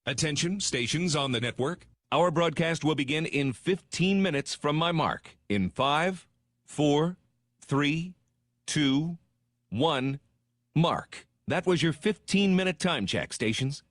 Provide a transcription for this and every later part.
Attention, stations on the network. Our broadcast will begin in 15 minutes from my mark. In 5, 4, 3, 2, 1, mark. That was your 15-minute time check, stations.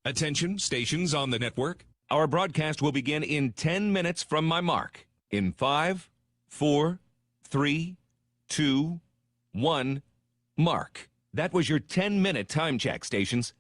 Attention, stations on the network. Our broadcast will begin in 10 minutes from my mark. In 5, 4, 3, 2, 1, mark. That was your 10-minute time check, stations.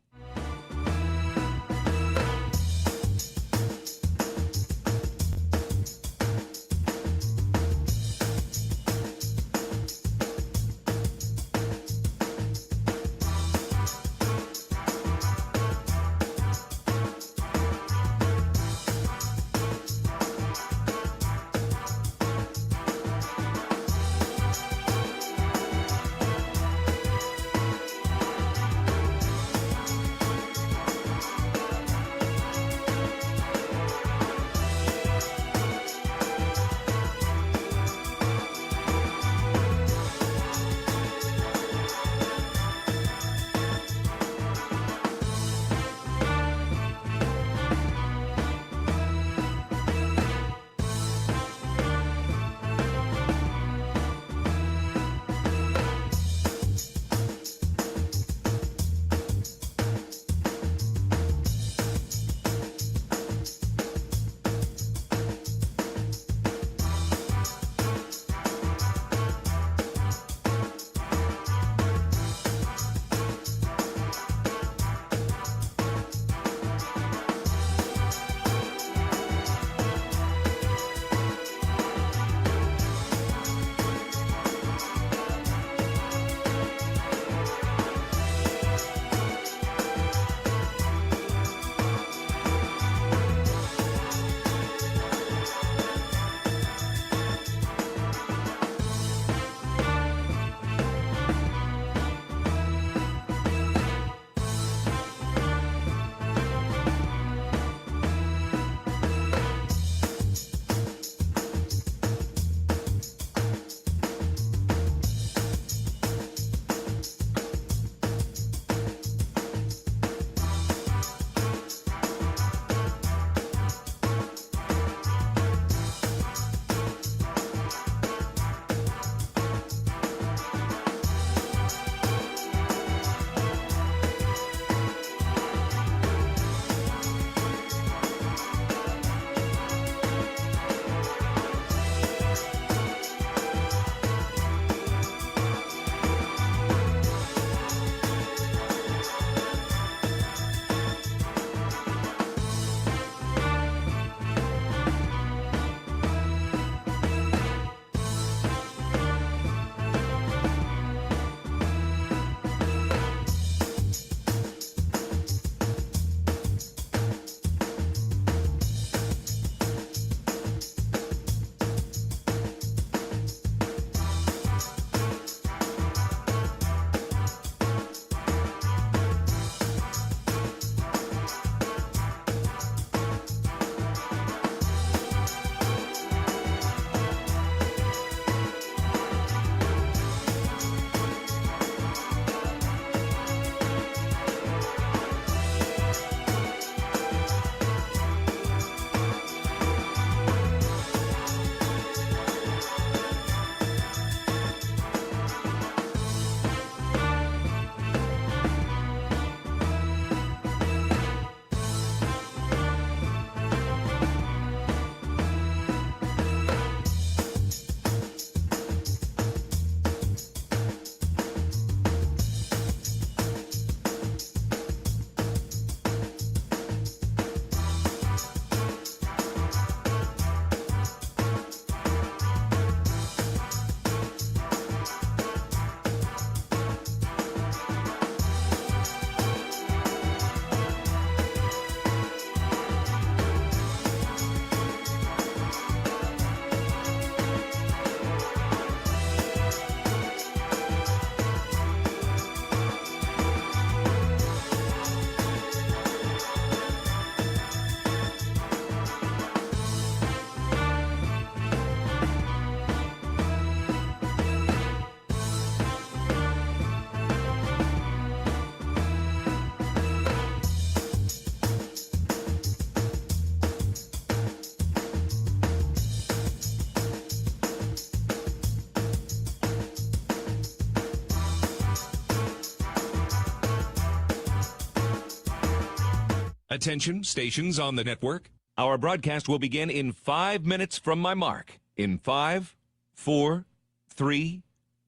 Attention, stations on the network. Our broadcast will begin in 5 minutes from my mark. In 5, 4, 3,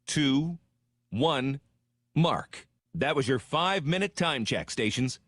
2, 1, mark. That was your 5-minute time check, stations.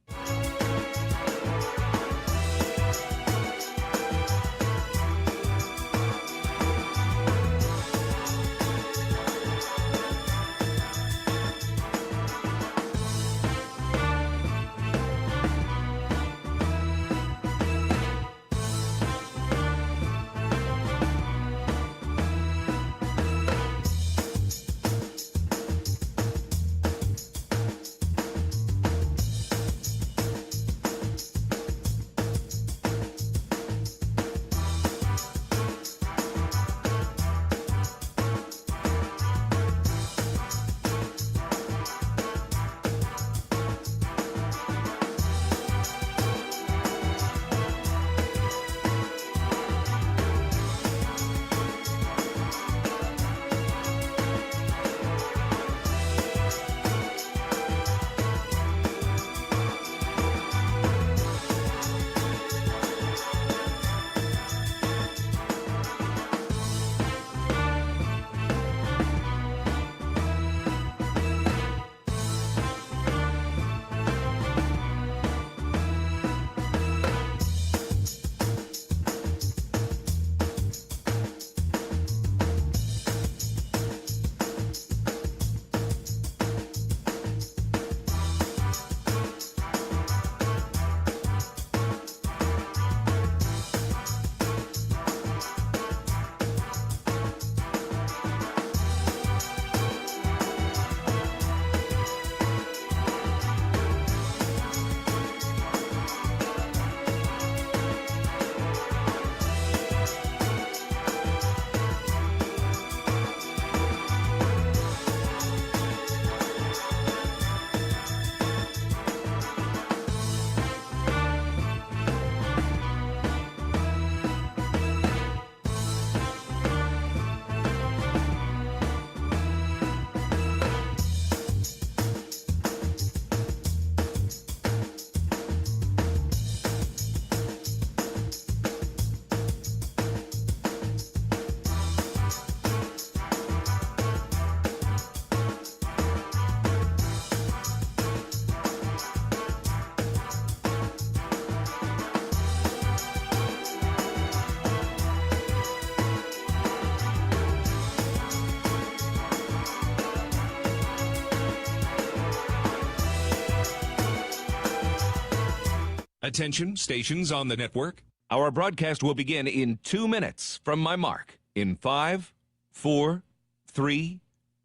Attention, stations on the network. Our broadcast will begin in 2 minutes from my mark. In 5, 4, 3,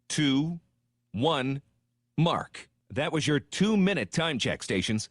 2, 1, mark. That was your 2-minute time check, stations.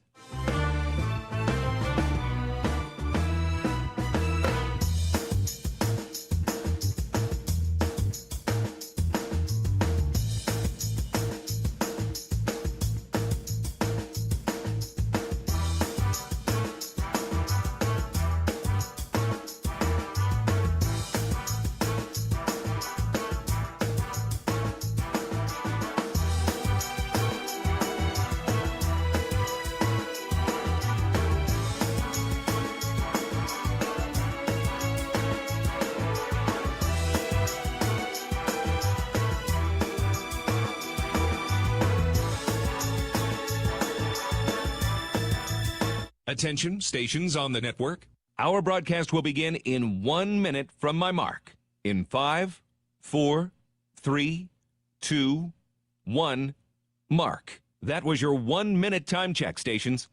Attention, stations on the network. Our broadcast will begin in 1 minute from my mark. In 5, 4, 3, 2, 1, mark. That was your 1-minute time check, stations.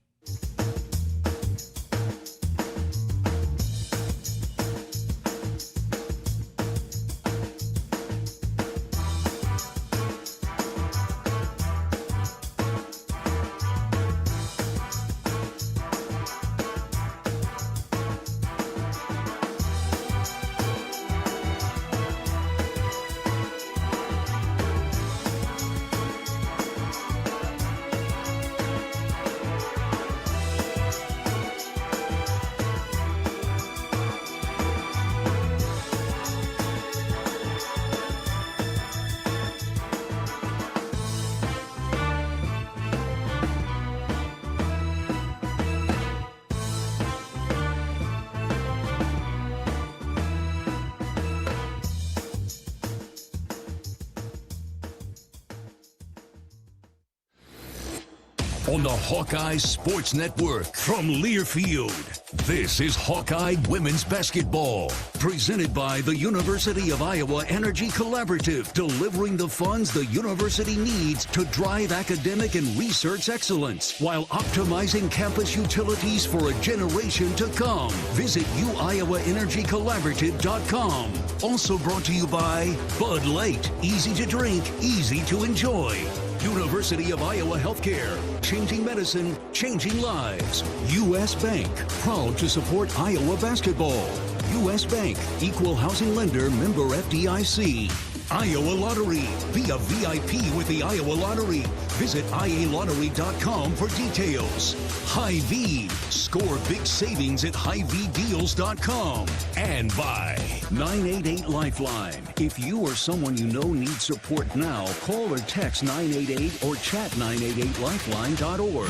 on the Hawkeyes Sports Network from Learfield. This is Hawkeye Women's Basketball, presented by the University of Iowa Energy Collaborative, delivering the funds the university needs to drive academic and research excellence while optimizing campus utilities for a generation to come. Visit uiowaenergycollaborative.com. Also brought to you by Bud Light, easy to drink, easy to enjoy. University of Iowa Healthcare, changing medicine, changing lives. U.S. Bank, proud to support Iowa basketball. U.S. Bank, equal housing lender, member FDIC. Iowa Lottery, be a VIP with the Iowa Lottery. Visit ialottery.com for details. Hy-Vee, score big savings at HyVeeDeals.com. And by 988 Lifeline. If you or someone you know needs support now, call or text 988 or chat 988lifeline.org.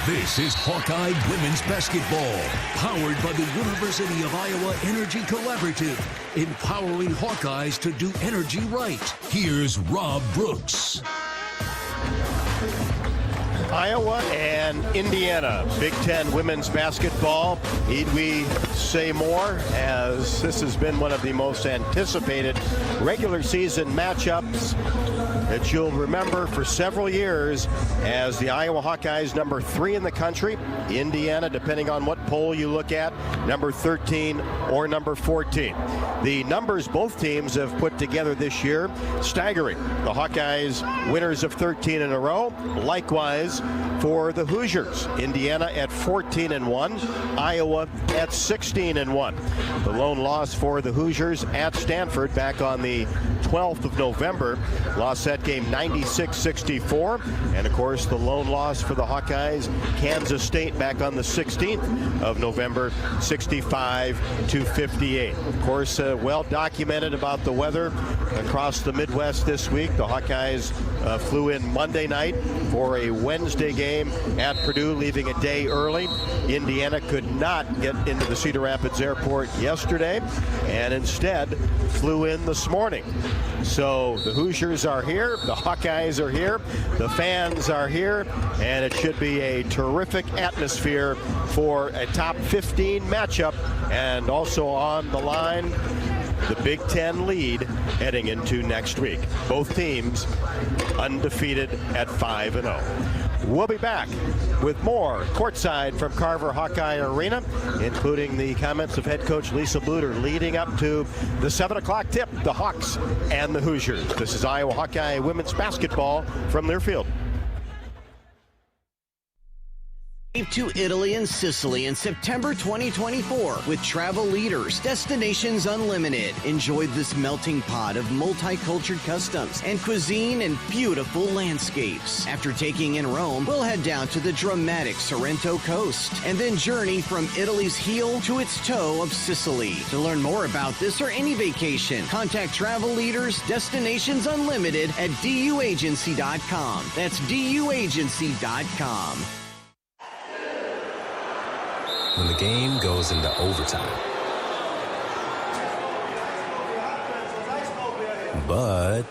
This is Hawkeye Women's Basketball, powered by the University of Iowa Energy Collaborative, empowering Hawkeyes to do energy right. Here's Rob Brooks. Iowa and Indiana, Big Ten women's basketball. Need we say more, as this has been one of the most anticipated regular season matchups that you'll remember for several years, as the Iowa Hawkeyes number 3 in the country, Indiana, depending on what poll you look at, number 13 or number 14. The numbers both teams have put together this year, staggering. The Hawkeyes winners of 13 in a row. Likewise for the Hoosiers, Indiana at 14-1, Iowa at 16-1. The lone loss for the Hoosiers at Stanford back on the 12th of November, lost that game 96-64. And of course the lone loss for the Hawkeyes, Kansas State, back on the 16th of November, 65-58. Of course, well documented about the weather across the Midwest this week. The Hawkeyes flew in Monday night for a Wednesday game at Purdue, leaving a day early. Indiana could not get into the Cedar Rapids airport yesterday and instead flew in this morning. So the Hoosiers are here, the Hawkeyes are here, the fans are here, and it should be a terrific atmosphere for a top 15 matchup. And also on the line, the Big Ten lead heading into next week. Both teams undefeated at 5-0. We'll be back with more courtside from Carver Hawkeye Arena, including the comments of head coach Lisa Bluter leading up to the 7 o'clock tip, the Hawks and the Hoosiers. This is Iowa Hawkeye women's basketball from Learfield. To Italy and Sicily in September 2024 with Travel Leaders, Destinations Unlimited. Enjoy this melting pot of multicultural customs and cuisine and beautiful landscapes. After taking in Rome, we'll head down to the dramatic Sorrento coast and then journey from Italy's heel to its toe of Sicily. To learn more about this or any vacation, contact Travel Leaders, Destinations Unlimited at duagency.com. That's duagency.com. When the game goes into overtime. But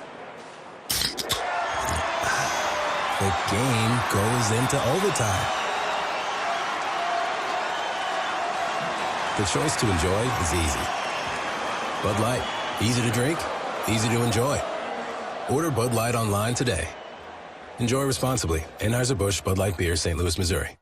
the game goes into overtime. The choice to enjoy is easy. Bud Light, easy to drink, easy to enjoy. Order Bud Light online today. Enjoy responsibly. Anheuser-Busch Bud Light Beer, St. Louis, Missouri.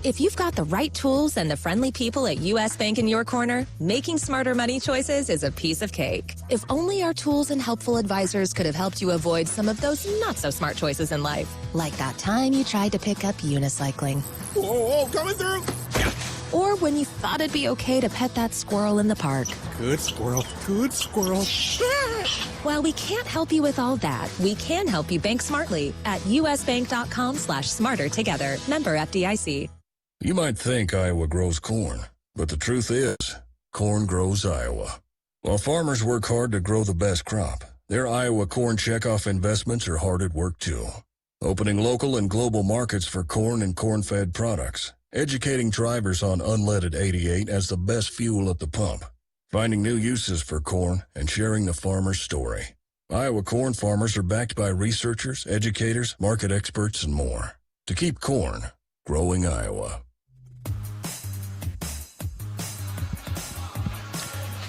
If you've got the right tools and the friendly people at U.S. Bank in your corner, making smarter money choices is a piece of cake. If only our tools and helpful advisors could have helped you avoid some of those not-so-smart choices in life. Like that time you tried to pick up unicycling. Whoa, coming through! Or when you thought it'd be okay to pet that squirrel in the park. Good squirrel, good squirrel. While we can't help you with all that, we can help you bank smartly at usbank.com/smarter together. Member FDIC. You might think Iowa grows corn, but the truth is, corn grows Iowa. While farmers work hard to grow the best crop, their Iowa corn checkoff investments are hard at work too. Opening local and global markets for corn and corn-fed products, educating drivers on unleaded 88 as the best fuel at the pump, finding new uses for corn, and sharing the farmer's story. Iowa corn farmers are backed by researchers, educators, market experts, and more to keep corn growing Iowa.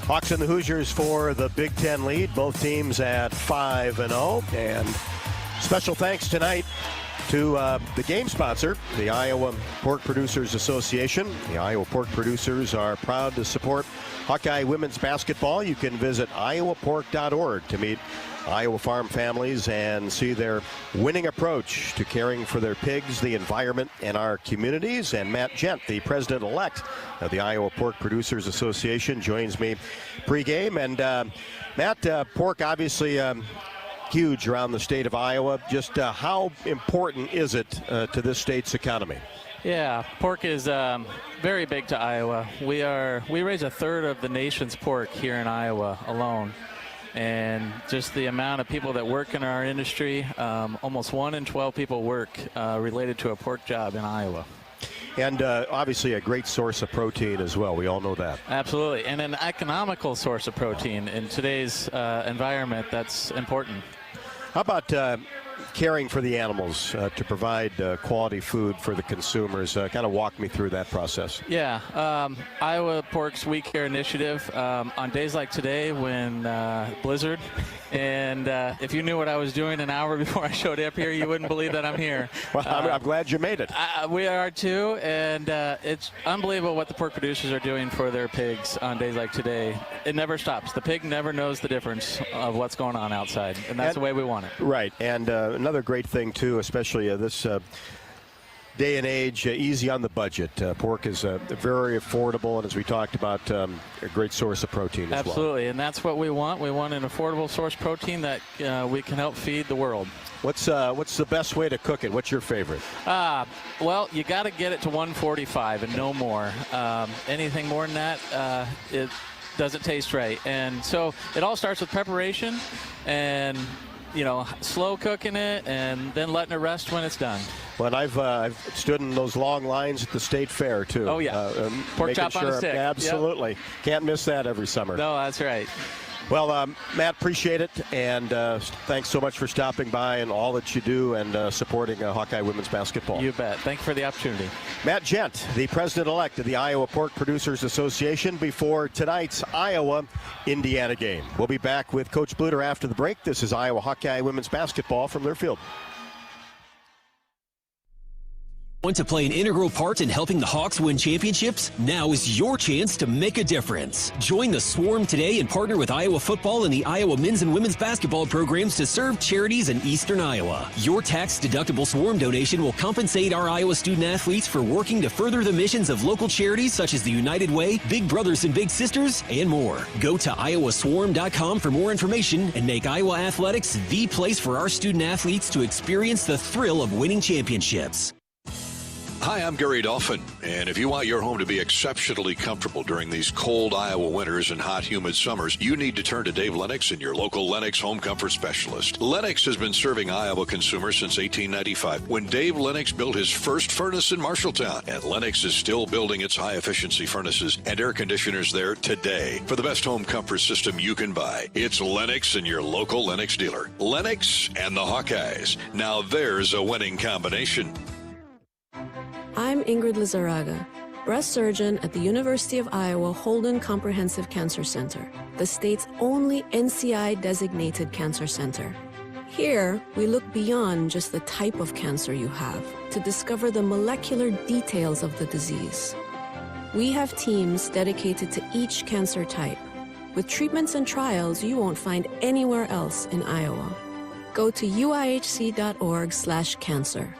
Hawks and the Hoosiers for the Big Ten lead. Both teams at 5-0. And special thanks tonight to the game sponsor, the Iowa Pork Producers Association. The Iowa Pork Producers are proud to support Hawkeye women's basketball. You can visit iowapork.org to meet Iowa farm families and see their winning approach to caring for their pigs, the environment, and our communities. And Matt Gent, the president-elect of the Iowa Pork Producers Association, joins me pregame. And Matt, pork obviously huge around the state of Iowa. Just how important is it to this state's economy? Yeah, pork is very big to Iowa. We raise a third of the nation's pork here in Iowa alone. And just the amount of people that work in our industry, almost 1 in 12 people work related to a pork job in Iowa. And obviously a great source of protein as well. We all know that. Absolutely. And an economical source of protein in today's environment, that's important. How about caring for the animals to provide quality food for the consumers? Kind of walk me through that process. Yeah, Iowa Pork's We Care initiative on days like today when blizzard, and if you knew what I was doing an hour before I showed up here, you wouldn't believe that I'm here. Well, I'm glad you made it. We are too, and it's unbelievable what the pork producers are doing for their pigs on days like today. It never stops. The pig never knows the difference of what's going on outside, and that's the way we want it. Right, and another great thing too, especially this day and age, easy on the budget. Pork is very affordable, and as we talked about, a great source of protein as well. Absolutely, and that's what we want. We want an affordable source of protein that we can help feed the world. What's the best way to cook it? What's your favorite? Well, you got to get it to 145 and no more. Anything more than that, it doesn't taste right. And so it all starts with preparation and slow cooking it and then letting it rest when it's done. Well, and I've stood in those long lines at the state fair too. Oh yeah, pork chop on a stick. Absolutely, yep. Can't miss that every summer. No, that's right. Well, Matt, appreciate it, and thanks so much for stopping by and all that you do and supporting Hawkeye women's basketball. You bet. Thank you for the opportunity. Matt Gent, the president-elect of the Iowa Pork Producers Association, before tonight's Iowa-Indiana game. We'll be back with Coach Bluter after the break. This is Iowa Hawkeye women's basketball from Learfield. Want to play an integral part in helping the Hawks win championships? Now is your chance to make a difference. Join the Swarm today and partner with Iowa football and the Iowa men's and women's basketball programs to serve charities in eastern Iowa. Your tax-deductible Swarm donation will compensate our Iowa student athletes for working to further the missions of local charities such as the United Way, Big Brothers and Big Sisters, and more. Go to iowaswarm.com for more information and make Iowa athletics the place for our student athletes to experience the thrill of winning championships. Hi, I'm Gary Dolphin, and if you want your home to be exceptionally comfortable during these cold Iowa winters and hot, humid summers, you need to turn to Dave Lennox and your local Lennox home comfort specialist. Lennox has been serving Iowa consumers since 1895, when Dave Lennox built his first furnace in Marshalltown, and Lennox is still building its high-efficiency furnaces and air conditioners there today. For the best home comfort system you can buy, it's Lennox and your local Lennox dealer. Lennox and the Hawkeyes. Now there's a winning combination. I'm Ingrid Lizarraga, breast surgeon at the University of Iowa Holden Comprehensive Cancer Center, the state's only NCI-designated cancer center. Here, we look beyond just the type of cancer you have to discover the molecular details of the disease. We have teams dedicated to each cancer type, with treatments and trials you won't find anywhere else in Iowa. Go to uihc.org/cancer.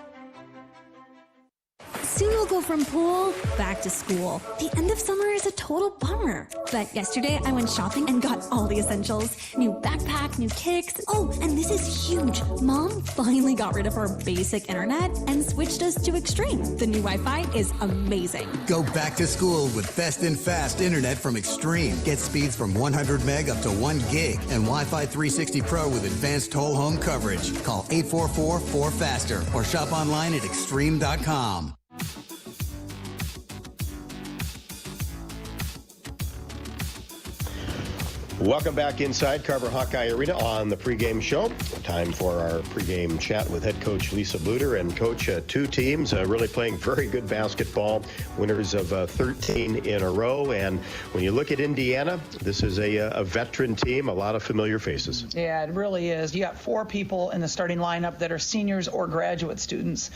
Soon we'll go from pool back to school. The end of summer is a total bummer. But yesterday I went shopping and got all the essentials. New backpack, new kicks. Oh, and this is huge. Mom finally got rid of her basic internet and switched us to Extreme. The new Wi-Fi is amazing. Go back to school with best and fast internet from Extreme. Get speeds from 100 meg up to 1 gig and Wi-Fi 360 Pro with advanced whole home coverage. Call 844-4FASTER or shop online at extreme.com. Welcome back inside Carver Hawkeye Arena on the pregame show. Time for our pregame chat with head coach Lisa Bluter. And coach, two teams really playing very good basketball, winners of 13 in a row. And when you look at Indiana, this is a veteran team, a lot of familiar faces. Yeah, it really is. You got 4 people in the starting lineup that are seniors or graduate students.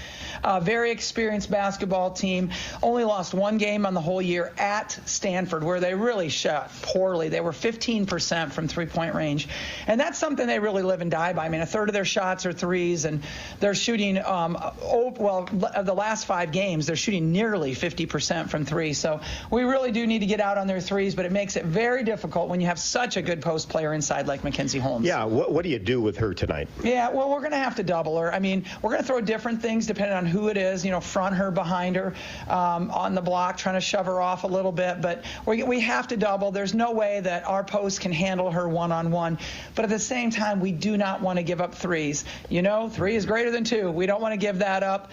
Very experienced basketball team. Only lost 1 game on the whole year at Stanford, where they really shot poorly. They were 15% from three-point range, and that's something they really live and die by. I mean, a third of their shots are threes, and they're shooting of the last 5 games, they're shooting nearly 50% from 3. So we really do need to get out on their threes, but it makes it very difficult when you have such a good post player inside like Mackenzie Holmes. Yeah, what do you do with her tonight? Yeah, well, we're going to have to double her. I mean, we're going to throw different things depending on who it is, front her, behind her, on the block, trying to shove her off a little bit, but we have to double. There's no way that our post can handle her one-on-one, but at the same time, we do not want to give up threes. 3 is greater than 2. We don't want to give that up.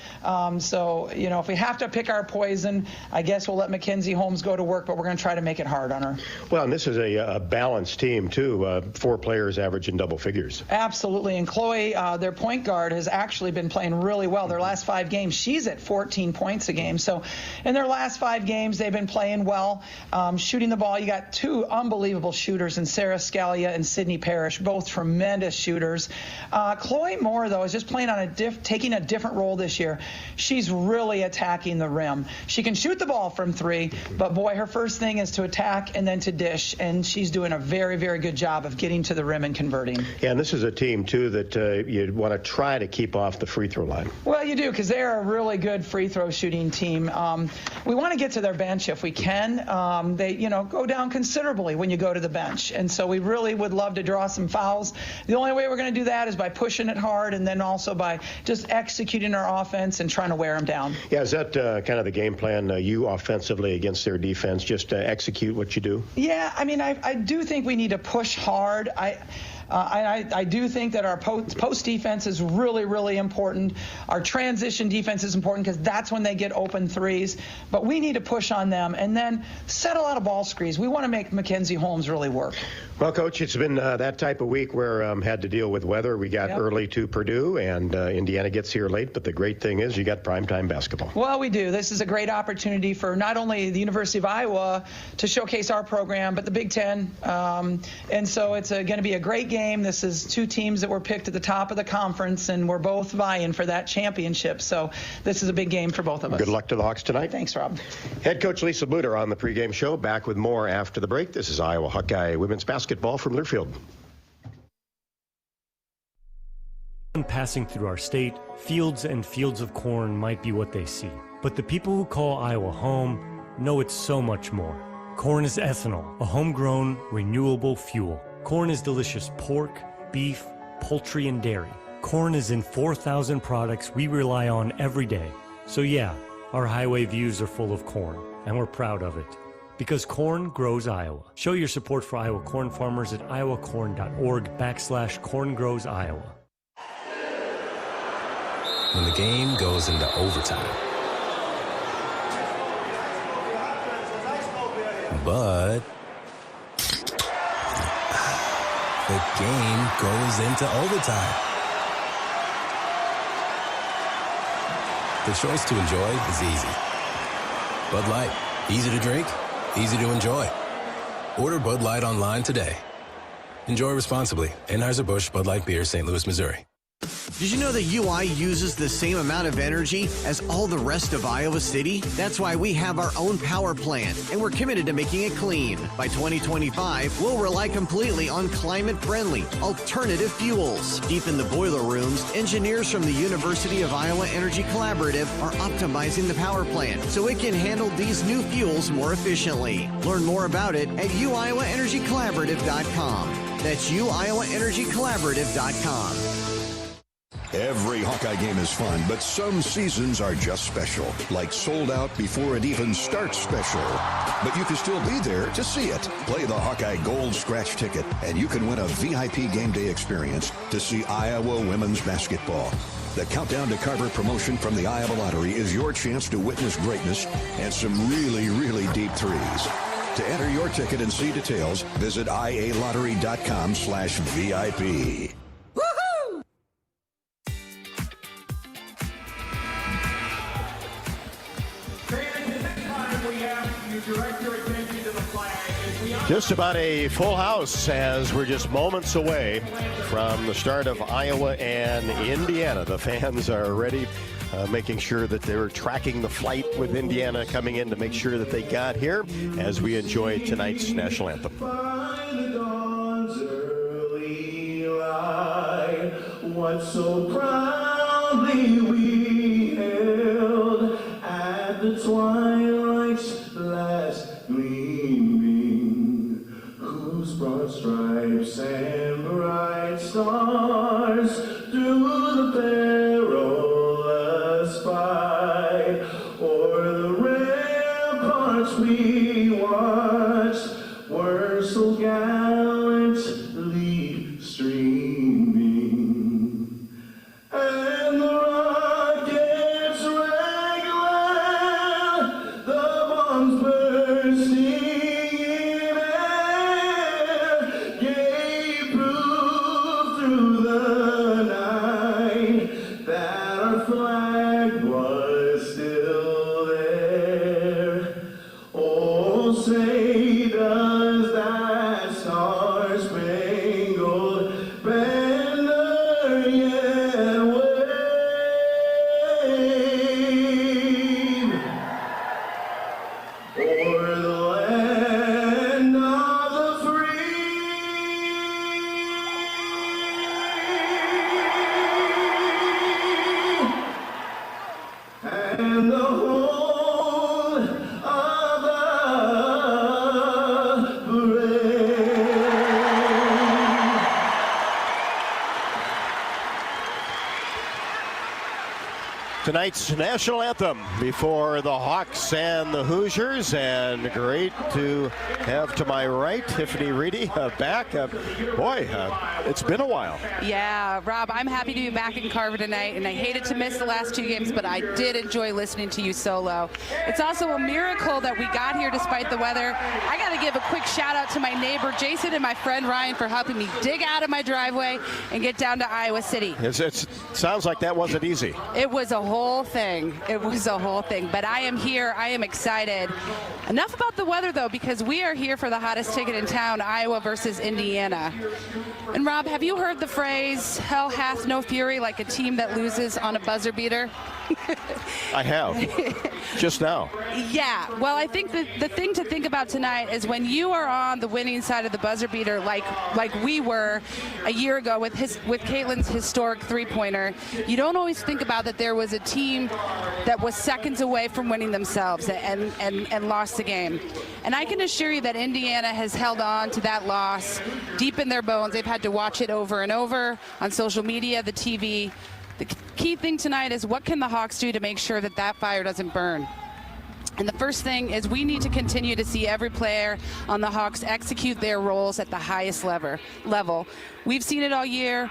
So, if we have to pick our poison, I guess we'll let Mackenzie Holmes go to work, but we're going to try to make it hard on her. Well, and this is a balanced team, too. 4 players averaging double figures. Absolutely, and Chloe, their point guard, has actually been playing really well. Their last 5 games, she's at 14 points a game. So in their last 5 games, they've been playing well, shooting the ball. You got 2 unbelievable shooters in Sarah Scalia and Sydney Parrish, both tremendous shooters. Chloe Moore, though, is just playing on taking a different role this year. She's really attacking the rim. She can shoot the ball from 3, but boy, her first thing is to attack and then to dish, and she's doing a very, very good job of getting to the rim and converting. Yeah, and this is a team, too, that you'd want to try to keep off the free throw line. Well, you do, because they're a really good free throw shooting team. We want to get to their bench if we can. They, go down considerably when you go to the bench, and so we really would love to draw some fouls. The only way we're going to do that is by pushing it hard, and then also by just executing our offense and trying to wear them down. Yeah, is that kind of the game plan, you offensively against their defense, just execute what you do? Yeah, I mean, I do think we need to push hard. I do think that our post defense is really, really important. Our transition defense is important because that's when they get open threes. But we need to push on them and then set a lot of ball screens. We want to make Mackenzie Holmes really work. Well, Coach, it's been that type of week where had to deal with weather. We got early to Purdue, and Indiana gets here late. But the great thing is you got primetime basketball. Well, we do. This is a great opportunity for not only the University of Iowa to showcase our program, but the Big Ten. And so it's going to be a great game. This is 2 teams that were picked at the top of the conference, and we're both vying for that championship. So this is a big game for both of us. Good luck to the Hawks tonight. Thanks, Rob. Head coach Lisa Bluter on the pregame show. Back with more after the break. This is Iowa Hawkeye women's basketball from Learfield. Passing through our state, fields and fields of corn might be what they see. But the people who call Iowa home know it's so much more. Corn is ethanol, a homegrown, renewable fuel. Corn is delicious pork, beef, poultry, and dairy. Corn is in 4,000 products we rely on every day. So yeah, our highway views are full of corn, and we're proud of it. Because corn grows Iowa. Show your support for Iowa corn farmers at iowacorn.org/corn grows Iowa. When the game goes into overtime. But the game goes into overtime. The choice to enjoy is easy. Bud Light, easy to drink, easy to enjoy. Order Bud Light online today. Enjoy responsibly. Anheuser-Busch Bud Light Beer, St. Louis, Missouri. Did you know that UI uses the same amount of energy as all the rest of Iowa City? That's why we have our own power plant, and we're committed to making it clean. By 2025, we'll rely completely on climate-friendly, alternative fuels. Deep in the boiler rooms, engineers from the University of Iowa Energy Collaborative are optimizing the power plant so it can handle these new fuels more efficiently. Learn more about it at uiowaenergycollaborative.com. That's uiowaenergycollaborative.com. Every Hawkeye game is fun, but some seasons are just special, like sold out before it even starts special. But you can still be there to see it. Play the Hawkeye Gold Scratch ticket, and you can win a VIP game day experience to see Iowa women's basketball. The Countdown to Carver promotion from the Iowa Lottery is your chance to witness greatness and some really, really deep threes. To enter your ticket and see details, visit ialottery.com/VIP. Just about a full house as we're just moments away from the start of Iowa and Indiana. The fans are ready, making sure that they're tracking the flight with Indiana coming in to make sure that they got here as we enjoy tonight's national anthem. What so proudly we held at the twilight's last gleaming, whose broad stripes and bright stars through the perilous fight o'er the ramparts we watched were so gallantly streaming, and the rockets rang loud, the bombs bursting in air gave proof through the night that our flag was still there. Oh, say does that star-spangled banner yet wave o'er the land of the free? And the whole of the Tonight's national anthem before the Hawks and the Hoosiers, and great to have to my right Tiffany Reedy back. It's been a while. Yeah, Rob, I'm happy to be back in Carver tonight, and I hated to miss the last two games, but I did enjoy listening to you solo. It's also a miracle that we got here despite the weather. I got to give a quick shout out to my neighbor Jason and my friend Ryan for helping me dig out of my driveway and get down to Iowa City. It sounds like that wasn't easy. It was a whole thing. It was a whole thing. But I am here. I am excited. Enough about the weather, though, because we are here for the hottest ticket in town, Iowa versus Indiana. And, Rob, have you heard the phrase, hell hath no fury like a team that loses on a buzzer beater? I have. Just now. Yeah. Well, I think the thing to think about tonight is when you are on the winning side of the buzzer beater, like we were a year ago with Caitlin's historic three-pointer, you don't always think about that there was a team that was seconds away from winning themselves and lost the game. And I can assure you that Indiana has held on to that loss deep in their bones. They've had to watch it over and over on social media, the TV. The key thing tonight is what can the Hawks do to make sure that that fire doesn't burn? And the first thing is we need to continue to see every player on the Hawks execute their roles at the highest level. We've seen it all year.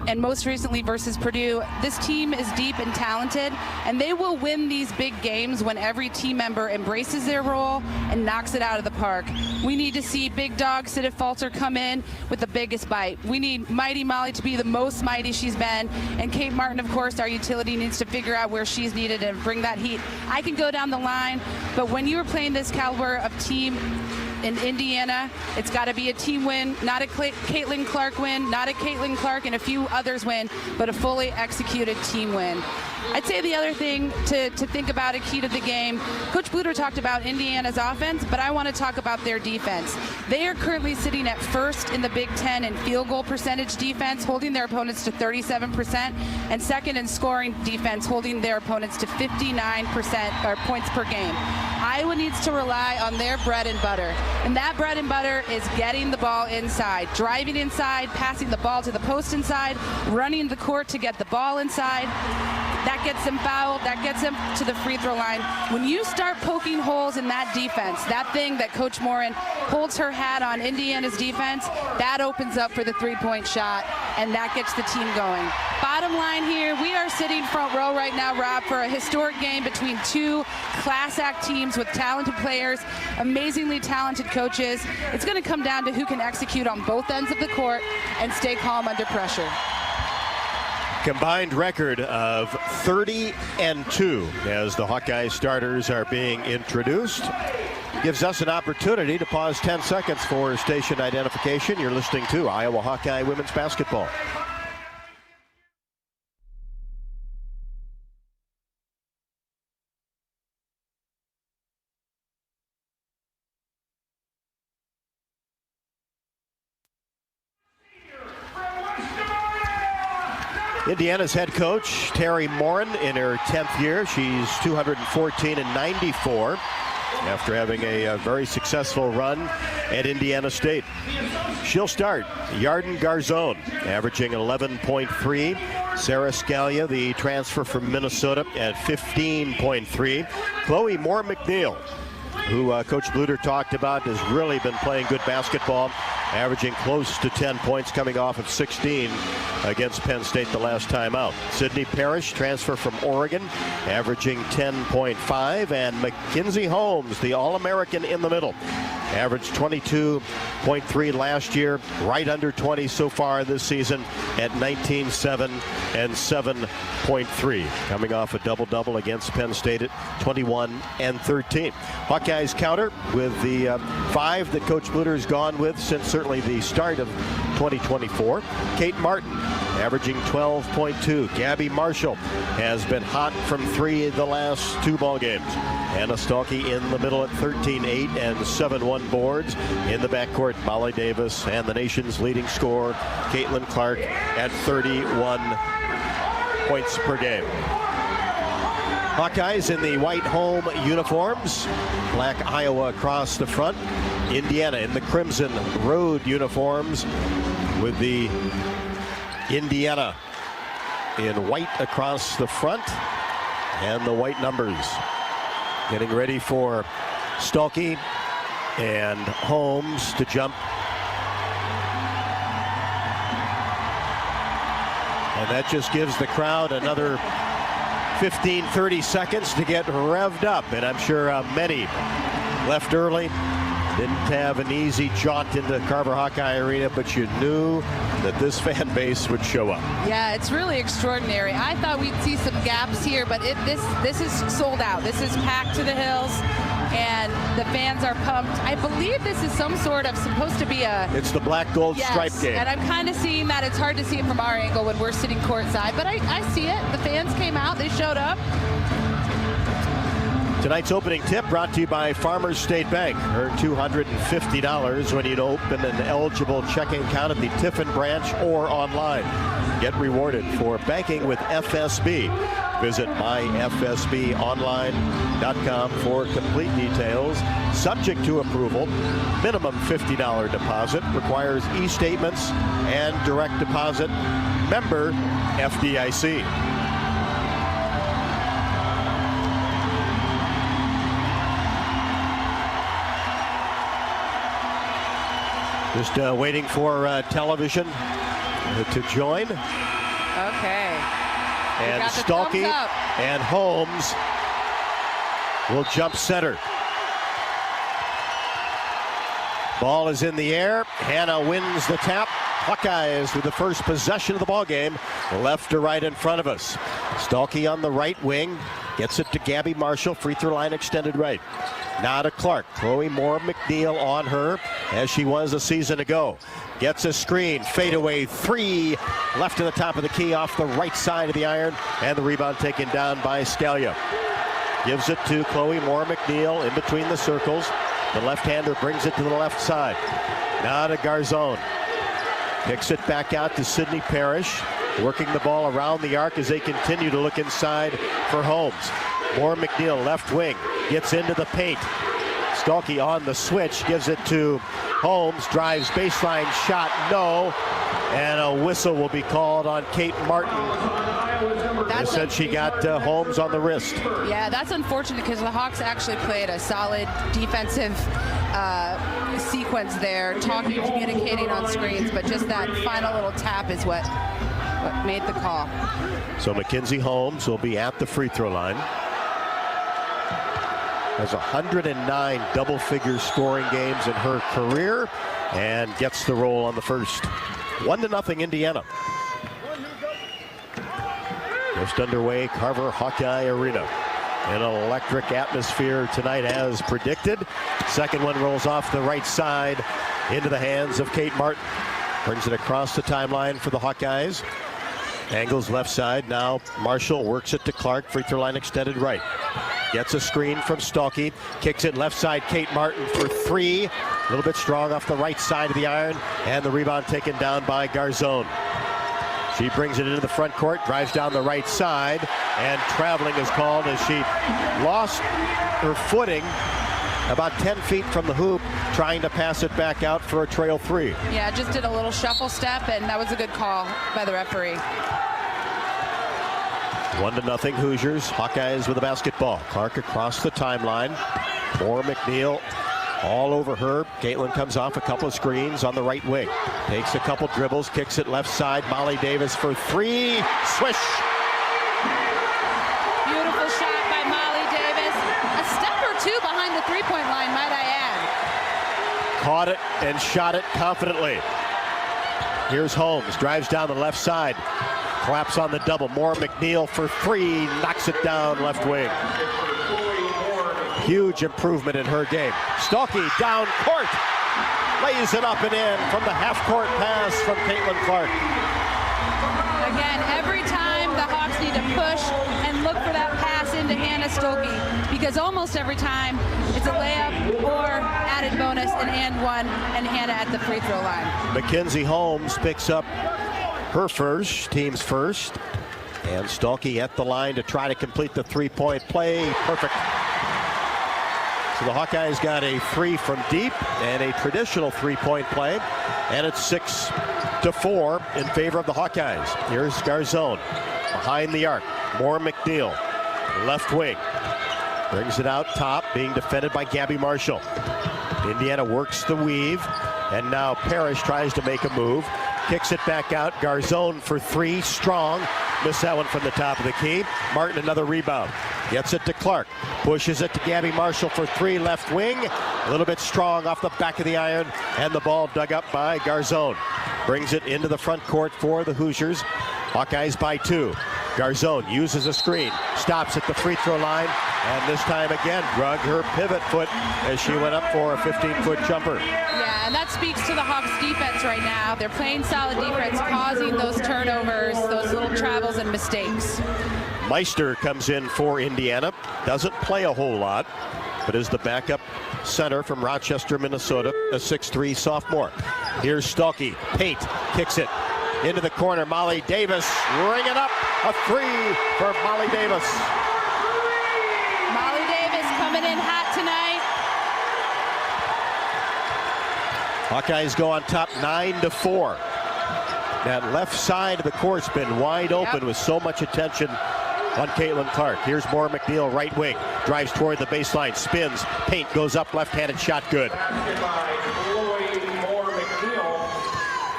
And most recently versus Purdue, this team is deep and talented, and they will win these big games when every team member embraces their role and knocks it out of the park. We need to see big dog Sidit Falter come in with the biggest bite. We need Mighty Molly to be the most mighty she's been, and Kate Martin, of course, our utility, needs to figure out where she's needed and bring that heat. I can go down the line, but when you are playing this caliber of team in Indiana, it's got to be a team win, not a Caitlin Clark win, not a Caitlin Clark and a few others win, but a fully executed team win. I'd say the other thing to think about, a key to the game, Coach Bluter talked about Indiana's offense, but I want to talk about their defense. They are currently sitting at first in the Big Ten in field goal percentage defense, holding their opponents to 37%, and second in scoring defense, holding their opponents to 59% or points per game. Iowa needs to rely on their bread and butter, and that bread and butter is getting the ball inside, driving inside, passing the ball to the post inside, running the court to get the ball inside. That gets them fouled. That gets them to the free throw line. When you start poking holes in that defense, that thing that Coach Morin holds her hat on Indiana's defense, that opens up for the three-point shot, and that gets the team going. Bottom line here, we are sitting front row right now, Rob, for a historic game between two class act teams with talented players, amazingly talented coaches. It's going to come down to who can execute on both ends of the court and stay calm under pressure. Combined record of 30-2 as the Hawkeye starters are being introduced. Gives us an opportunity to pause 10 seconds for station identification. You're listening to Iowa Hawkeye Women's Basketball. Indiana's head coach, Terry Morin, in her 10th year. She's 214-94 after having a very successful run at Indiana State. She'll start. Yarden Garzone, averaging 11.3. Sarah Scalia, the transfer from Minnesota, at 15.3. Chloe Moore McNeil, who Coach Bluter talked about, has really been playing good basketball, averaging close to 10 points, coming off of 16 against Penn State the last time out. Sydney Parrish, transfer from Oregon, averaging 10.5. And Mackenzie Holmes, the All-American in the middle, averaged 22.3 last year, right under 20 so far this season at 19.7 and 7.3, coming off a double-double against Penn State at 21 and 13. Hawkeyes counter with the 5 that Coach Bluter has gone with since certainly the start of 2024. Kate Martin, averaging 12.2. Gabby Marshall has been hot from 3 the last 2 ball games. Anna Stalkey in the middle at 13-8 and 7-1 boards. In the backcourt, Molly Davis and the nation's leading scorer, Caitlin Clark, at 31 points per game. Hawkeyes in the white home uniforms, black Iowa across the front. Indiana in the crimson road uniforms with the Indiana in white across the front and the white numbers. Getting ready for Stalkey and Holmes to jump. And that just gives the crowd another 15-30 seconds to get revved up. And I'm sure many left early. Didn't have an easy jaunt into Carver Hawkeye Arena, but you knew that this fan base would show up. Yeah, it's really extraordinary. I thought we'd see some gaps here, but this is sold out. This is packed to the hills, and the fans are pumped. I believe this is some sort of supposed to be a... It's the black gold stripe game. And I'm kind of seeing that. It's hard to see it from our angle when we're sitting courtside, but I see it. The fans came out. They showed up. Tonight's opening tip brought to you by Farmers State Bank. Earn $250 when you open an eligible checking account at the Tiffin branch or online. Get rewarded for banking with FSB. Visit myfsbonline.com for complete details. Subject to approval. Minimum $50 deposit. Requires e-statements and direct deposit. Member FDIC. Just waiting for television to join. Okay. And Stalkey and Holmes will jump center. Ball is in the air. Hannah wins the tap. Hawkeyes with the first possession of the ball game, left to right in front of us. Stalkey on the right wing. Gets it to Gabby Marshall. Free throw line extended right. Now to Clark. Chloe Moore McNeil on her as she was a season ago. Gets a screen. Fadeaway 3. Left to the top of the key off the right side of the iron. And the rebound taken down by Scalia. Gives it to Chloe Moore McNeil in between the circles. The left-hander brings it to the left side. Now to Garzone. Kicks it back out to Sydney Parrish. Working the ball around the arc as they continue to look inside for Holmes. Moore McNeil, left wing, gets into the paint. Stalkey on the switch, gives it to Holmes, drives baseline shot, no. And a whistle will be called on Kate Martin. They said she got Holmes on the wrist. Yeah, that's unfortunate because the Hawks actually played a solid defensive sequence there, talking, communicating on screens, but just that final little tap is what made the call. So Mackenzie Holmes will be at the free throw line. Has 109 double-figure scoring games in her career and gets the roll on the first. 1-0 Indiana. Just underway, Carver Hawkeye Arena. An electric atmosphere tonight as predicted. Second one rolls off the right side into the hands of Kate Martin. Brings it across the timeline for the Hawkeyes. Angles left side. Now Marshall works it to Clark. Free throw line extended right. Gets a screen from Stalky. Kicks it left side. Kate Martin for three. A little bit strong off the right side of the iron. And the rebound taken down by Garzone. She brings it into the front court. Drives down the right side. And traveling is called as she lost her footing about 10 feet from the hoop, trying to pass it back out for a trail three. Yeah, just did a little shuffle step, and that was a good call by the referee. 1-0 Hoosiers. Hawkeyes with the basketball. Clark across the timeline. Moore McNeil all over her. Caitlin comes off a couple of screens on the right wing. Takes a couple dribbles, kicks it left side. Molly Davis for three. Swish! Beautiful shot by Molly Davis. A step or two behind the three-point line, might I add. Caught it and shot it confidently. Here's Holmes. Drives down the left side. Collapse on the double. Moore McNeil for three. Knocks it down left wing. Huge improvement in her game. Stalky down court. Lays it up and in from the half-court pass from Caitlin Clark. Again, every time the Hawks need to push and look for that pass into Hannah Stolke, because almost every time it's a layup or added bonus and one, and Hannah at the free throw line. Mackenzie Holmes picks up her first, team's first. And Stalky at the line to try to complete the three-point play. Perfect. So the Hawkeyes got a three from deep and a traditional three-point play. And it's 6-4 in favor of the Hawkeyes. Here's Garzone behind the arc. Moore McNeil, left wing. Brings it out top, being defended by Gabby Marshall. Indiana works the weave. And now Parrish tries to make a move. Kicks it back out. Garzone for three. Strong. Missed that one from the top of the key. Martin another rebound. Gets it to Clark. Pushes it to Gabby Marshall for three. Left wing. A little bit strong off the back of the iron. And the ball dug up by Garzone. Brings it into the front court for the Hoosiers. Hawkeyes by two. Garzone uses a screen. Stops at the free throw line. And this time again drug her pivot foot as she went up for a 15-foot jumper. Yeah, and that speaks to the Hawks defense right now. They're playing solid defense, causing those turnovers, those little travels and mistakes. Meister comes in for Indiana. Doesn't play a whole lot, but is the backup center from Rochester, Minnesota, a 6'3" sophomore. Here's Stalky. Paint kicks it into the corner. Molly Davis ringing up a three for Molly Davis. Molly Davis coming in hot tonight. Hawkeyes go on top 9-4. That left side of the court's been wide open with so much attention on Caitlin Clark. Here's Moore McNeil, right wing. Drives toward the baseline, spins. Paint goes up, left-handed shot, good.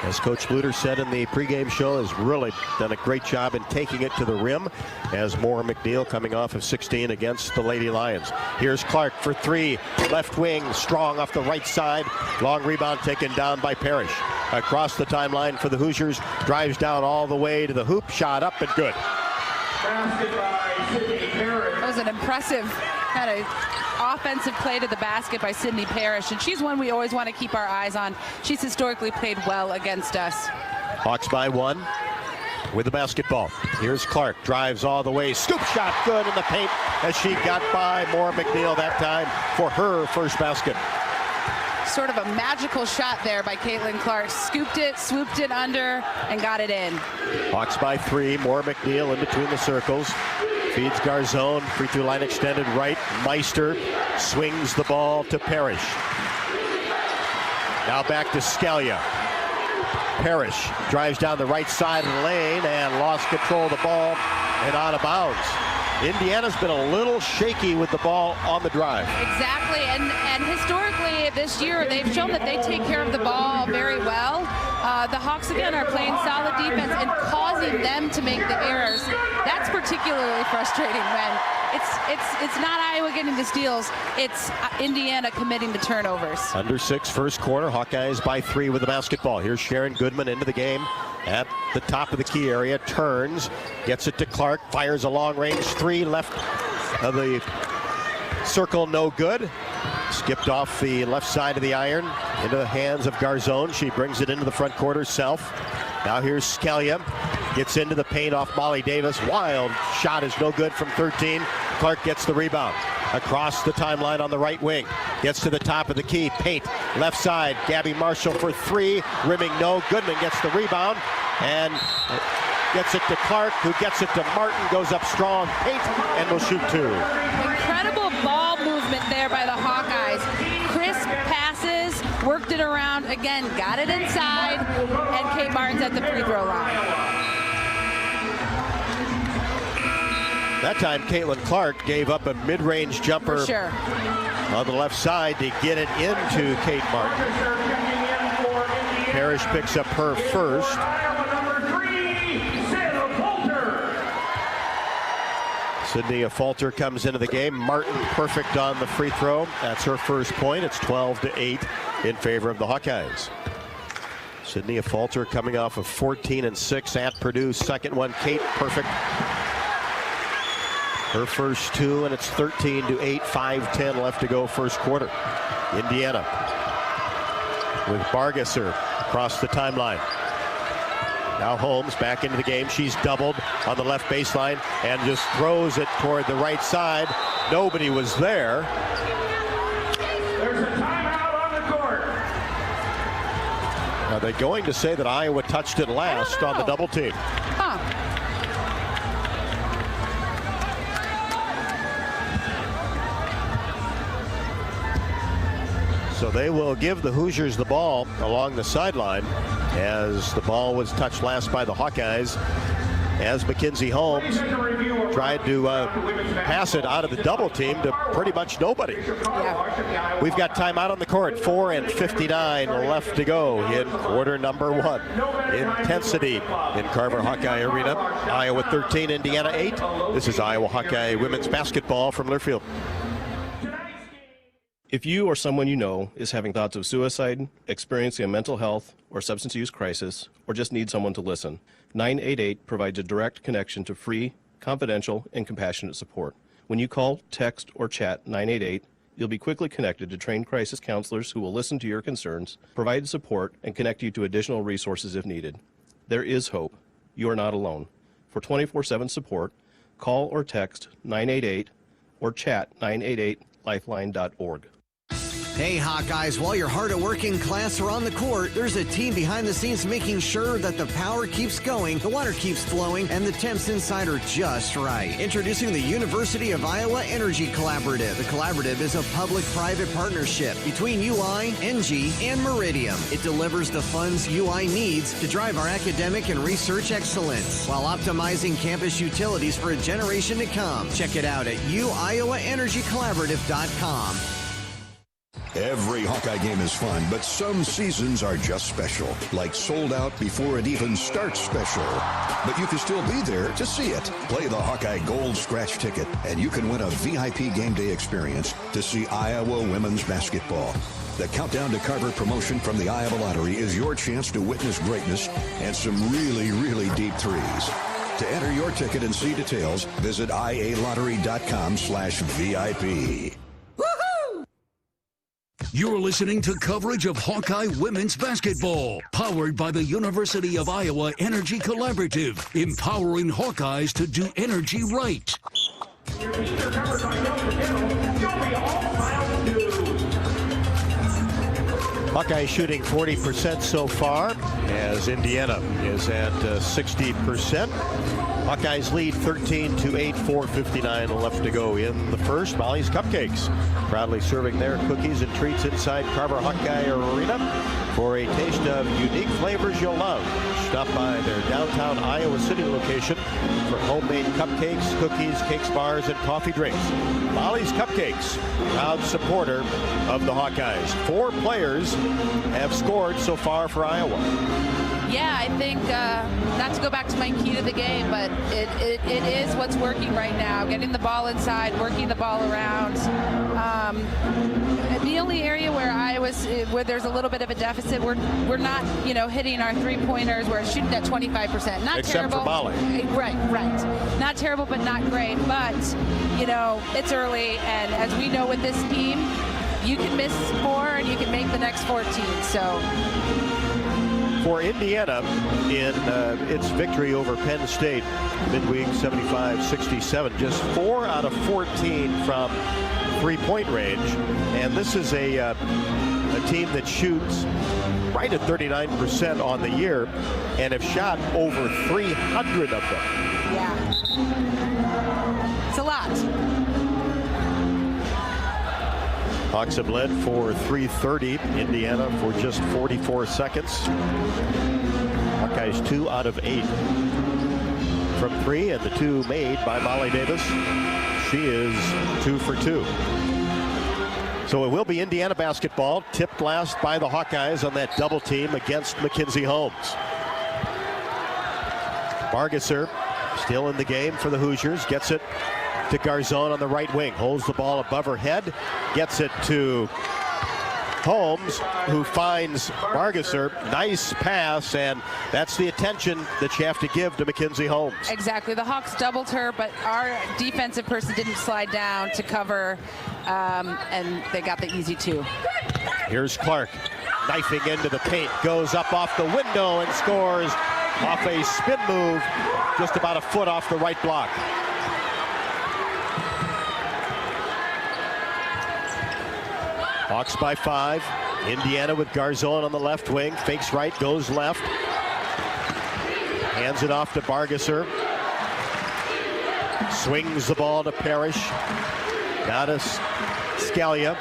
As Coach Bluter said in the pregame show, has really done a great job in taking it to the rim as Moore McNeil coming off of 16 against the Lady Lions. Here's Clark for three. Left wing, strong off the right side. Long rebound taken down by Parrish. Across the timeline for the Hoosiers. Drives down all the way to the hoop. Shot up and good. That was an impressive kind of offensive play to the basket by Sydney Parrish, and she's one we always want to keep our eyes on. She's historically played well against us. Hawks by one with the basketball. Here's Clark, drives all the way, scoop shot good in the paint as she got by Moore McNeil that time for her first basket. Sort of a magical shot there by Caitlin Clark. Scooped it, swooped it under, and got it in. Hawks by three. Moore McNeil in between the circles. Feeds Garzone. Free throw line extended right. Meister swings the ball to Parrish. Now back to Scalia. Parrish drives down the right side of the lane and lost control of the ball and out of bounds. Indiana's been a little shaky with the ball on the drive. Exactly, and historically this year they've shown that they take care of the ball very well. The Hawks again are playing solid defense and causing them to make the errors. That's particularly frustrating when it's not Iowa getting the steals, it's Indiana committing the turnovers. Under 6 first quarter, Hawkeyes by 3 with the basketball. Here's Sharon Goodman into the game at the top of the key area, turns, gets it to Clark, fires a long-range 3 left of the circle, no good. Skipped off the left side of the iron into the hands of Garzone. She brings it into the front court herself. Now here's Scalia, gets into the paint off Molly Davis. Wild shot is no good from 13. Clark gets the rebound. Across the timeline on the right wing. Gets to the top of the key. Paint, left side. Gabby Marshall for 3. Rimming no. Goodman gets the rebound and gets it to Clark, who gets it to Martin. Goes up strong. Paint and will shoot 2. Incredible ball movement there by the Hawkeyes. Crisp passes, worked it around. Again, got it inside. And Kate Martin's at the free throw line. That time, Caitlin Clark gave up a mid-range jumper on the left side to get it into Kate Martin. Parrish picks up her first. Sydney Falter comes into the game. Martin perfect on the free throw. That's her first point. It's 12-8 in favor of the Hawkeyes. Sydney Falter coming off of 14 and 6 at Purdue. Second one, Kate perfect. Her first 2, and it's 13-8, 5:10 left to go first quarter. Indiana with Bargesser across the timeline. Now Holmes back into the game. She's doubled on the left baseline and just throws it toward the right side. Nobody was there. There's a timeout on the court. Are they going to say that Iowa touched it last on the double team? So they will give the Hoosiers the ball along the sideline as the ball was touched last by the Hawkeyes, as Mackenzie Holmes tried to pass it out of the double team to pretty much nobody. Yeah. We've got timeout on the court. 4:59 left to go in quarter number 1. Intensity in Carver Hawkeye Arena. Iowa 13, Indiana 8. This is Iowa Hawkeye women's basketball from Learfield. If you or someone you know is having thoughts of suicide, experiencing a mental health or substance use crisis, or just need someone to listen, 988 provides a direct connection to free, confidential, and compassionate support. When you call, text, or chat 988, you'll be quickly connected to trained crisis counselors who will listen to your concerns, provide support, and connect you to additional resources if needed. There is hope. You are not alone. For 24/7 support, call or text 988 or chat 988lifeline.org. Hey Hawkeyes, while you're hard at work in class or on the court, there's a team behind the scenes making sure that the power keeps going, the water keeps flowing, and the temps inside are just right. Introducing the University of Iowa Energy Collaborative. The collaborative is a public-private partnership between UI, NG, and Meridium. It delivers the funds UI needs to drive our academic and research excellence while optimizing campus utilities for a generation to come. Check it out at uiowaenergycollaborative.com. Every Hawkeye game is fun, but some seasons are just special, like sold out before it even starts special. But you can still be there to see it. Play the Hawkeye Gold Scratch ticket, and you can win a VIP game day experience to see Iowa women's basketball. The Countdown to Carver promotion from the Iowa Lottery is your chance to witness greatness and some really, really deep threes. To enter your ticket and see details, visit ialottery.com/VIP. You're listening to coverage of Hawkeye women's basketball, powered by the University of Iowa Energy Collaborative, empowering Hawkeyes to do energy right. Hawkeye shooting 40% so far, as Indiana is at 60%. Hawkeyes lead 13-8, 4:59 left to go in the first. Molly's Cupcakes proudly serving their cookies and treats inside Carver Hawkeye Arena for a taste of unique flavors you'll love. Stop by their downtown Iowa City location for homemade cupcakes, cookies, cakes, bars, and coffee drinks. Molly's Cupcakes, proud supporter of the Hawkeyes. 4 players have scored so far for Iowa. Yeah, I think, not to go back to my key to the game, but it is what's working right now. Getting the ball inside, working the ball around. The only area where there's a little bit of a deficit, we're not, hitting our three-pointers. We're shooting at 25%. Not Except terrible. for Molly. Right. Not terrible, but not great. But, it's early, and as we know with this team, you can miss 4 and you can make the next 14. So. For Indiana in its victory over Penn State midweek 75-67, just 4 out of 14 from three-point range, and this is a team that shoots right at 39% on the year and have shot over 300 of them. Yeah, it's a lot. Hawks have led for 3:30. Indiana for just 44 seconds. Hawkeyes 2 out of 8 from 3, and the 2 made by Molly Davis. She is 2 for 2. So it will be Indiana basketball, tipped last by the Hawkeyes on that double team against Mackenzie Holmes. Bargesser still in the game for the Hoosiers, gets it to Garzon on the right wing, holds the ball above her head, gets it to Holmes, who finds Bargesser. Nice pass, and that's the attention that you have to give to Mackenzie Holmes. Exactly. The Hawks doubled her, but our defensive person didn't slide down to cover, and they got the easy 2. Here's Clark, knifing into the paint, goes up off the window and scores off a spin move, just about a foot off the right block. Hawks by 5. Indiana with Garzon on the left wing. Fakes right, goes left. Hands it off to Bargesser. Swings the ball to Parrish. Now to Scalia.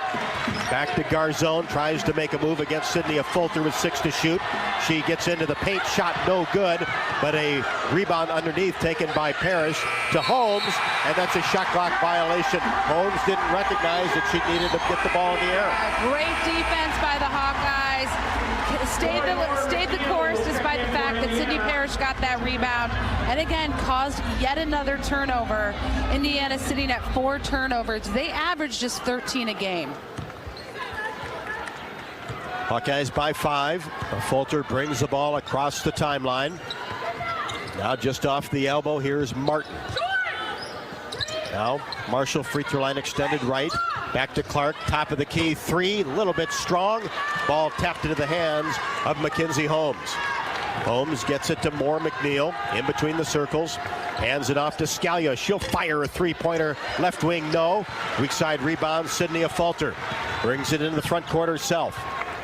Back to Garzon. Tries to make a move against Sydney Fulter with 6 to shoot. She gets into the paint. Shot no good. But a rebound underneath taken by Parrish to Holmes. And that's a shot clock violation. Holmes didn't recognize that she needed to get the ball in the air. Great defense by the Hawkeyes. Stayed the course despite the fact that Sydney Parrish got that rebound. And again, caused yet another turnover. Indiana sitting at 4 turnovers. They average just 13 a game. Hawkeyes by 5. Fulter brings the ball across the timeline. Now just off the elbow, here's Martin. Now Marshall, free throw line extended right. Back to Clark, top of the key, 3, a little bit strong. Ball tapped into the hands of Mackenzie Holmes. Holmes gets it to Moore McNeil in between the circles. Hands it off to Scalia. She'll fire a 3-pointer. Left wing, no. Weak side rebound, Sydney Fulter. Brings it into the front court herself.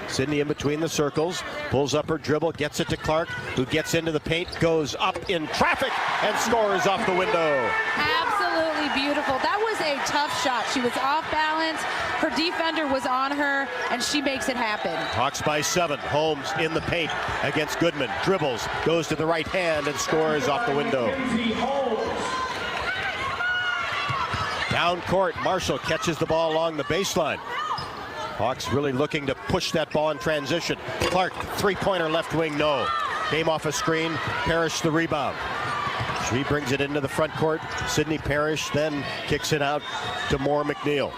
Sydney in between the circles, pulls up her dribble, gets it to Clark, who gets into the paint, goes up in traffic, and scores off the window. Absolutely beautiful. That was a tough shot. She was off balance. Her defender was on her, and she makes it happen. Hawks by 7. Holmes in the paint against Goodman. Dribbles, goes to the right hand, and scores off the window. Down court, Marshall catches the ball along the baseline. Hawks really looking to push that ball in transition. Clark, 3-pointer left wing, no. Came off a screen, Parrish the rebound. She brings it into the front court. Sydney Parrish then kicks it out to Moore McNeil.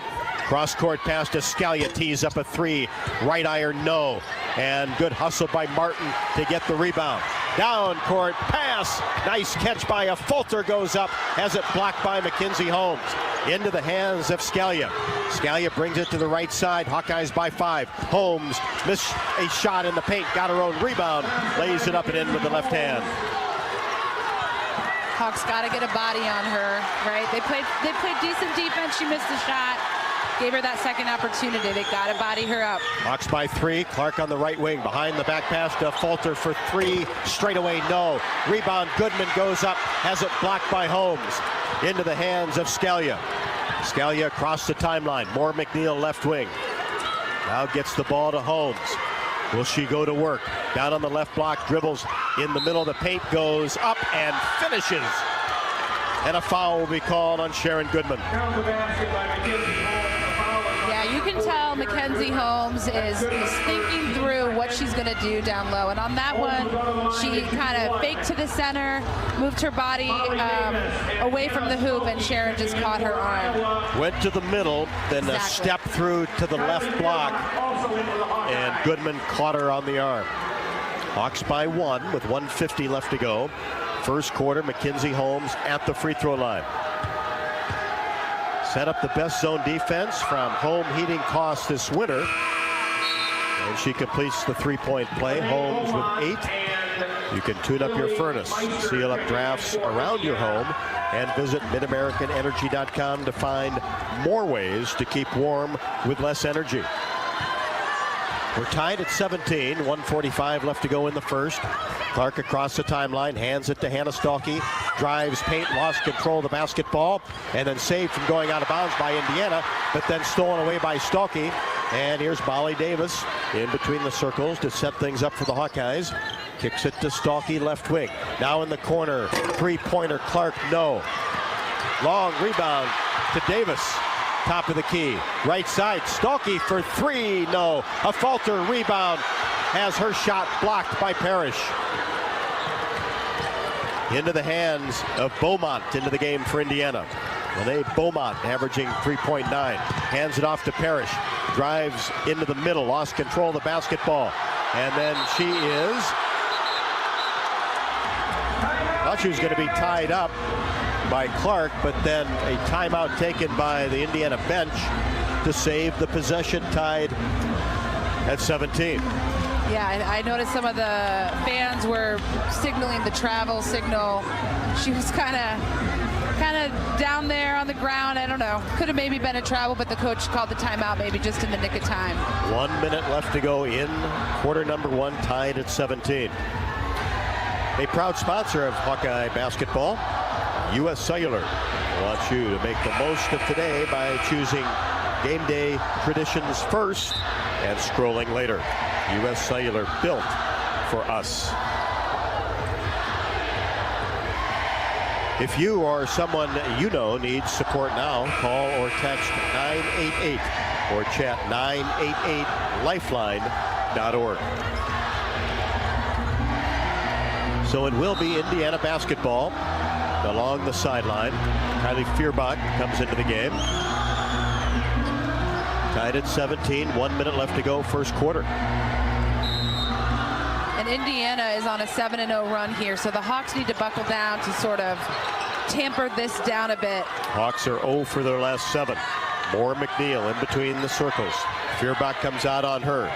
Cross court pass to Scalia, tees up a 3. Right iron, no. And good hustle by Martin to get the rebound. Down court pass. Nice catch by a Fulter, goes up. Has it blocked by Mackenzie Holmes. Into the hands of Scalia. Scalia brings it to the right side. Hawkeyes by 5. Holmes missed a shot in the paint. Got her own rebound. Lays it up and in with the left hand. Hawks got to get a body on her, right? They played decent defense. She missed a shot. gave her that second opportunity. They got to body her up. Hawks by 3. Clark on the right wing. Behind the back pass to Falter for 3. Straight away, no. Rebound, Goodman goes up. Has it blocked by Holmes. Into the hands of Scalia. Scalia across the timeline. More McNeil left wing. Now gets the ball to Holmes. Will she go to work? Down on the left block, dribbles in the middle of the paint, goes up and finishes. And a foul will be called on Sharon Goodman. Yeah, you can tell Mackenzie Holmes is thinking through what she's going to do down low. And on that one, she kind of faked to the center, moved her body away from the hoop, and Sharon just caught her arm. Went to the middle, then a step through to the left block, and Goodman caught her on the arm. Hawks by 1 with 1:50 left to go. First quarter, Mackenzie Holmes at the free throw line. Set up the best zone defense from home heating costs this winter. And she completes the three-point play. Holmes with 8. You can tune up your furnace, seal up drafts around your home, and visit MidAmericanEnergy.com to find more ways to keep warm with less energy. We're tied at 17, 1:45 left to go in the first. Clark across the timeline, hands it to Hannah Stalkey, drives paint, lost control of the basketball, and then saved from going out of bounds by Indiana, but then stolen away by Stalkey. And here's Molly Davis in between the circles to set things up for the Hawkeyes. Kicks it to Stalkey, left wing. Now in the corner, three-pointer, Clark, no. Long rebound to Davis. Top of the key, right side, Stalkey for 3, no. A Falter rebound, has her shot blocked by Parrish. Into the hands of Beaumont into the game for Indiana. Lene Beaumont averaging 3.9. Hands it off to Parrish. Drives into the middle, lost control of the basketball. And then she is... thought she was going to be tied up by Clark, but then a timeout taken by the Indiana bench to save the possession, tied at 17. Yeah, I noticed some of the fans were signaling the travel signal. She was kind of down there on the ground. I don't know. Could have maybe been a travel, but the coach called the timeout maybe just in the nick of time. 1 minute left to go in quarter number 1, tied at 17. A proud sponsor of Hawkeye basketball, U.S. Cellular, wants you to make the most of today by choosing game day traditions first and scrolling later. U.S. Cellular, built for us. If you or someone you know needs support now, call or text 988 or chat 988lifeline.org. So it will be Indiana basketball along the sideline. Kylie Fierbach comes into the game. Tied at 17, 1 minute left to go, first quarter. And Indiana is on a 7-0 run here, so the Hawks need to buckle down to sort of tamper this down a bit. Hawks are 0 for their last 7. More McNeil in between the circles. Fierbach comes out on her.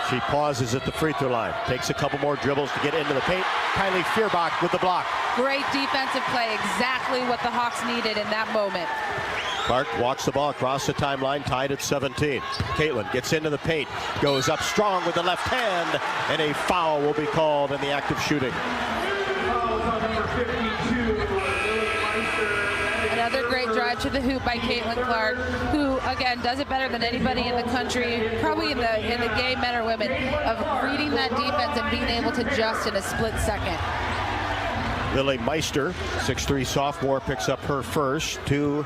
She pauses at the free throw line, takes a couple more dribbles to get into the paint. Kylie Fierbach with the block. Great defensive play, exactly what the Hawks needed in that moment. Clark walks the ball across the timeline, tied at 17. Caitlin gets into the paint, goes up strong with the left hand, and a foul will be called in the act of shooting. Another great drive to the hoop by Caitlin Clark, who again does it better than anybody in the country, probably in the game, men or women, of reading that defense and being able to adjust in a split second. Lily Meister, 6'3" sophomore, picks up her first. 2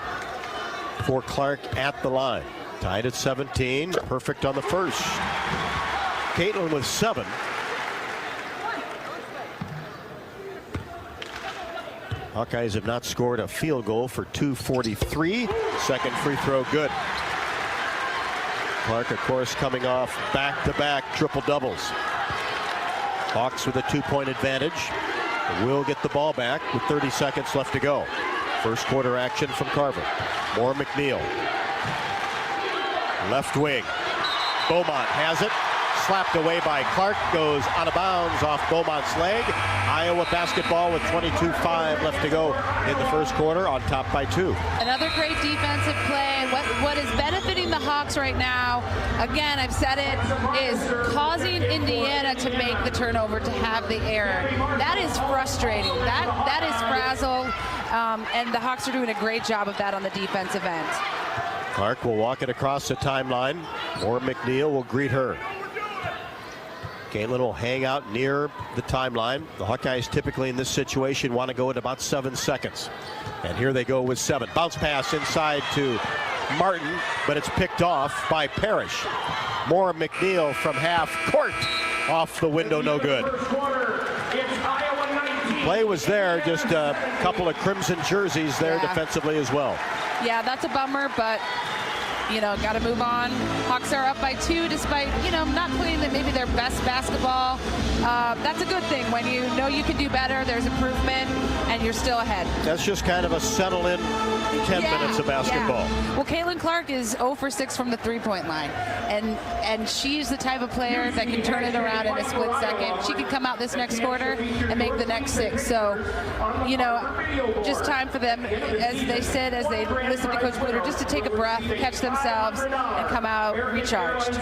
for Clark at the line. Tied at 17, perfect on the first. Caitlin with 7. Hawkeyes have not scored a field goal for 2:43. Second free throw good. Clark, of course, coming off back-to-back triple doubles. Hawks with a 2-point advantage. Will get the ball back with 30 seconds left to go. First quarter action from Carver. More McNeil. Left wing. Beaumont has it. slapped away by Clark, goes out of bounds off Beaumont's leg. Iowa basketball with 22:5 left to go in the first quarter, on top by 2. Another great defensive play. What is benefiting the Hawks right now, again, I've said it, is causing Indiana to make the turnover, to have the error. That is frustrating. That is frazzled, and the Hawks are doing a great job of that on the defensive end. Clark will walk it across the timeline. Or McNeil will greet her. Caitlin will hang out near the timeline. The Hawkeyes typically in this situation want to go at about 7 seconds. And here they go with 7. Bounce pass inside to Martin, but it's picked off by Parrish. More McNeil from half court. Off the window, no good. Play was there, just a couple of crimson jerseys there defensively as well. Yeah, that's a bummer, but got to move on. Hawks are up by 2 despite, not playing maybe their best basketball. That's a good thing when you know you can do better, there's improvement, and you're still ahead. That's just kind of a settle-in 10 minutes of basketball. Yeah. Well, Caitlin Clark is 0 for 6 from the three-point line, and she's the type of player that can turn it around in a split second. She can come out this next quarter and make the next 6. So, just time for them, as they said, as they listen to Coach Bluter, just to take a breath, catch themselves, and come out recharged.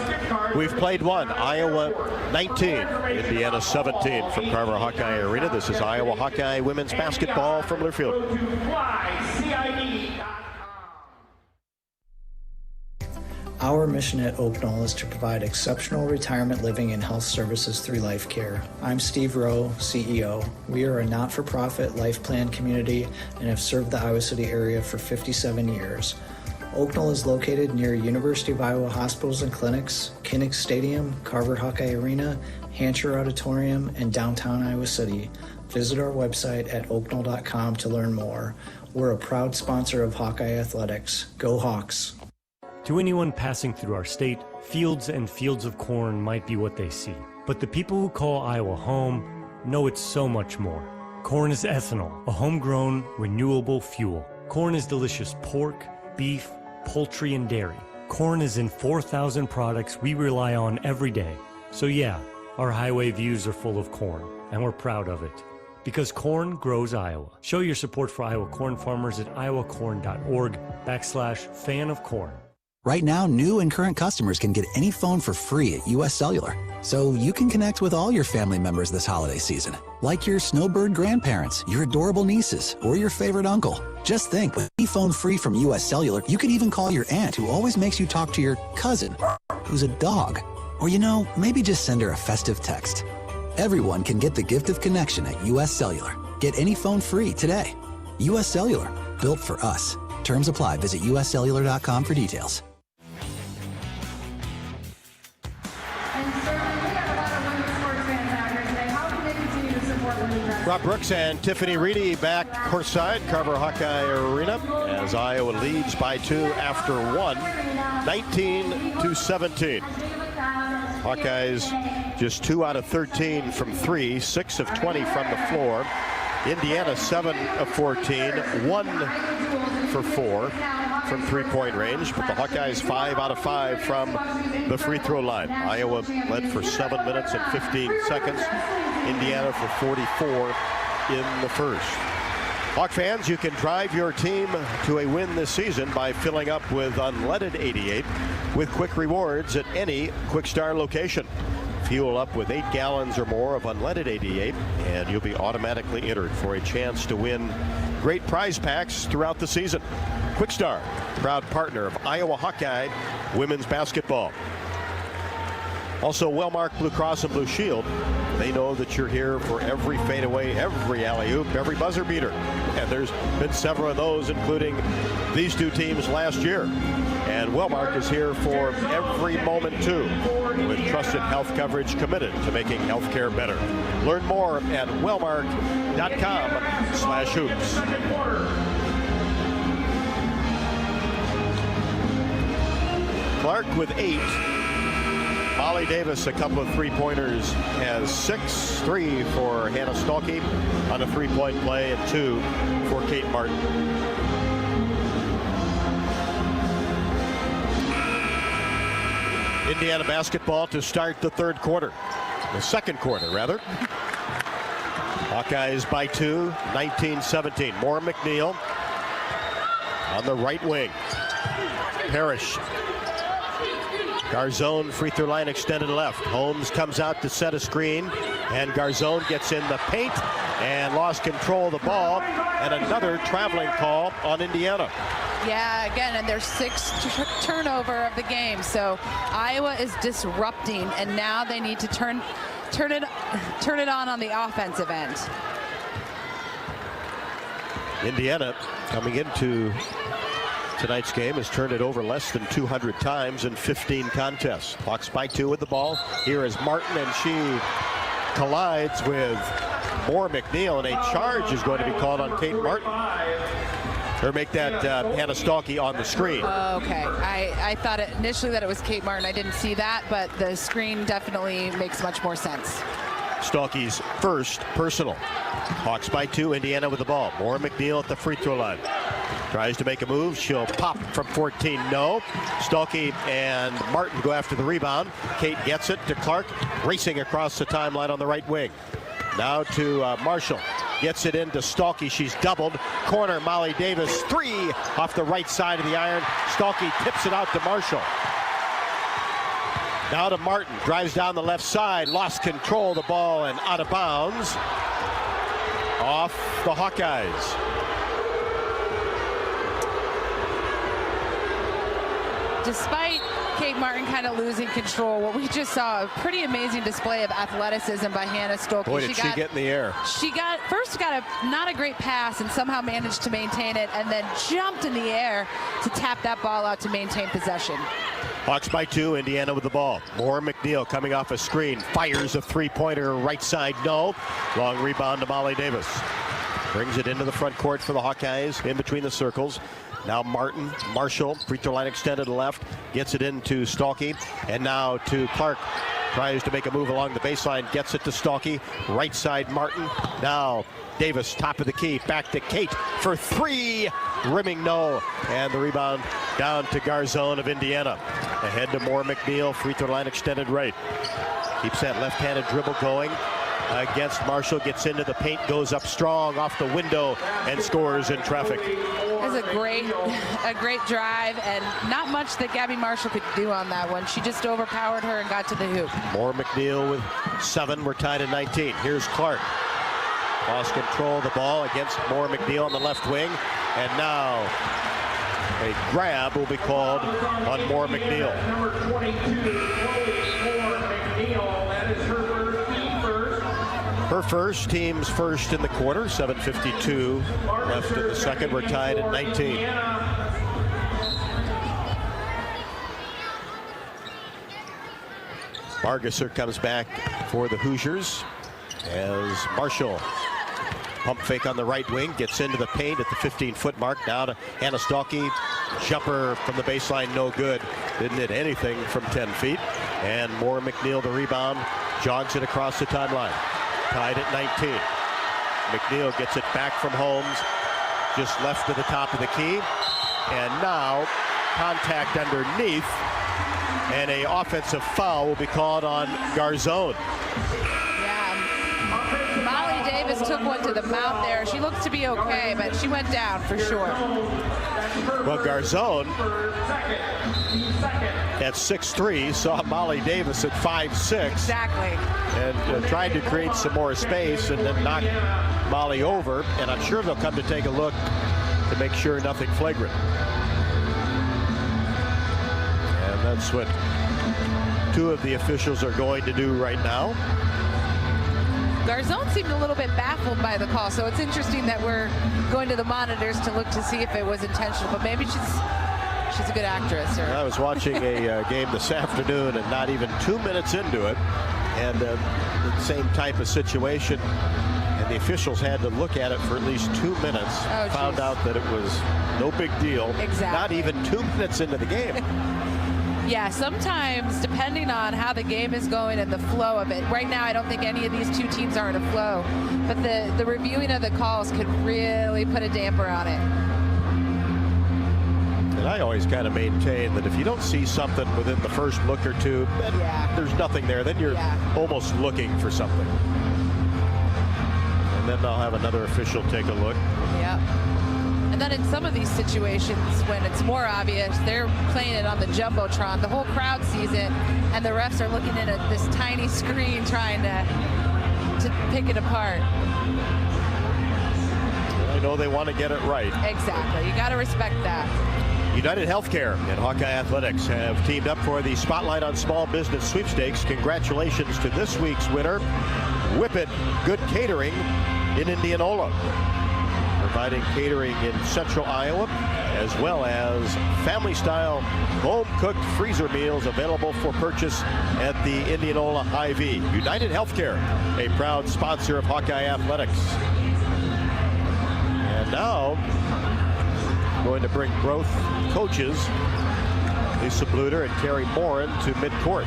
We've played one. Iowa 19, Indiana 17 from Carver Hawkeye Arena. This is Iowa Hawkeye women's basketball from Learfield. Our mission at Oak Knoll is to provide exceptional retirement living and health services through life care. I'm Steve Rowe, CEO. We are a not-for-profit life plan community and have served the Iowa City area for 57 years. Oak Knoll is located near University of Iowa hospitals and clinics, Kinnick Stadium, Carver Hawkeye Arena, Hancher Auditorium, and downtown Iowa City. Visit our website at oakknoll.com to learn more. We're a proud sponsor of Hawkeye Athletics. Go Hawks! To anyone passing through our state, fields and fields of corn might be what they see. But the people who call Iowa home know it's so much more. Corn is ethanol, a homegrown, renewable fuel. Corn is delicious pork, beef, poultry, and dairy. Corn is in 4,000 products we rely on every day. So yeah, our highway views are full of corn, and we're proud of it. Because corn grows Iowa. Show your support for Iowa corn farmers at iowacorn.org/fan of corn. Right now, new and current customers can get any phone for free at U.S. Cellular. So you can connect with all your family members this holiday season, like your snowbird grandparents, your adorable nieces, or your favorite uncle. Just think, with any phone free from U.S. Cellular, you could even call your aunt who always makes you talk to your cousin, who's a dog. Or maybe just send her a festive text. Everyone can get the gift of connection at U.S. Cellular. Get any phone free today. U.S. Cellular, built for us. Terms apply. Visit uscellular.com for details. Rob Brooks and Tiffany Reedy back courtside, Carver Hawkeye Arena, as Iowa leads by 2 after 1, 19-17. Hawkeyes just 2 out of 13 from 3, 6 of 20 from the floor. Indiana 7 of 14, 1 for 4 from three-point range, but the Hawkeyes 5 out of 5 from the free throw line. Iowa led for 7 minutes and 15 seconds. Indiana for 44 in the first. Hawk fans, you can drive your team to a win this season by filling up with unleaded 88 with quick rewards at any Quick Star location. Fuel up with 8 gallons or more of unleaded 88 and you'll be automatically entered for a chance to win great prize packs throughout the season. Quick Star, proud partner of Iowa Hawkeye women's basketball. Also, Wellmark Blue Cross and Blue Shield. They know that you're here for every fadeaway, every alley-oop, every buzzer beater. And there's been several of those, including these 2 teams last year. And Wellmark is here for every moment, too, with trusted health coverage committed to making healthcare better. Learn more at wellmark.com/hoops. Clark with 8. Molly Davis, a couple of three-pointers, has 6, 3 for Hannah Stolke on a three-point play and 2 for Kate Martin. Indiana basketball to start the third quarter. The second quarter, rather. Hawkeyes by 2, 19-17. More McNeil on the right wing. Parrish. Garzone, free throw line extended left. Holmes comes out to set a screen, and Garzone gets in the paint and lost control of the ball, and another traveling call on Indiana. Yeah, again, and their sixth turnover of the game. So Iowa is disrupting, and now they need to turn it on the offensive end. Indiana, coming into tonight's game, has turned it over less than 200 times in 15 contests. Hawks by 2 with the ball. Here is Martin, and she collides with Moore McNeil, and a charge is going to be called on Kate Martin. Or make that Hannah Stalkey on the screen. Okay, I thought initially that it was Kate Martin. I didn't see that, but the screen definitely makes much more sense. Stalkey's first personal. Hawks by 2, Indiana with the ball. Moore McNeil at the free throw line. Tries to make a move. She'll pop from 14. No. Stalkey and Martin go after the rebound. Kate gets it to Clark, racing across the timeline on the right wing. Now to Marshall. Gets it into Stalkey. She's doubled. Corner, Molly Davis. 3 off the right side of the iron. Stalkey tips it out to Marshall. Now to Martin. Drives down the left side. Lost control of the ball and out of bounds. Off the Hawkeyes. Despite Kate Martin kind of losing control, what we just saw, a pretty amazing display of athleticism by Hannah Stalkey. Boy, did she get in the air. She got not a great pass and somehow managed to maintain it, and then jumped in the air to tap that ball out to maintain possession. Hawks by 2, Indiana with the ball. Moore McNeil coming off a screen. Fires a three-pointer right side, no. Long rebound to Molly Davis. Brings it into the front court for the Hawkeyes, in between the circles. Now Martin, Marshall, free throw line extended left, gets it into Stalkey, and now to Clark. Tries to make a move along the baseline, gets it to Stalkey. Right side Martin. Now Davis, top of the key, back to Kate for 3. Rimming no, and the rebound down to Garzone of Indiana. Ahead to Moore McNeil, free throw line extended right. Keeps that left-handed dribble going against Marshall, gets into the paint, goes up strong off the window, and scores in traffic. It was a great drive, and not much that Gabby Marshall could do on that one. She just overpowered her and got to the hoop. Moore McNeil with 7. We're tied at 19. Here's Clark. Lost control of the ball against Moore McNeil on the left wing, and now a grab will be called on Moore McNeil. Number 22, Moore McNeil. That is her first. Her first, team's first in the quarter. 7:52 left in the second. We're tied at 19. Bargesser comes back for the Hoosiers as Marshall pump fake on the right wing, gets into the paint at the 15-foot mark. Now to Hannah Stalkey. Jumper from the baseline, no good. Didn't hit anything from 10 feet. And Moore McNeil, the rebound, jogs it across the timeline. Tied at 19. McNeil gets it back from Holmes, just left to the top of the key. And now contact underneath, and an offensive foul will be called on Garzone. Molly Davis took one to the mouth there. She looks to be okay, but she went down for sure. Well, Garzone at 6'3" saw Molly Davis at 5'6". Exactly. And tried to create some more space and then knocked Molly over. And I'm sure they'll come to take a look to make sure nothing flagrant. And that's what 2 of the officials are going to do right now. Garzone seemed a little bit baffled by the call, so it's interesting that we're going to the monitors to look to see if it was intentional, but maybe she's a good actress. Or... I was watching a game this afternoon, and not even 2 minutes into it, and the same type of situation, and the officials had to look at it for at least 2 minutes. Found out that it was no big deal. Exactly. Not even 2 minutes into the game. Yeah, sometimes, depending on how the game is going and the flow of it. Right now, I don't think any of these 2 teams are in a flow. But the reviewing of the calls could really put a damper on it. And I always kind of maintain that if you don't see something within the first look or two, then there's nothing there. Then you're almost looking for something. And then I'll have another official take a look. Yeah. And then in some of these situations, when it's more obvious, they're playing it on the Jumbotron. The whole crowd sees it, and the refs are looking in at this tiny screen trying to pick it apart. I know they want to get it right. Exactly. You got to respect that. United Healthcare and Hawkeye Athletics have teamed up for the Spotlight on Small Business Sweepstakes. Congratulations to this week's winner, Whip It Good Catering in Indianola. Providing catering in central Iowa, as well as family-style home-cooked freezer meals available for purchase at the Indianola Hy-Vee. United Healthcare, a proud sponsor of Hawkeye Athletics. And now, going to bring both coaches, Lisa Bluter and Carrie Morin, to midcourt.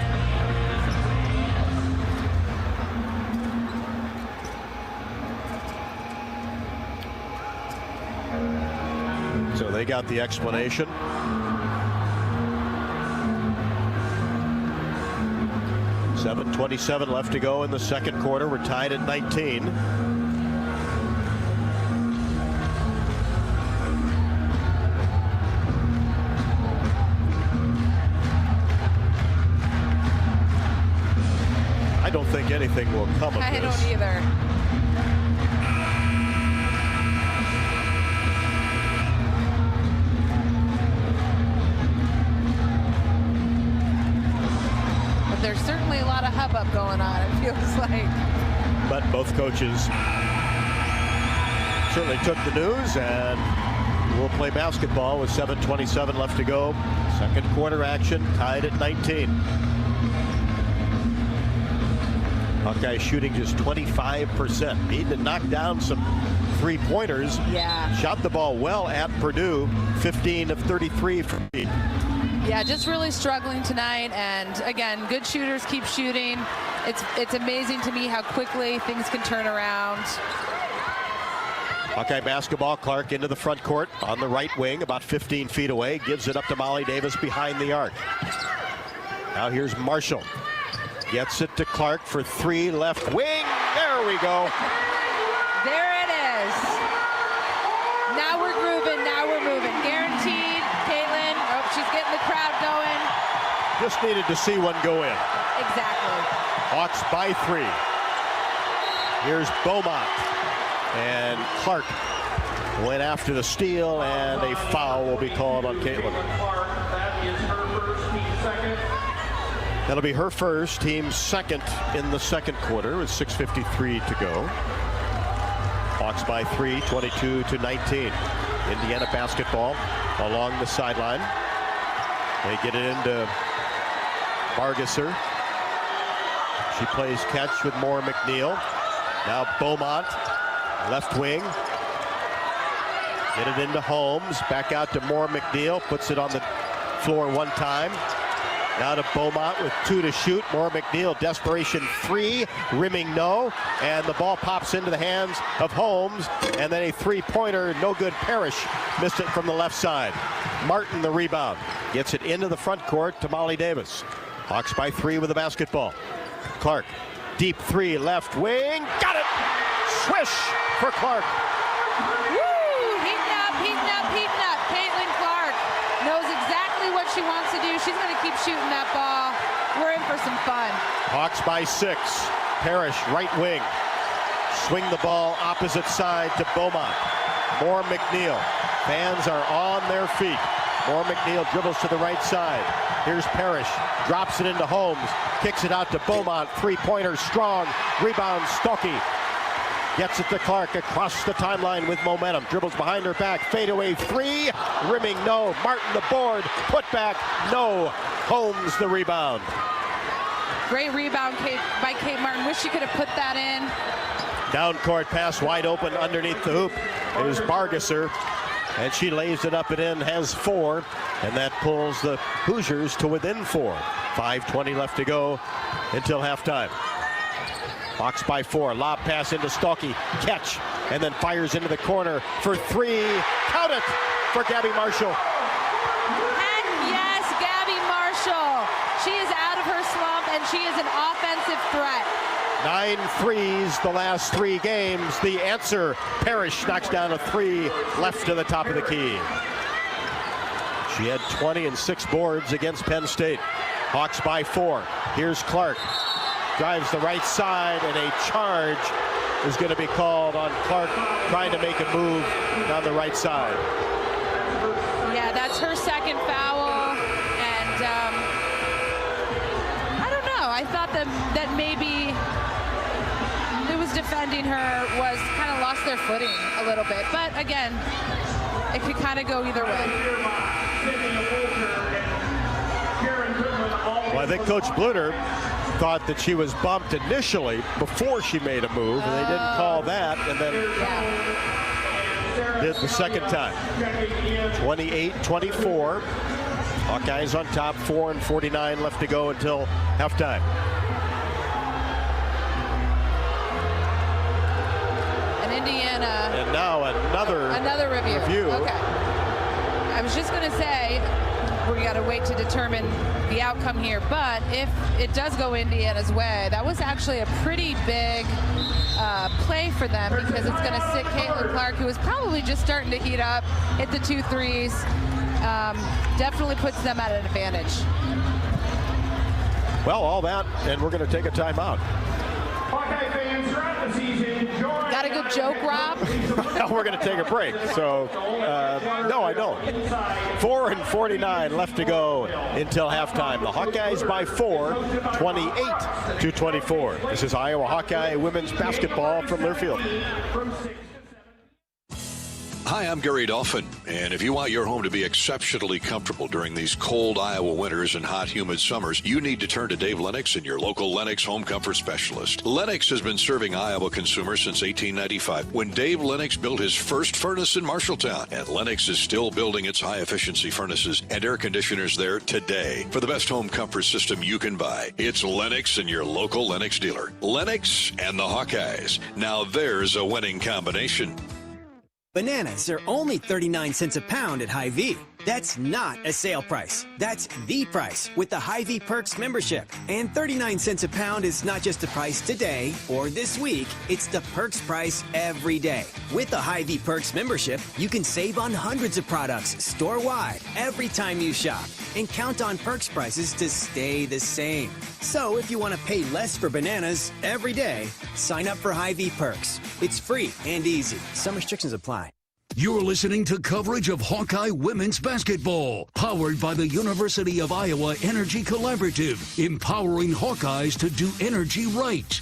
So they got the explanation. .27 left to go in the second quarter. We're tied at 19. I don't think anything will come of this. I don't either. But there's certainly a lot of hubbub going on, it feels like. But both coaches certainly took the news, and we'll play basketball with 7:27 left to go. Second quarter action, tied at 19. Hawkeye shooting just 25%. Need to knock down some three-pointers. Yeah. Shot the ball well at Purdue. 15 of 33 for me. Yeah, just really struggling tonight. And again, good shooters keep shooting. It's amazing to me how quickly things can turn around. Hawkeye basketball. Clark into the front court on the right wing, about 15 feet away. Gives it up to Molly Davis behind the arc. Now here's Marshall. Gets it to Clark for three, left wing. There we go. There it is. Now we're grooving, now we're moving. Guaranteed, Caitlin. Oh, she's getting the crowd going. Just needed to see one go in. Exactly. Hawks by three. Here's Beaumont. And Clark went after the steal, and a foul will be called on Caitlin. That'll be her first, team second in the second quarter with 6:53 to go. Hawks by three, 22-19. Indiana basketball along the sideline. They get it into Bargesser. She plays catch with Moore McNeil. Now Beaumont, left wing. Get it into Holmes, back out to Moore McNeil, puts it on the floor one time. Now to Beaumont with two to shoot. Moore McNeil, desperation three, rimming no, and the ball pops into the hands of Holmes, and then a three-pointer, no good. Parrish missed it from the left side. Martin the rebound, gets it into the front court to Molly Davis. Hawks by three with the basketball. Clark, deep three, left wing, got it! Swish for Clark. Woo! Heating up, heating up, heating up. Caitlin Clark knows exactly what she wants to do. She's going to keep shooting that ball. We're in for some fun. Hawks by six. Parrish, right wing. Swing the ball opposite side to Beaumont. Moore McNeil. Fans are on their feet. Moore McNeil dribbles to the right side. Here's Parrish. Drops it into Holmes. Kicks it out to Beaumont. Three-pointer strong. Rebound Stuckey. Gets it to Clark across the timeline with momentum. Dribbles behind her back. Fadeaway three. Rimming no. Martin the board. Put back no. Holmes the rebound. Great rebound by Kate Martin. Wish she could have put that in. Down court pass wide open underneath the hoop. It is Bargesser. And she lays it up and in, has four. And that pulls the Hoosiers to within four. 5:20 left to go until halftime. Hawks by four. Lob pass into Stuckey. Catch. And then fires into the corner for three. Count it for Gabby Marshall. Heck yes, Gabby Marshall. She is out of her slump, and she is an offensive threat. 9 threes the last 3 games. The answer, Parrish knocks down a 3 left to the top of the key. She had 20 and 6 boards against Penn State. Hawks by 4. Here's Clark. Drives the right side, and a charge is going to be called on Clark trying to make a move down the right side. Yeah, that's her second foul, and I don't know. I thought that maybe who was defending her was kind of lost their footing a little bit, but again, it could kind of go either way. Well, I think Coach Bluter thought that she was bumped initially before she made a move, and they didn't call that, and then did the second time. 28-24. Hawkeyes on top, 4:49 left to go until halftime. And Indiana. And now another review. Okay. I was just going to say, we got to wait to determine the outcome here, but if it does go Indiana's way, that was actually a pretty big play for them, because it's going to sit Caitlin Clark, who is probably just starting to heat up, hit the 2 threes, definitely puts them at an advantage. Well, all that, and we're going to take a timeout. Hawkeye fans throughout the season, Got a good joke, Rob? Well, we're going to take a break. So, no, I don't. 4:49 left to go until halftime. The Hawkeyes by 4, 28-24. This is Iowa Hawkeye women's basketball from Learfield. Hi, I'm Gary Dolphin, and if you want your home to be exceptionally comfortable during these cold Iowa winters and hot, humid summers, you need to turn to Dave Lennox and your local Lennox home comfort specialist. Lennox has been serving Iowa consumers since 1895, when Dave Lennox built his first furnace in Marshalltown, and Lennox is still building its high-efficiency furnaces and air conditioners there today. For the best home comfort system you can buy, it's Lennox and your local Lennox dealer. Lennox and the Hawkeyes. Now there's a winning combination. Bananas are only 39 cents a pound at Hy-Vee. That's not a sale price. That's the price with the Hy-Vee Perks membership. And 39 cents a pound is not just the price today or this week. It's the Perks price every day. With the Hy-Vee Perks membership, you can save on hundreds of products store-wide every time you shop. And count on Perks prices to stay the same. So if you want to pay less for bananas every day, sign up for Hy-Vee Perks. It's free and easy. Some restrictions apply. You're listening to coverage of Hawkeye women's basketball, powered by the University of Iowa Energy Collaborative, empowering Hawkeyes to do energy right.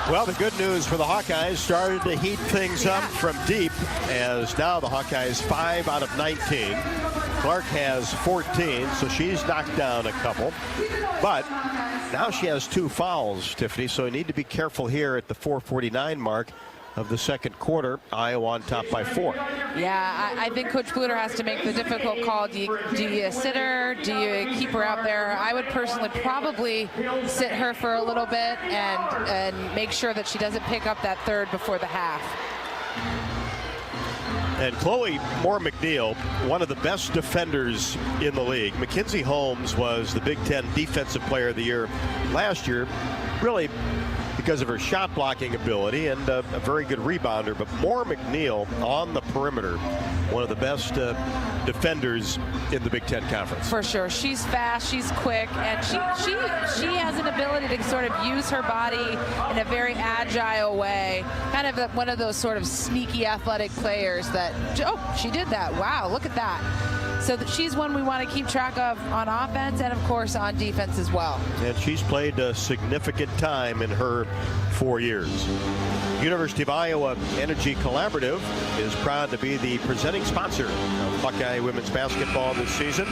Well, the good news for the Hawkeyes started to heat things up from deep, as now the Hawkeyes 5 out of 19. Clark has 14, so she's knocked down a couple. But now she has 2 fouls, Tiffany, so you need to be careful here at the 4:49 mark of the second quarter. Iowa on top by 4. Yeah, I think Coach Bluter has to make the difficult call. Do you sit her? Do you keep her out there? I would personally probably sit her for a little bit and make sure that she doesn't pick up that third before the half. And Chloe Moore-McNeil, one of the best defenders in the league. Mackenzie Holmes was the Big Ten Defensive Player of the Year last year, really because of her shot blocking ability and a very good rebounder. But Moore-McNeil on the perimeter, one of the best defenders in the Big Ten Conference. For sure. She's fast, she's quick, and she has an ability to sort of use her body in a very agile way. Kind of one of those sort of sneaky athletic players that, oh, she did that. Wow, look at that. So she's one we want to keep track of on offense and, of course, on defense as well. And she's played a significant time in her 4 years. University of Iowa Energy Collaborative is proud to be the presenting sponsor of Hawkeye women's basketball this season,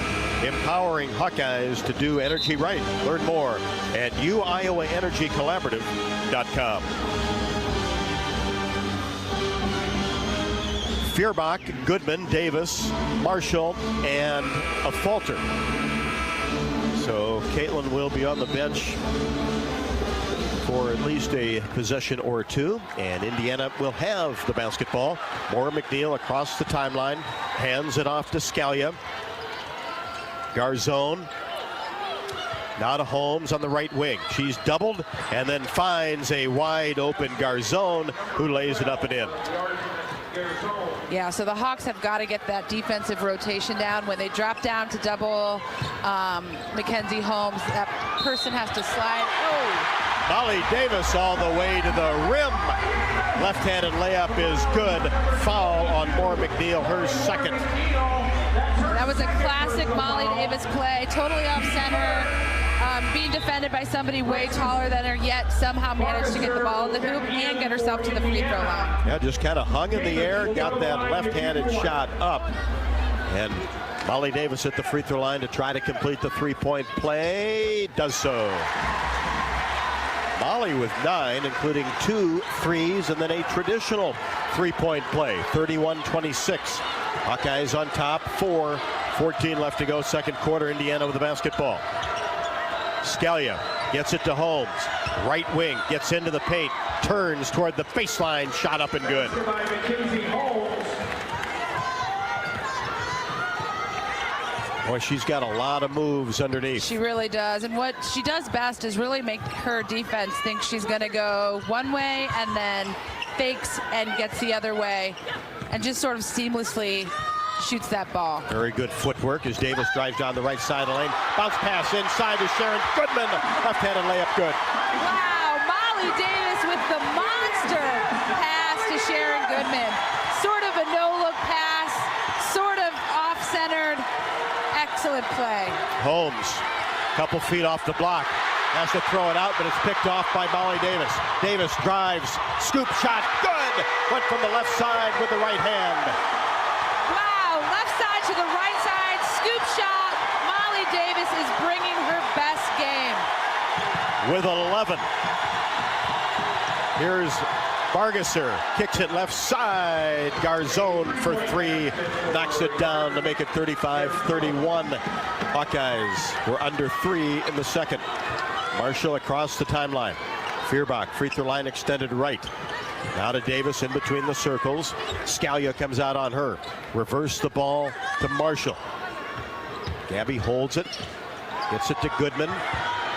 empowering Hawkeyes to do energy right. Learn more at uiowaenergycollaborative.com. Feuerbach, Goodman, Davis, Marshall, and a falter. So Caitlin will be on the bench for at least a possession or two, and Indiana will have the basketball. Maura McNeil across the timeline, hands it off to Scalia. Garzone now to Holmes on the right wing. She's doubled and then finds a wide open Garzone, who lays it up and in. Yeah, so the Hawks have got to get that defensive rotation down. When they drop down to double Mackenzie Holmes, that person has to slide. Oh! Molly Davis all the way to the rim. Left-handed layup is good. Foul on Maura McNeil, her second. That was a classic Molly Davis play, totally off center, being defended by somebody way taller than her, yet somehow managed to get the ball in the hoop and get herself to the free throw line. Yeah, just kind of hung in the air, got that left-handed shot up, and Molly Davis at the free throw line to try to complete the three-point play. Does so. Molly with 9, including 2 threes and then a traditional three-point play. 31-26. Hawkeyes on top, 4:14 left to go, second quarter. Indiana with the basketball. Scalia gets it to Holmes. Right wing, gets into the paint, turns toward the baseline, shot up and good. Boy, she's got a lot of moves underneath. She really does. And what she does best is really make her defense think she's going to go one way and then fakes and gets the other way and just sort of seamlessly shoots that ball. Very good footwork as Davis drives down the right side of the lane. Bounce pass inside to Sharon Goodman. Left-handed layup good. Wow, Molly Davis with the monster pass to Sharon Goodman. Sort of a no-look pass, sort of off-centered. Excellent play. Holmes, couple feet off the block. Has to throw it out, but it's picked off by Molly Davis. Davis drives, scoop shot, good! Went from the left side with the right hand. Wow, left side to the right side, scoop shot. Molly Davis is bringing her best game. With 11. Here's Bargesser, kicks it left side. Garzone for 3, knocks it down to make it 35-31. Hawkeyes were under 3 in the second. Marshall across the timeline. Feuerbach, free throw line extended right. Now to Davis in between the circles. Scalia comes out on her. Reverse the ball to Marshall. Gabby holds it. Gets it to Goodman.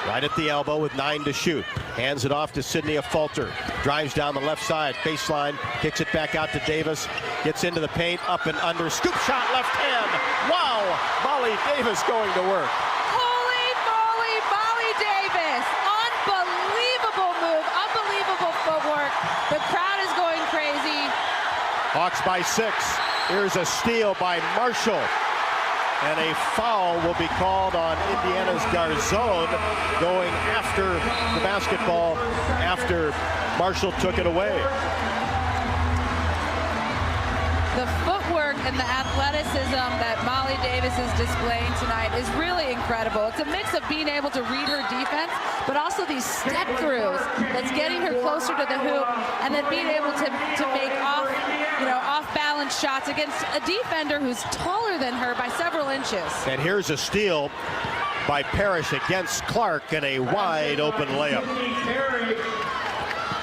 Right at the elbow with 9 to shoot. Hands it off to Sydney Falter. Drives down the left side. Baseline. Kicks it back out to Davis. Gets into the paint. Up and under. Scoop shot left hand. Wow. Molly Davis going to work. Holy moly, Molly Davis. Unbelievable move. Unbelievable footwork. The crowd is going crazy. Hawks by 6. Here's a steal by Marshall. And a foul will be called on Indiana's Garzone, going after the basketball after Marshall took it away. The footwork and the athleticism that Molly Davis is displaying tonight is really incredible. It's a mix of being able to read her defense, but also these step throughs that's getting her closer to the hoop, and then being able to make off-balance shots against a defender who's taller than her by several inches. And here's a steal by Parrish against Clark and a wide open layup.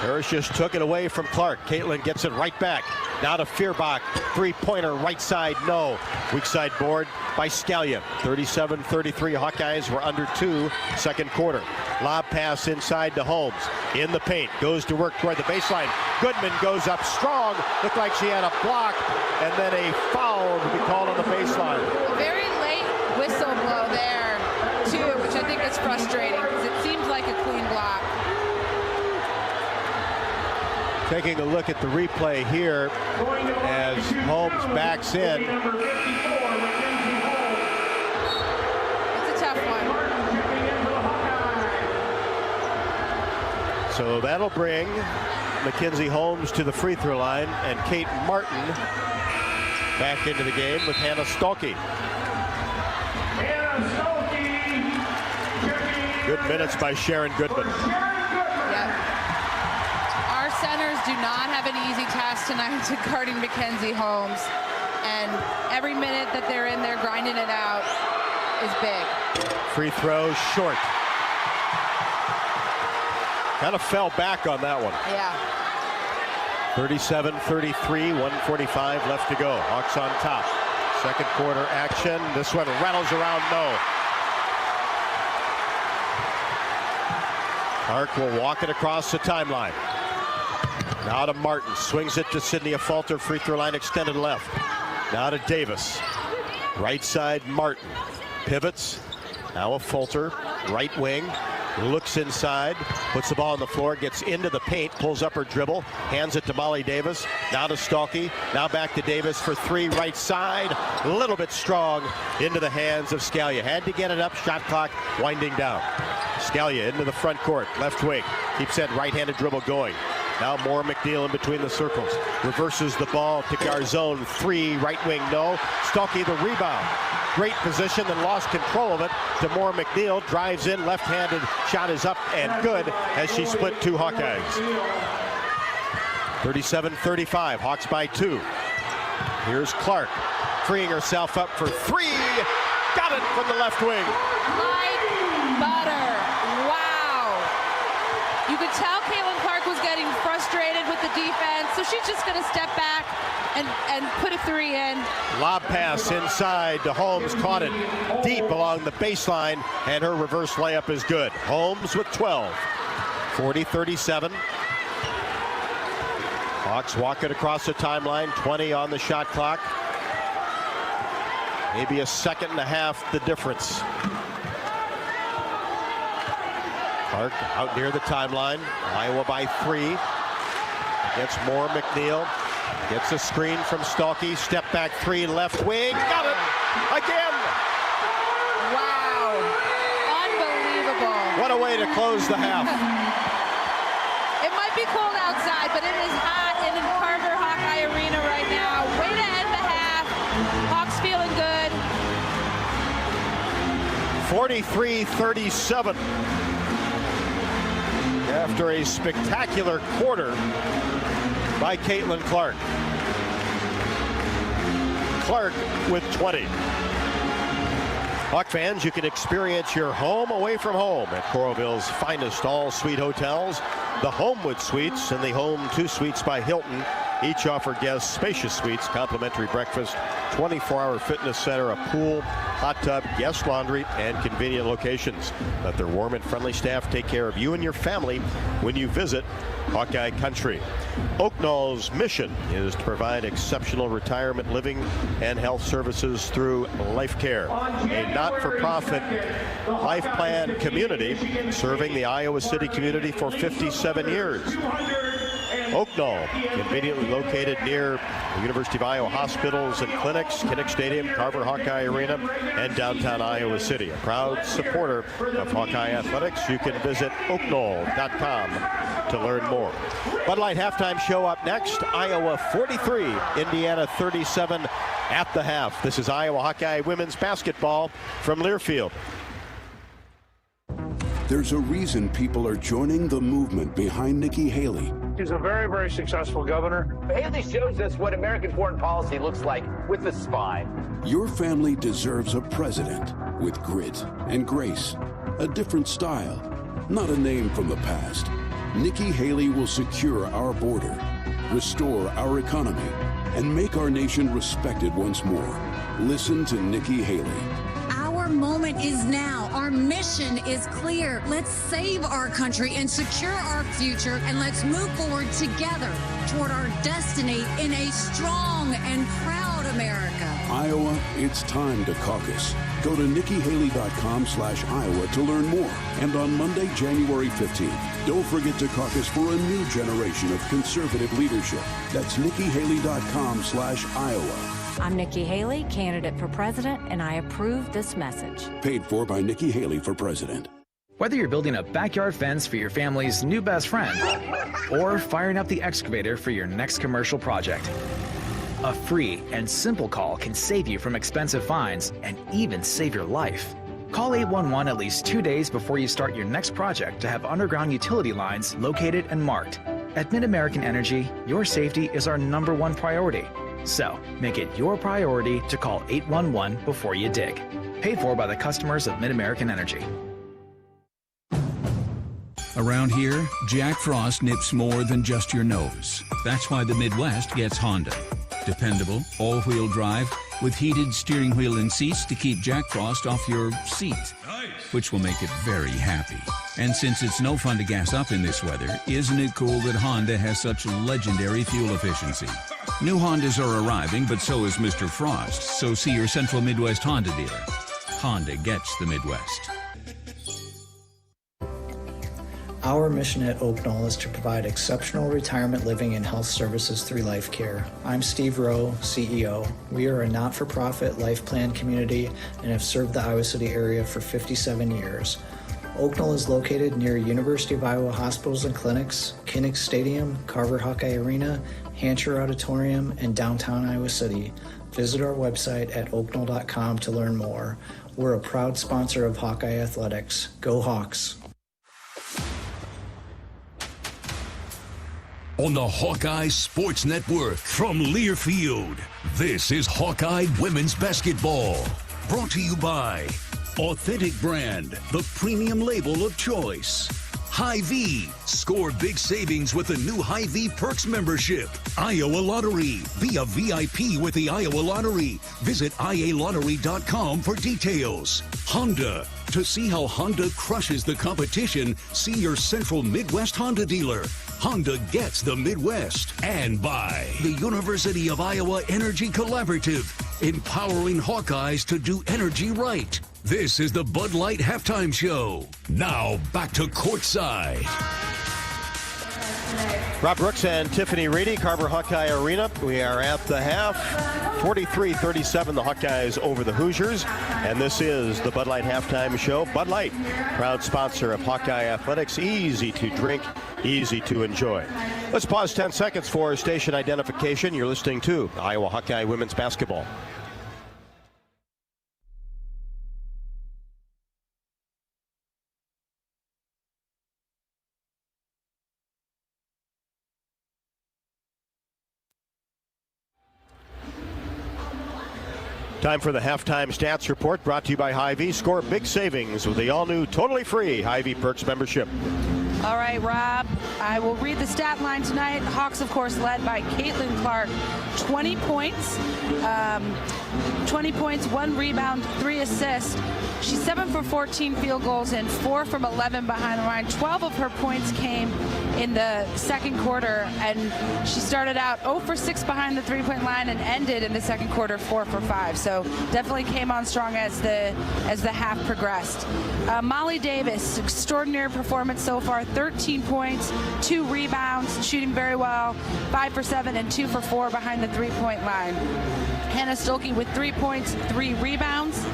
Parrish just took it away from Clark. Caitlin gets it right back. Now to Feuerbach. Three-pointer right side, no. Weak side board by Scalia. 37-33. Hawkeyes were under 2, second quarter. Lob pass inside to Holmes. In the paint. Goes to work toward the baseline. Goodman goes up strong. Looked like she had a block. And then a foul to be called on the baseline. A very late whistle blow there, too, which I think is frustrating because it seems like a clean block. Taking a look at the replay here as Holmes backs in. It's a tough one. So that'll bring Mackenzie Holmes to the free throw line and Kate Martin back into the game with Hannah Stolke. Good minutes by Sharon Goodman. Centers do not have an easy task tonight to guarding Mackenzie Holmes, and every minute that they're in there grinding it out is big. Free throw short. Kind of fell back on that one. Yeah. 37-33, 1:45 left to go. Hawks on top. Second quarter action. This one rattles around no. Clark will walk it across the timeline. Now to Martin. Swings it to Sidney. A Falter. Free throw line extended left. Now to Davis. Right side Martin. Pivots. Now a Falter. Right wing. Looks inside, puts the ball on the floor, gets into the paint, pulls up her dribble, hands it to Molly Davis. Now to Stalky, now back to Davis for three, right side. A little bit strong into the hands of Scalia. Had to get it up, shot clock winding down. Scalia into the front court, left wing. Keeps that right-handed dribble going. Now Moore McNeil in between the circles. Reverses the ball to Garzone. Three, right wing, no. Stalky the rebound. Great position, then lost control of it to Moore McNeil. Drives in, left-handed shot is up and good as she split two Hawkeyes. 37-35, Hawks by 2. Here's Clark, freeing herself up for three. Got it from the left wing. Like butter. Wow. You could tell Caitlin Clark was getting frustrated with the defense, so she's just going to step back and put a three in. Lob pass inside to Holmes, caught it deep along the baseline, and her reverse layup is good. Holmes with 12. 40-37. Hawks walk it across the timeline, 20 on the shot clock. Maybe a second and a half the difference. Clark out near the timeline. Iowa by 3. Against Moore McNeil. Gets a screen from Stalky. Step back three, left wing. Got it again. Wow. Unbelievable. What a way to close the half. It might be cold outside, but it is hot in Carver Hawkeye Arena right now. Way to end the half. Hawks feeling good. 43-37. After a spectacular quarter by Caitlin Clark. Clark with 20. Hawk fans, you can experience your home away from home at Coralville's finest all-suite hotels. The Homewood Suites and the Home 2 Suites by Hilton each offer guests spacious suites, complimentary breakfast, 24-hour fitness center, a pool, hot tub, guest laundry, and convenient locations. Let their warm and friendly staff take care of you and your family when you visit Hawkeye Country. Oaknall's mission is to provide exceptional retirement living and health services through Life Care, a not-for-profit life plan community serving the Iowa City community for 57 years. Oaknall, conveniently located near the University of Iowa hospitals and clinics, Kinnick Stadium, Carver Hawkeye Arena, and downtown Iowa City. A proud supporter of Hawkeye Athletics. You can visit oaknall.com to learn more. Bud Light halftime show up next. Iowa 43, Indiana 37 at the half. This is Iowa Hawkeye women's basketball from Learfield. There's a reason people are joining the movement behind Nikki Haley. She's a very, very successful governor. Haley shows us what American foreign policy looks like with a spy. Your family deserves a president with grit and grace, a different style, not a name from the past. Nikki Haley will secure our border, restore our economy, and make our nation respected once more. Listen to Nikki Haley. Our moment is now. Our mission is clear. Let's save our country and secure our future, and let's move forward together toward our destiny in a strong and proud America. Iowa, it's time to caucus. Go to NikkiHaley.com/Iowa to learn more. And on Monday, January 15th, don't forget to caucus for a new generation of conservative leadership. That's NikkiHaley.com/Iowa. I'm Nikki Haley, candidate for president, and I approve this message. Paid for by Nikki Haley for president. Whether you're building a backyard fence for your family's new best friend or firing up the excavator for your next commercial project, a free and simple call can save you from expensive fines and even save your life. Call 811 at least 2 days before you start your next project to have underground utility lines located and marked. At Mid-American Energy, your safety is our #1 priority. So, make it your priority to call 811 before you dig. Paid for by the customers of Mid-American Energy. Around here, Jack Frost nips more than just your nose. That's why the Midwest gets Honda. Dependable, all-wheel drive, with heated steering wheel and seats to keep Jack Frost off your seat, which will make it very happy. And since it's no fun to gas up in this weather, isn't it cool that Honda has such legendary fuel efficiency? New Hondas are arriving, but so is Mr. Frost, so see your Central Midwest Honda dealer. Honda gets the Midwest. Our mission at Oak Knoll is to provide exceptional retirement living and health services through life care. I'm Steve Rowe, CEO. We are a not-for-profit life plan community and have served the Iowa City area for 57 years. Oak Knoll is located near University of Iowa hospitals and clinics, Kinnick Stadium, Carver Hawkeye Arena, Hancher Auditorium, and downtown Iowa City. Visit our website at oakknoll.com to learn more. We're a proud sponsor of Hawkeye Athletics. Go Hawks! On the Hawkeye Sports Network from Learfield, this is Hawkeye Women's Basketball. Brought to you by Authentic Brand, the premium label of choice. Hy-Vee, score big savings with the new Hy-Vee Perks membership. Iowa Lottery, be a VIP with the Iowa Lottery. Visit ialottery.com for details. Honda, to see how Honda crushes the competition, see your Central Midwest Honda dealer. Honda gets the Midwest. And by the University of Iowa Energy Collaborative, empowering Hawkeyes to do energy right. This is the Bud Light Halftime Show. Now back to courtside. Rob Brooks and Tiffany Reedy, Carver Hawkeye Arena. We are at the half. 43-37, the Hawkeyes over the Hoosiers. And this is the Bud Light Halftime Show. Bud Light, proud sponsor of Hawkeye Athletics. Easy to drink, easy to enjoy. Let's pause 10 seconds for station identification. You're listening to Iowa Hawkeye Women's Basketball. Time for the halftime stats report, brought to you by Hy-Vee. Score big savings with the all-new, totally free Hy-Vee Perks membership. All right, Rob, I will read the stat line tonight. Hawks, of course, led by Caitlin Clark. 20 points, 1 rebound, 3 assists. She's 7 for 14 field goals and 4 from 11 behind the line. 12 of her points came in the second quarter, and she started out 0 for 6 behind the three-point line and ended in the second quarter 4 for 5. So definitely came on strong as the half progressed. Molly Davis, extraordinary performance so far. 13 points, 2 rebounds, shooting very well. 5 for 7 and 2 for 4 behind the three-point line. Hannah Stolke with 3 points, 3 rebounds.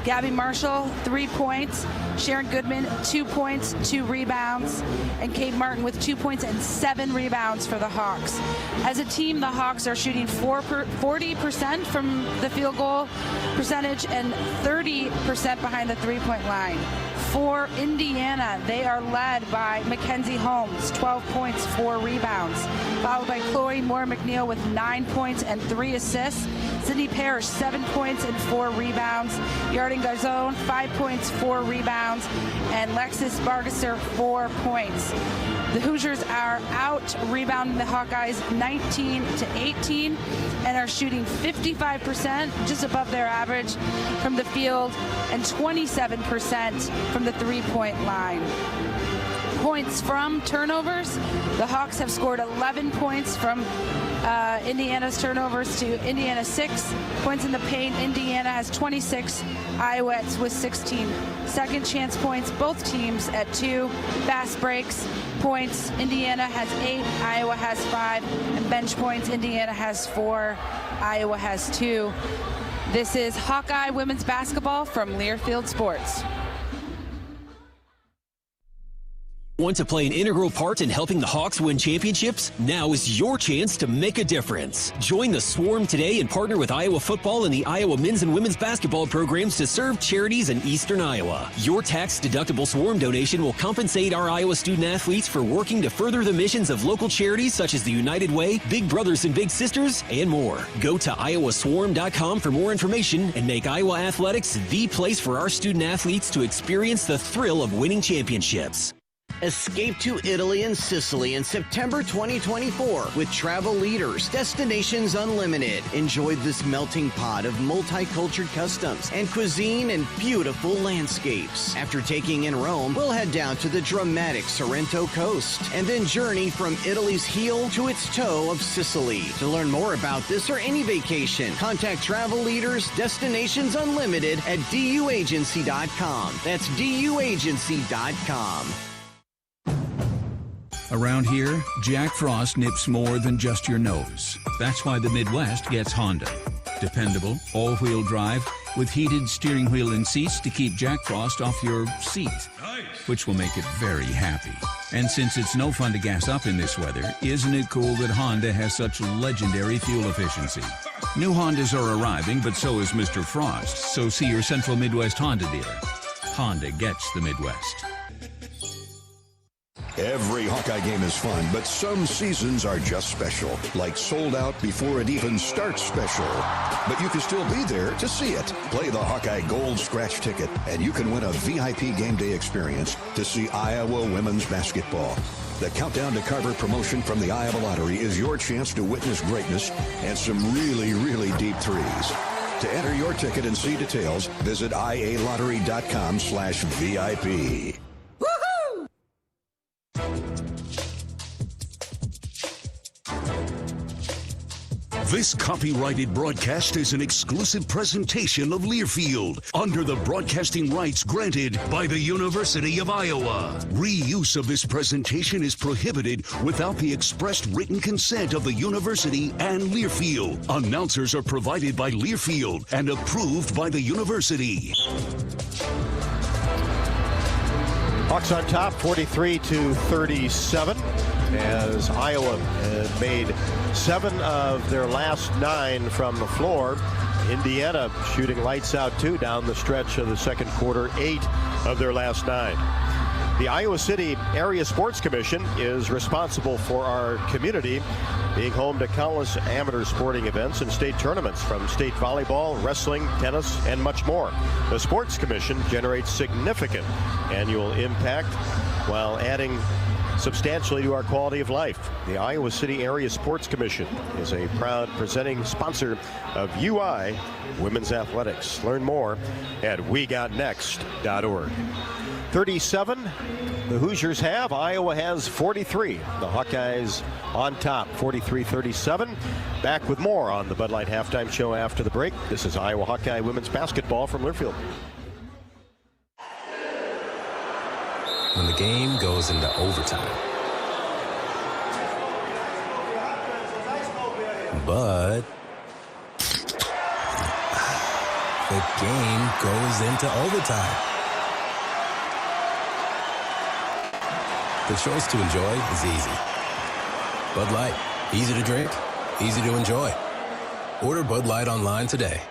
Gabby Marshall, 3 points. Sharon Goodman, 2 points, 2 rebounds. And Kate Martin with 2 points and 7 rebounds for the Hawks. As a team, the Hawks are shooting 40% from the field goal percentage and 30% behind the three-point line. For Indiana, they are led by Mackenzie Holmes, 12 points, 4 rebounds. Followed by Chloe Moore McNeil with 9 points and 3 assists. Sydney Parrish, 7 points and 4 rebounds. Yarding Garzone, 5 points, 4 rebounds. And Lexis Bargesser, 4 points. The Hoosiers are out rebounding the Hawkeyes 19-18 and are shooting 55%, just above their average from the field, and 27% from the three-point line. Points from turnovers, the Hawks have scored 11 points from Indiana's turnovers to Indiana 6 points in the paint. Indiana has 26, Iowa with 16. Second chance points, both teams at 2. Fast breaks points, Indiana has 8, Iowa has 5. And bench points, Indiana has 4, Iowa has 2. This is Hawkeye Women's Basketball from Learfield Sports. Want to play an integral part in helping the Hawks win championships? Now is your chance to make a difference. Join the Swarm today and partner with Iowa football and the Iowa men's and women's basketball programs to serve charities in eastern Iowa. Your tax-deductible Swarm donation will compensate our Iowa student athletes for working to further the missions of local charities such as the United Way, Big Brothers and Big Sisters, and more. Go to iowaswarm.com for more information and make Iowa athletics the place for our student athletes to experience the thrill of winning championships. Escape to Italy and Sicily in September 2024 with travel leaders, Destinations Unlimited. Enjoy this melting pot of multicultural customs and cuisine and beautiful landscapes. After taking in Rome, we'll head down to the dramatic Sorrento coast and then journey from Italy's heel to its toe of Sicily. To learn more about this or any vacation, contact travel leaders, Destinations Unlimited at duagency.com. That's duagency.com. Around here, Jack Frost nips more than just your nose. That's why the Midwest gets Honda. Dependable, all-wheel drive, with heated steering wheel and seats to keep Jack Frost off your seat, which will make it very happy. And since it's no fun to gas up in this weather, isn't it cool that Honda has such legendary fuel efficiency? New Hondas are arriving, but so is Mr. Frost, so see your Central Midwest Honda dealer. Honda gets the Midwest. Every Hawkeye game is fun, but some seasons are just special, like sold out before it even starts special. But you can still be there to see it. Play the Hawkeye Gold Scratch ticket, and you can win a VIP game day experience to see Iowa women's basketball. The Countdown to Carver promotion from the Iowa Lottery is your chance to witness greatness and some really, really deep threes. To enter your ticket and see details, visit ialottery.com/VIP. This copyrighted broadcast is an exclusive presentation of Learfield under the broadcasting rights granted by the University of Iowa. Reuse of this presentation is prohibited without the expressed written consent of the university and Learfield. Announcers are provided by Learfield and approved by the university. Hawks on top, 43-37, as Iowa made 7 of their last 9 from the floor. Indiana shooting lights out too down the stretch of the second quarter, 8 of their last 9. The Iowa City Area Sports Commission is responsible for our community, being home to countless amateur sporting events and state tournaments, from state volleyball, wrestling, tennis, and much more. The Sports Commission generates significant annual impact while adding substantially to our quality of life. The Iowa City Area Sports Commission is a proud presenting sponsor of UI Women's Athletics. Learn more at wegotnext.org. 37, the Hoosiers have. Iowa has 43. The Hawkeyes on top, 43-37. Back with more on the Bud Light Halftime Show after the break. This is Iowa Hawkeye women's basketball from Learfield. When the game goes into overtime. But the game goes into overtime. The choice to enjoy is easy. Bud Light, easy to drink, easy to enjoy. Order Bud Light online today.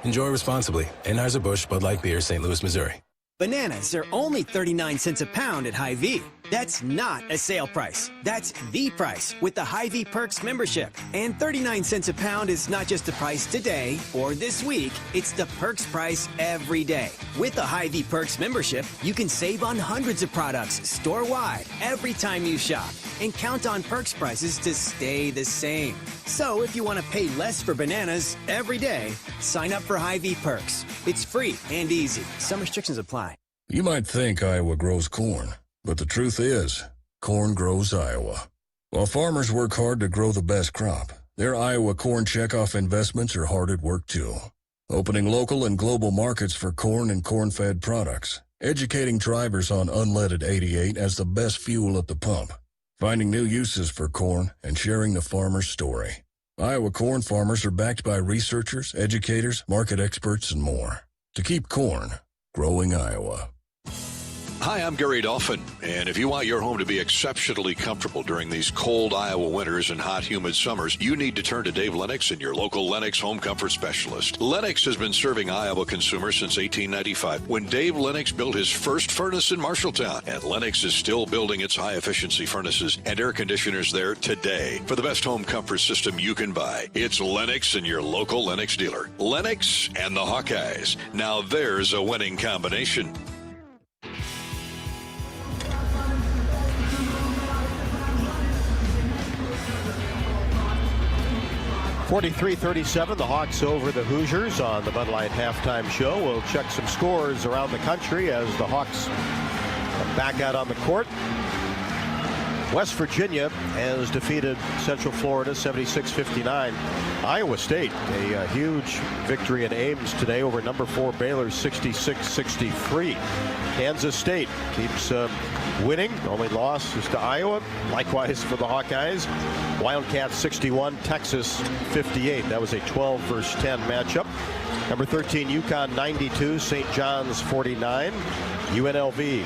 Enjoy responsibly. Anheuser-Busch Bud Light Beer, St. Louis, Missouri. Bananas are only 39 cents a pound at Hy-Vee. That's not a sale price. That's the price with the Hy-Vee Perks membership. And 39 cents a pound is not just the price today or this week. It's the Perks price every day. With the Hy-Vee Perks membership, you can save on hundreds of products store-wide every time you shop. And count on Perks prices to stay the same. So if you want to pay less for bananas every day, sign up for Hy-Vee Perks. It's free and easy. Some restrictions apply. You might think Iowa grows corn, but the truth is, corn grows Iowa. While farmers work hard to grow the best crop, their Iowa corn checkoff investments are hard at work too. Opening local and global markets for corn and corn-fed products, educating drivers on unleaded 88 as the best fuel at the pump, finding new uses for corn, and sharing the farmer's story. Iowa corn farmers are backed by researchers, educators, market experts, and more. To keep corn growing Iowa. Hi, I'm Gary Dolphin, and if you want your home to be exceptionally comfortable during these cold Iowa winters and hot, humid summers, you need to turn to Dave Lennox and your local Lennox home comfort specialist. Lennox has been serving Iowa consumers since 1895, when Dave Lennox built his first furnace in Marshalltown, and Lennox is still building its high-efficiency furnaces and air conditioners there today. For the best home comfort system you can buy, it's Lennox and your local Lennox dealer. Lennox and the Hawkeyes. Now there's a winning combination. 43-37, the Hawks over the Hoosiers on the Bud Light halftime show. We'll check some scores around the country as the Hawks come back out on the court. West Virginia has defeated Central Florida 76-59. Iowa State, a huge victory in Ames today over number 4 Baylor 66-63. Kansas State keeps winning. Only loss is to Iowa. Likewise for the Hawkeyes. Wildcats 61, Texas 58. That was a 12 versus 10 matchup. Number 13 UConn 92, St. John's 49. UNLV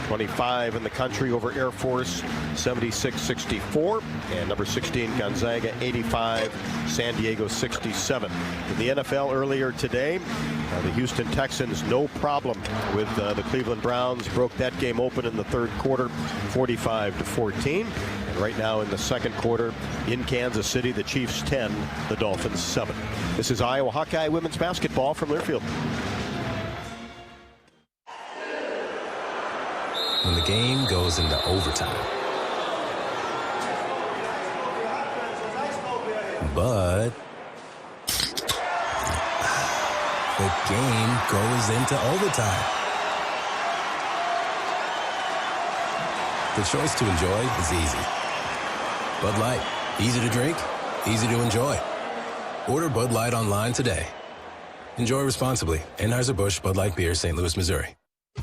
25 in the country over Air Force 76-64, and number 16 Gonzaga 85, San Diego 67. In the NFL earlier today, the Houston Texans no problem with the Cleveland Browns. Broke that game open in the third quarter 45-14. And right now in the second quarter in Kansas City, the Chiefs 10, the Dolphins 7. This is Iowa Hawkeye women's basketball from Learfield. When the game goes into overtime. But the game goes into overtime. The choice to enjoy is easy. Bud Light, easy to drink, easy to enjoy. Order Bud Light online today. Enjoy responsibly. Anheuser-Busch Bud Light Beer, St. Louis, Missouri.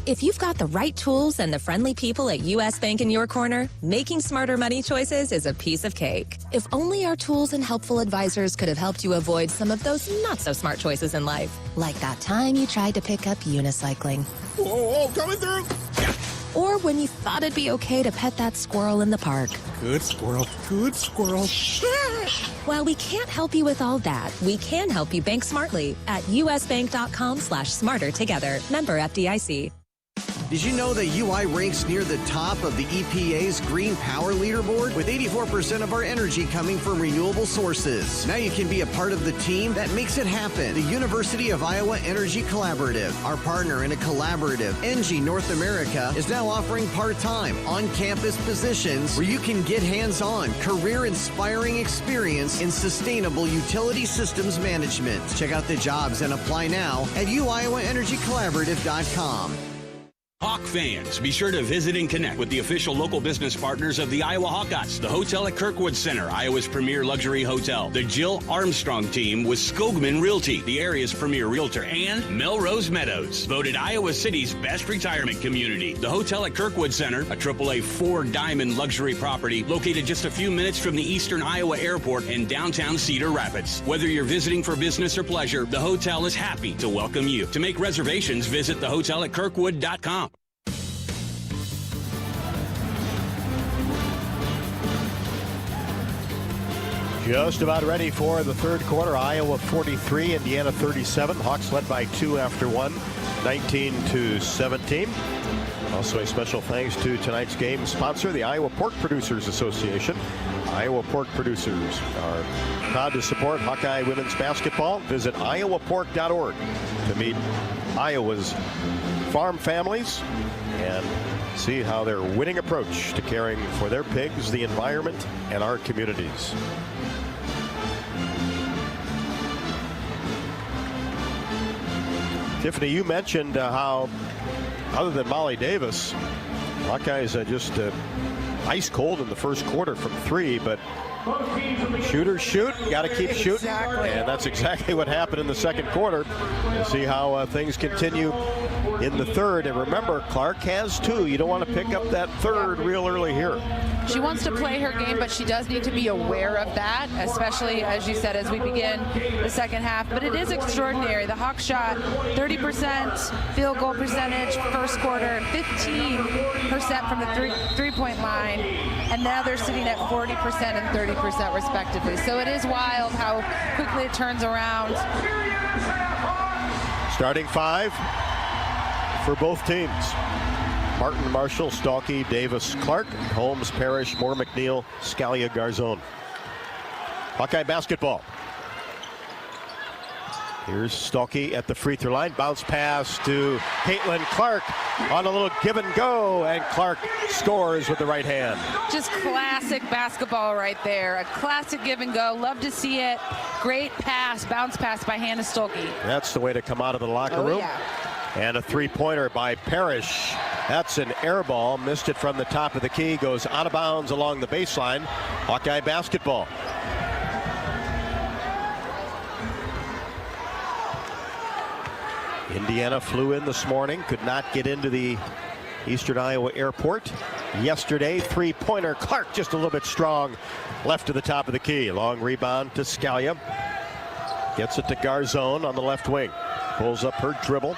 If you've got the right tools and the friendly people at U.S. Bank in your corner, making smarter money choices is a piece of cake. If only our tools and helpful advisors could have helped you avoid some of those not-so-smart choices in life. Like that time you tried to pick up unicycling. Whoa, coming through! Or when you thought it'd be okay to pet that squirrel in the park. Good squirrel, good squirrel. While we can't help you with all that, we can help you bank smartly at usbank.com/smarter together. Member FDIC. Did you know that UI ranks near the top of the EPA's Green Power Leaderboard? With 84% of our energy coming from renewable sources. Now you can be a part of the team that makes it happen. The University of Iowa Energy Collaborative, our partner in a collaborative, ENGIE North America, is now offering part-time, on-campus positions where you can get hands-on, career-inspiring experience in sustainable utility systems management. Check out the jobs and apply now at uiowaenergycollaborative.com. Hawk fans, be sure to visit and connect with the official local business partners of the Iowa Hawkeyes, the hotel at Kirkwood Center, Iowa's premier luxury hotel, the Jill Armstrong team with Skogman Realty, the area's premier realtor, and Melrose Meadows, voted Iowa City's best retirement community. The hotel at Kirkwood Center, a AAA 4-diamond luxury property located just a few minutes from the Eastern Iowa Airport in downtown Cedar Rapids. Whether you're visiting for business or pleasure, the hotel is happy to welcome you. To make reservations, visit thehotelatKirkwood.com. Just about ready for the third quarter. Iowa 43, Indiana 37. Hawks led by 2 after 1, 19-17. Also a special thanks to tonight's game sponsor, the Iowa Pork Producers Association. Iowa Pork Producers are proud to support Hawkeye women's basketball. Visit iowapork.org to meet Iowa's farm families and see how their winning approach to caring for their pigs, the environment, and our communities. Tiffany, you mentioned how, other than Molly Davis, Hawkeyes just ice cold in the first quarter from 3, but shooters shoot, got to keep shooting. Exactly. And that's exactly what happened in the second quarter. We'll see how things continue in the third. And remember, Clark has 2. You don't want to pick up that third real early here. She wants to play her game, but she does need to be aware of that, especially, as you said, as we begin the second half. But it is extraordinary. The Hawks shot 30% field goal percentage first quarter, 15% from the three-point line, and now they're sitting at 40% and 30% respectively. So it is wild how quickly it turns around. Starting 5 for both teams. Martin, Marshall, Stalkey, Davis, Clark, Holmes, Parrish, Moore, McNeil, Scalia, Garzone. Hawkeye basketball. Here's Stolke at the free throw line. Bounce pass to Caitlin Clark on a little give and go, and Clark scores with the right hand. Just classic basketball right there. A classic give and go. Love to see it. Great pass, bounce pass by Hannah Stolke. That's the way to come out of the locker room. Yeah. And a three-pointer by Parrish. That's an air ball. Missed it from the top of the key. Goes out of bounds along the baseline. Hawkeye basketball. Indiana flew in this morning. Could not get into the Eastern Iowa airport yesterday. Three-pointer. Clark just a little bit strong. Left to the top of the key. Long rebound to Scalia. Gets it to Garzone on the left wing. Pulls up her dribble.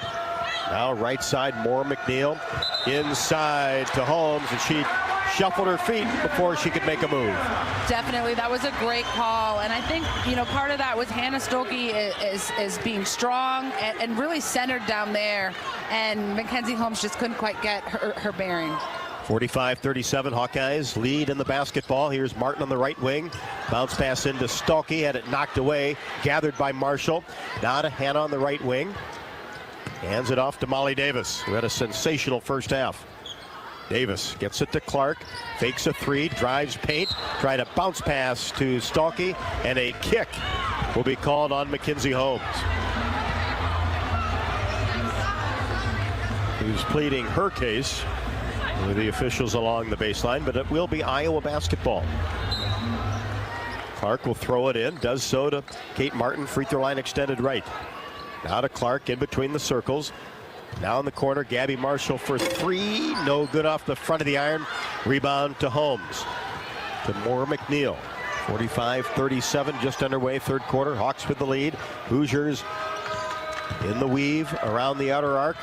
Now right side, Moore McNeil. Inside to Holmes, and she shuffled her feet before she could make a move. Definitely, that was a great call. And I think, part of that was Hannah Stolke is being strong and really centered down there. And Mackenzie Holmes just couldn't quite get her bearing. 45-37, Hawkeyes lead in the basketball. Here's Martin on the right wing. Bounce pass into Stolke, had it knocked away, gathered by Marshall. Now to Hannah on the right wing. Hands it off to Molly Davis, who had a sensational first half. Davis gets it to Clark, fakes a three, drives paint, try to bounce pass to Stolke, and a kick will be called on Mackenzie Holmes, who's pleading her case with the officials along the baseline, but it will be Iowa basketball. Clark will throw it in, does so to Kate Martin, free throw line extended right. Now to Clark in between the circles. Now in the corner, Gabby Marshall for three. No good off the front of the iron. Rebound to Holmes. To Moore McNeil. 45-37, just underway, third quarter. Hawks with the lead. Hoosiers in the weave around the outer arc.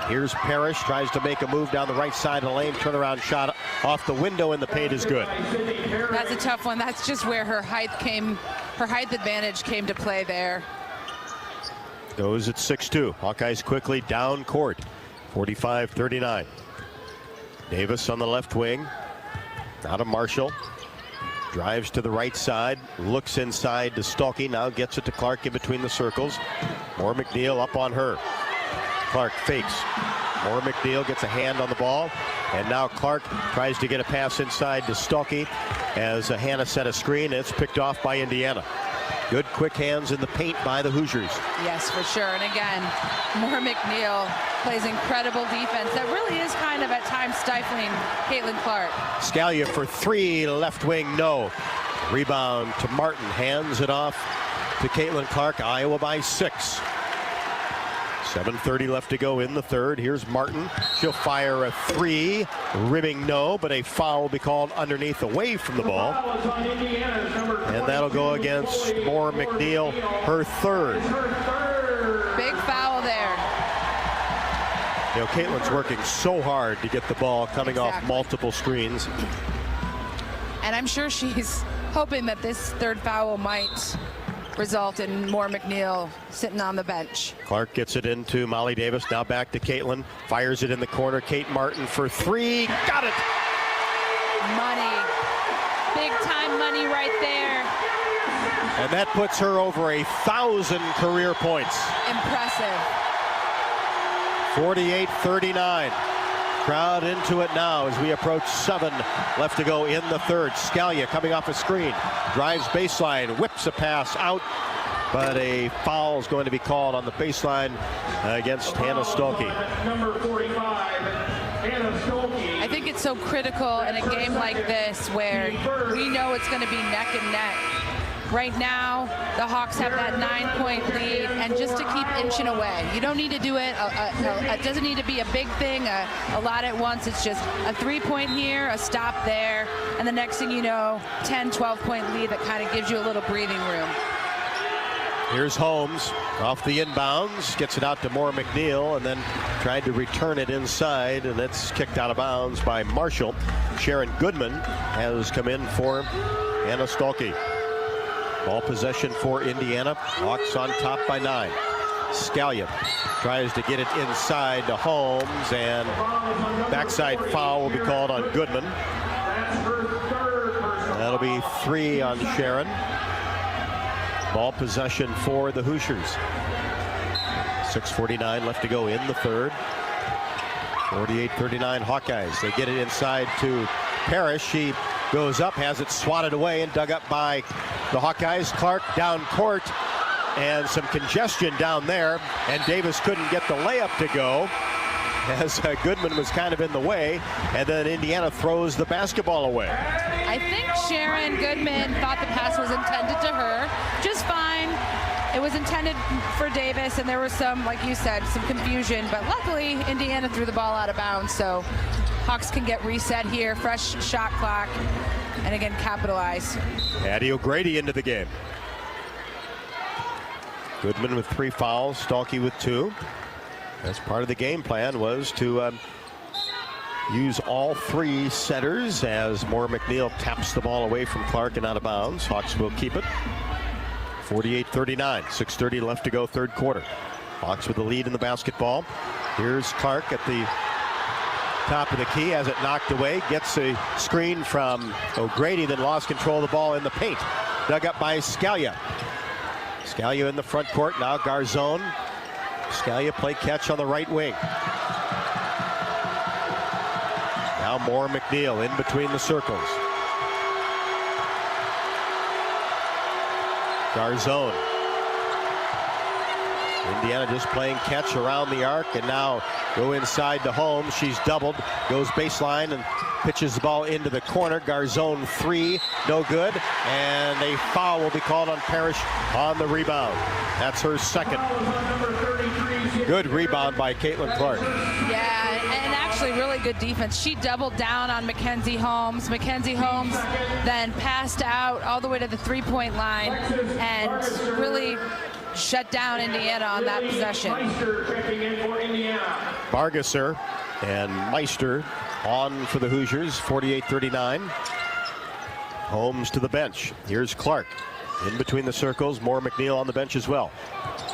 Here's Parrish, tries to make a move down the right side of the lane. Turnaround shot off the window, and the paint is good. That's a tough one. That's just where her height advantage came to play there. Goes at 6-2. Hawkeyes quickly down court. 45-39. Davis on the left wing. Now to Marshall. Drives to the right side. Looks inside to Stolke. Now gets it to Clark in between the circles. Moore McNeil up on her. Clark fakes. Moore McNeil gets a hand on the ball. And now Clark tries to get a pass inside to Stolke as Hannah set a screen. It's picked off by Indiana. Good quick hands in the paint by the Hoosiers. Yes, for sure. And again, Moore McNeil plays incredible defense. That really is kind of at times stifling Caitlin Clark. Scalia for three, left wing, no. Rebound to Martin, hands it off to Caitlin Clark. Iowa by 6. 7:30 left to go in the third. Here's Martin. She'll fire a three. Ribbing no, but a foul will be called underneath away from the ball. And that'll go against Moore McNeil, her third. Big foul there. Caitlin's working so hard to get the ball coming off multiple screens. And I'm sure she's hoping that this third foul might result in Moore McNeil sitting on the bench. Clark gets it into Molly Davis. Now back to Caitlin. Fires it in the corner. Kate Martin for three. Got it! Money. Big time money right there. And that puts her over 1,000 career points. Impressive. 48-39. Crowd into it now as we approach 7 left to go in the third. Scalia coming off a screen. Drives baseline. Whips a pass out. But a foul is going to be called on the baseline against Hannah Stolke. Number 45, Hannah Stolke. I think it's so critical in a game like this where we know it's going to be neck and neck. Right now, the Hawks have that 9-point lead, and just to keep inching away. You don't need to do it. It doesn't need to be a big thing, a lot at once. It's just a 3-point here, a stop there, and the next thing you know, 10, 12-point lead that kind of gives you a little breathing room. Here's Holmes off the inbounds, gets it out to Moore McNeil, and then tried to return it inside, and it's kicked out of bounds by Marshall. Sharon Goodman has come in for Hannah Stolke. Ball possession for Indiana. Hawks on top by 9. Scalia tries to get it inside to Holmes, and backside foul will be called on Goodman. That'll be 3 on Sharon. Ball possession for the Hoosiers. 6:49 left to go in the third. 48-39 Hawkeyes. They get it inside to Parrish. She goes up, has it swatted away and dug up by the Hawkeyes. Clark down court, and some congestion down there, and Davis couldn't get the layup to go as Goodman was kind of in the way, and then Indiana throws the basketball away. I think Sharon Goodman thought the pass was intended to her. Just fine. It was intended for Davis, and there was some, like you said, some confusion, but luckily Indiana threw the ball out of bounds, so Hawks can get reset here, fresh shot clock, and again capitalize. Addie O'Grady into the game. Goodman with 3 fouls, Stalkey with 2. That's part of the game plan, was to use all 3 setters as Moore McNeil taps the ball away from Clark and out of bounds. Hawks will keep it. 48-39, 6:30 left to go, third quarter. Hawks with the lead in the basketball. Here's Clark at the top of the key, has it knocked away, gets a screen from O'Grady, then lost control of the ball in the paint. Dug up by Scalia. Scalia in the front court, now Garzone. Scalia play catch on the right wing. Now Moore McNeil in between the circles. Garzone. Indiana just playing catch around the arc, and now go inside to Holmes. She's doubled, goes baseline and pitches the ball into the corner. Garzone 3, no good, and a foul will be called on Parrish on the rebound. That's her second. Good rebound by Caitlin Clark. Yeah, and actually really good defense. She doubled down on Mackenzie Holmes. Mackenzie Holmes then passed out all the way to the three-point line and really shut down Indiana on that possession. Bargesser and Meister on for the Hoosiers, 48-39. Holmes to the bench. Here's Clark in between the circles. Moore McNeil on the bench as well.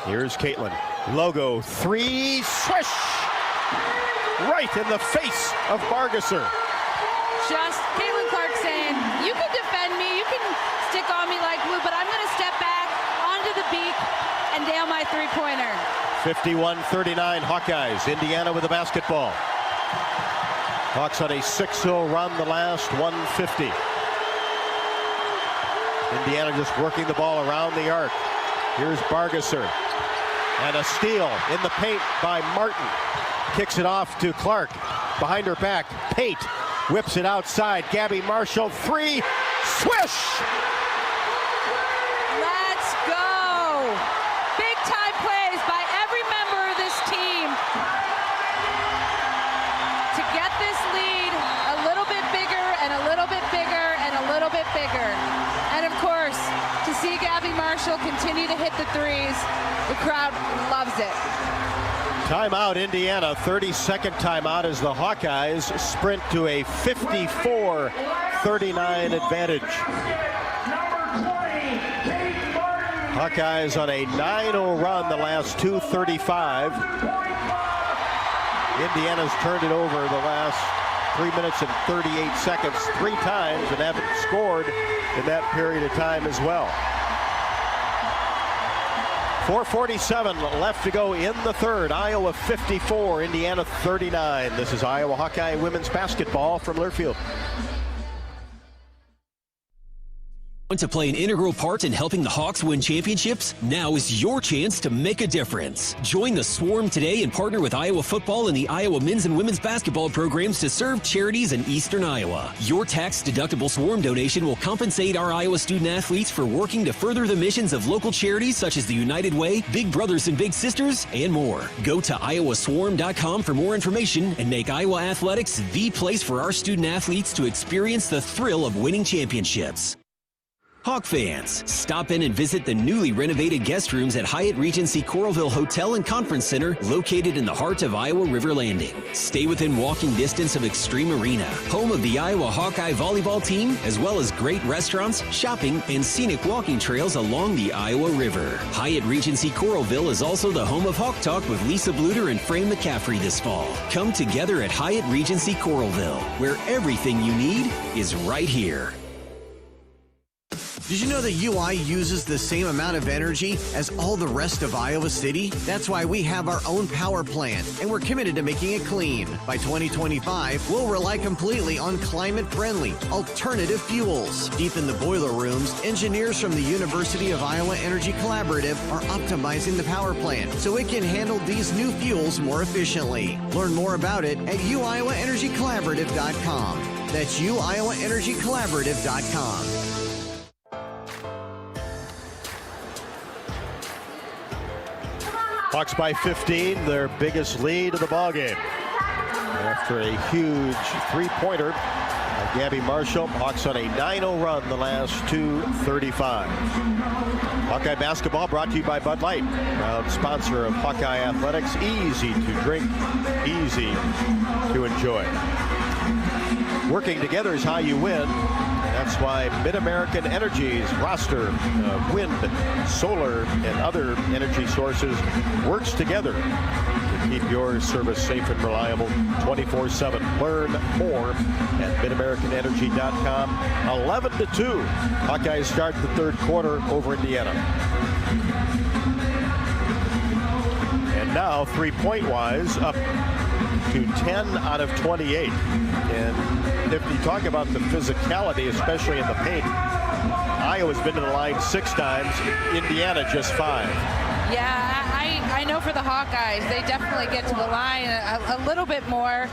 Here's Caitlin. Logo 3, swish! Right in the face of Bargesser. Just Caitlin Clark saying, you can defend me, you can stick on me like glue, but I'm going to step back onto the beak and nail my three-pointer. 51-39 Hawkeyes. Indiana with the basketball. Hawks on a 6-0 run the last 150. Indiana just working the ball around the arc. Here's Bargesser. And a steal in the paint by Martin. Kicks it off to Clark. Behind her back, Pate whips it outside. Gabby Marshall, 3, swish! Let's go! Big time plays by every member of this team to get this lead a little bit bigger and a little bit bigger and a little bit bigger. And of course, to see Gabby Marshall continue to hit the threes, the crowd loves it. Timeout, Indiana. 32nd timeout as the Hawkeyes sprint to a 54-39 advantage. Hawkeyes on a 9-0 run the last 2:35. Indiana's turned it over the last 3 minutes and 38 seconds 3 times and haven't scored in that period of time as well. 4:47 left to go in the third. Iowa 54, Indiana 39. This is Iowa Hawkeye women's basketball from Learfield. Want to play an integral part in helping the Hawks win championships? Now is your chance to make a difference. Join the Swarm today and partner with Iowa football and the Iowa men's and women's basketball programs to serve charities in eastern Iowa. Your tax-deductible Swarm donation will compensate our Iowa student athletes for working to further the missions of local charities such as the United Way, Big Brothers and Big Sisters, and more. Go to iowaswarm.com for more information and make Iowa athletics the place for our student athletes to experience the thrill of winning championships. Hawk fans, stop in and visit the newly renovated guest rooms at Hyatt Regency Coralville Hotel and Conference Center, located in the heart of Iowa River Landing. Stay within walking distance of Extreme Arena, home of the Iowa Hawkeye volleyball team, as well as great restaurants, shopping, and scenic walking trails along the Iowa River. Hyatt Regency Coralville is also the home of Hawk Talk with Lisa Bluter and Fran McCaffrey this fall. Come together at Hyatt Regency Coralville, where everything you need is right here. Did you know that UI uses the same amount of energy as all the rest of Iowa City? That's why we have our own power plant, and we're committed to making it clean. By 2025, we'll rely completely on climate-friendly, alternative fuels. Deep in the boiler rooms, engineers from the University of Iowa Energy Collaborative are optimizing the power plant so it can handle these new fuels more efficiently. Learn more about it at uiowaenergycollaborative.com. That's uiowaenergycollaborative.com. Hawks by 15, their biggest lead of the ballgame. After a huge three-pointer by Gabby Marshall, Hawks on a 9-0 run the last 2:35. Hawkeye basketball brought to you by Bud Light, proud sponsor of Hawkeye Athletics. Easy to drink, easy to enjoy. Working together is how you win. That's why Mid-American Energy's roster of wind, solar, and other energy sources works together to keep your service safe and reliable 24/7. Learn more at midamericanenergy.com. 11-2. Hawkeyes start the third quarter over Indiana. And now, three-point-wise, up to 10 out of 28. And if you talk about the physicality, especially in the paint, Iowa's been to the line 6 times, Indiana just 5. Yeah, I know for the Hawkeyes, they definitely get to the line a little bit more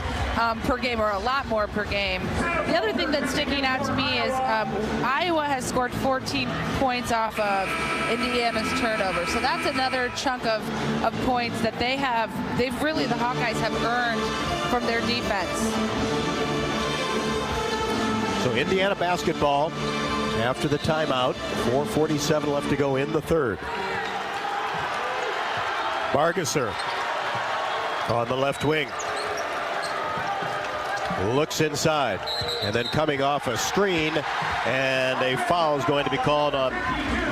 per game, or a lot more per game. The other thing that's sticking out to me is Iowa has scored 14 points off of Indiana's turnover. So that's another chunk of points that the Hawkeyes have earned from their defense. So Indiana basketball after the timeout, 4:47 left to go in the third. Bargesser on the left wing. Looks inside, and then coming off a screen, and a foul is going to be called on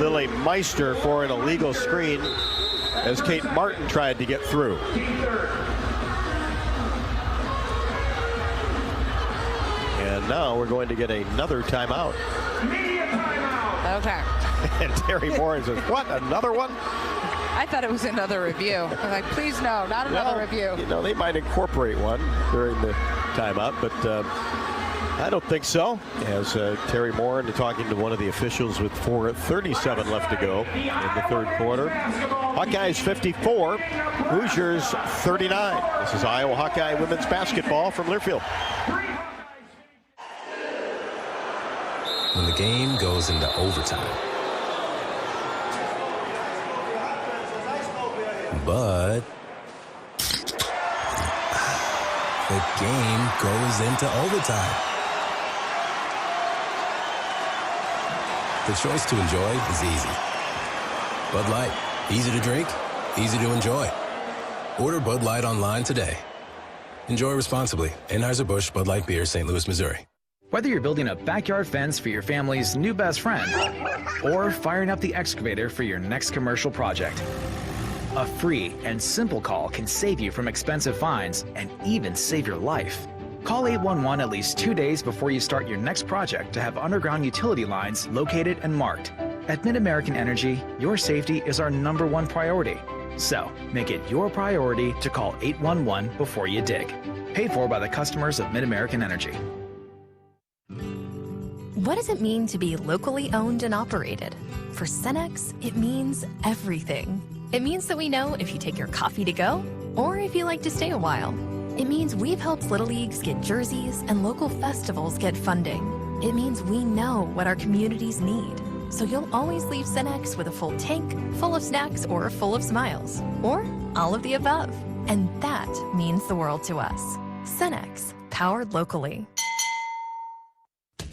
Lily Meister for an illegal screen as Kate Martin tried to get through. And now we're going to get another timeout. Okay. And Terry Moore says, what, another one? I thought it was another review. I'm like, please no, not another review. You know, they might incorporate one during the timeout, but I don't think so. As Terry Moore talking to one of the officials with 4:37 left to go in the third quarter. Hawkeyes 54, Hoosiers 39. This is Iowa Hawkeye women's basketball from Learfield. When the game goes into overtime. But the game goes into overtime. The choice to enjoy is easy. Bud Light, easy to drink, easy to enjoy. Order Bud Light online today. Enjoy responsibly. Anheuser-Busch Bud Light Beer, St. Louis, Missouri. Whether you're building a backyard fence for your family's new best friend or firing up the excavator for your next commercial project, a free and simple call can save you from expensive fines and even save your life. Call 811 at least 2 days before you start your next project to have underground utility lines located and marked. At Mid-American Energy, your safety is our #1 priority. So, make it your priority to call 811 before you dig. Paid for by the customers of Mid-American Energy. What does it mean to be locally owned and operated? For Cenex, it means everything. It means that we know if you take your coffee to go or if you like to stay a while. It means we've helped Little Leagues get jerseys and local festivals get funding. It means we know what our communities need. So you'll always leave Cenex with a full tank, full of snacks, or full of smiles. Or all of the above. And that means the world to us. Cenex, powered locally.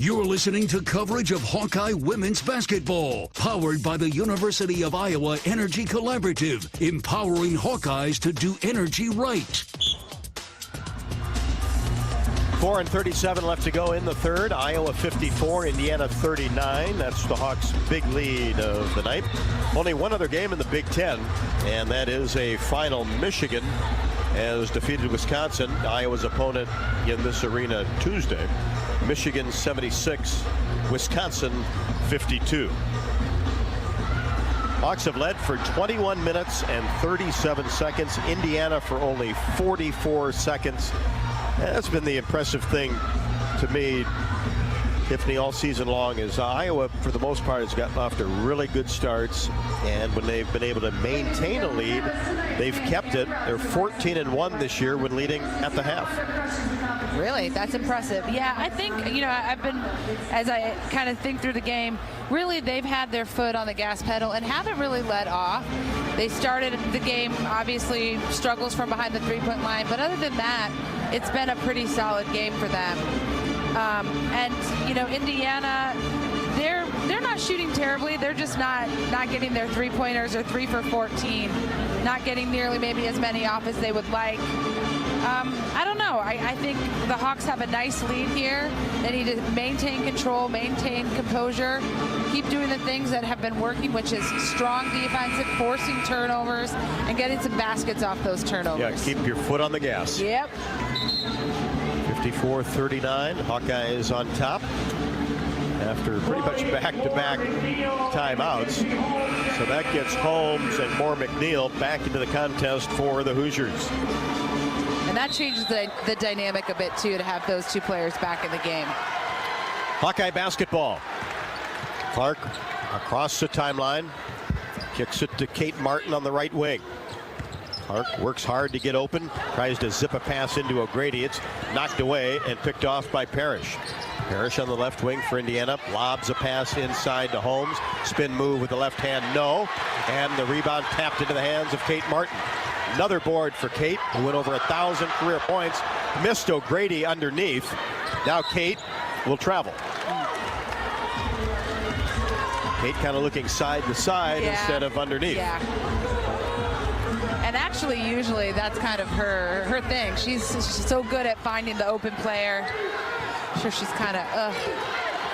You're listening to coverage of Hawkeye women's basketball, powered by the University of Iowa Energy Collaborative, empowering Hawkeyes to do energy right. 4:37 left to go in the third. Iowa 54, Indiana 39. That's the Hawks' big lead of the night. Only one other game in the Big Ten, and that is a final. Michigan has defeated Wisconsin, Iowa's opponent in this arena Tuesday. Michigan 76, Wisconsin 52. Hawks have led for 21 minutes and 37 seconds. Indiana for only 44 seconds. That's been the impressive thing to me, Tiffany, all season long, is Iowa, for the most part, has gotten off to really good starts. And when they've been able to maintain a lead, they've kept it. They're 14-1 this year when leading at the half. Really? That's impressive. Yeah, I think, I've been, as I kind of think through the game, really they've had their foot on the gas pedal and haven't really let off. They started the game, obviously, struggles from behind the three-point line, but other than that, it's been a pretty solid game for them. Indiana, they're not shooting terribly. They're just not getting their three-pointers or 3 for 14, not getting nearly maybe as many off as they would like. I don't know. I think the Hawks have a nice lead here. They need to maintain control, maintain composure, keep doing the things that have been working, which is strong defense, forcing turnovers, and getting some baskets off those turnovers. Yeah, keep your foot on the gas. Yep. 54-39, Hawkeyes on top after pretty much back-to-back timeouts. So that gets Holmes and Moore McNeil back into the contest for the Hoosiers. And that changes the dynamic a bit, too, to have those two players back in the game. Hawkeye basketball. Clark across the timeline. Kicks it to Kate Martin on the right wing. Clark works hard to get open. Tries to zip a pass into O'Grady. It's knocked away and picked off by Parrish. Parrish on the left wing for Indiana. Lobs a pass inside to Holmes. Spin move with the left hand, no. And the rebound tapped into the hands of Kate Martin. Another board for Kate, who went over 1,000 career points. Missed O'Grady underneath. Now Kate will travel. Kate kind of looking side to side instead of underneath. Yeah. And actually, usually that's kind of her thing. She's so good at finding the open player. I'm sure she's kind of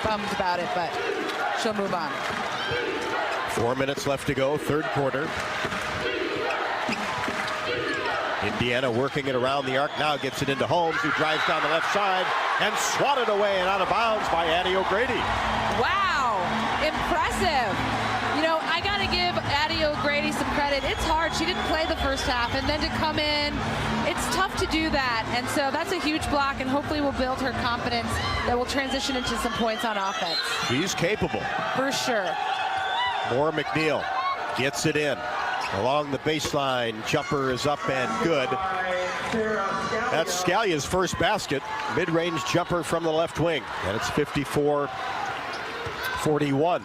bummed about it, but she'll move on. 4 minutes left to go, third quarter. Indiana working it around the arc, now gets it into Holmes, who drives down the left side and swatted away and out of bounds by Addie O'Grady. Wow, impressive. I got to give Addie O'Grady some credit. It's hard. She didn't play the first half, and then to come in, it's tough to do that. And so that's a huge block, and hopefully will build her confidence that will transition into some points on offense. She's capable. For sure. Moore McNeil gets it in. Along the baseline, jumper is up and good. That's Scalia's first basket. Mid-range jumper from the left wing. And it's 54-41.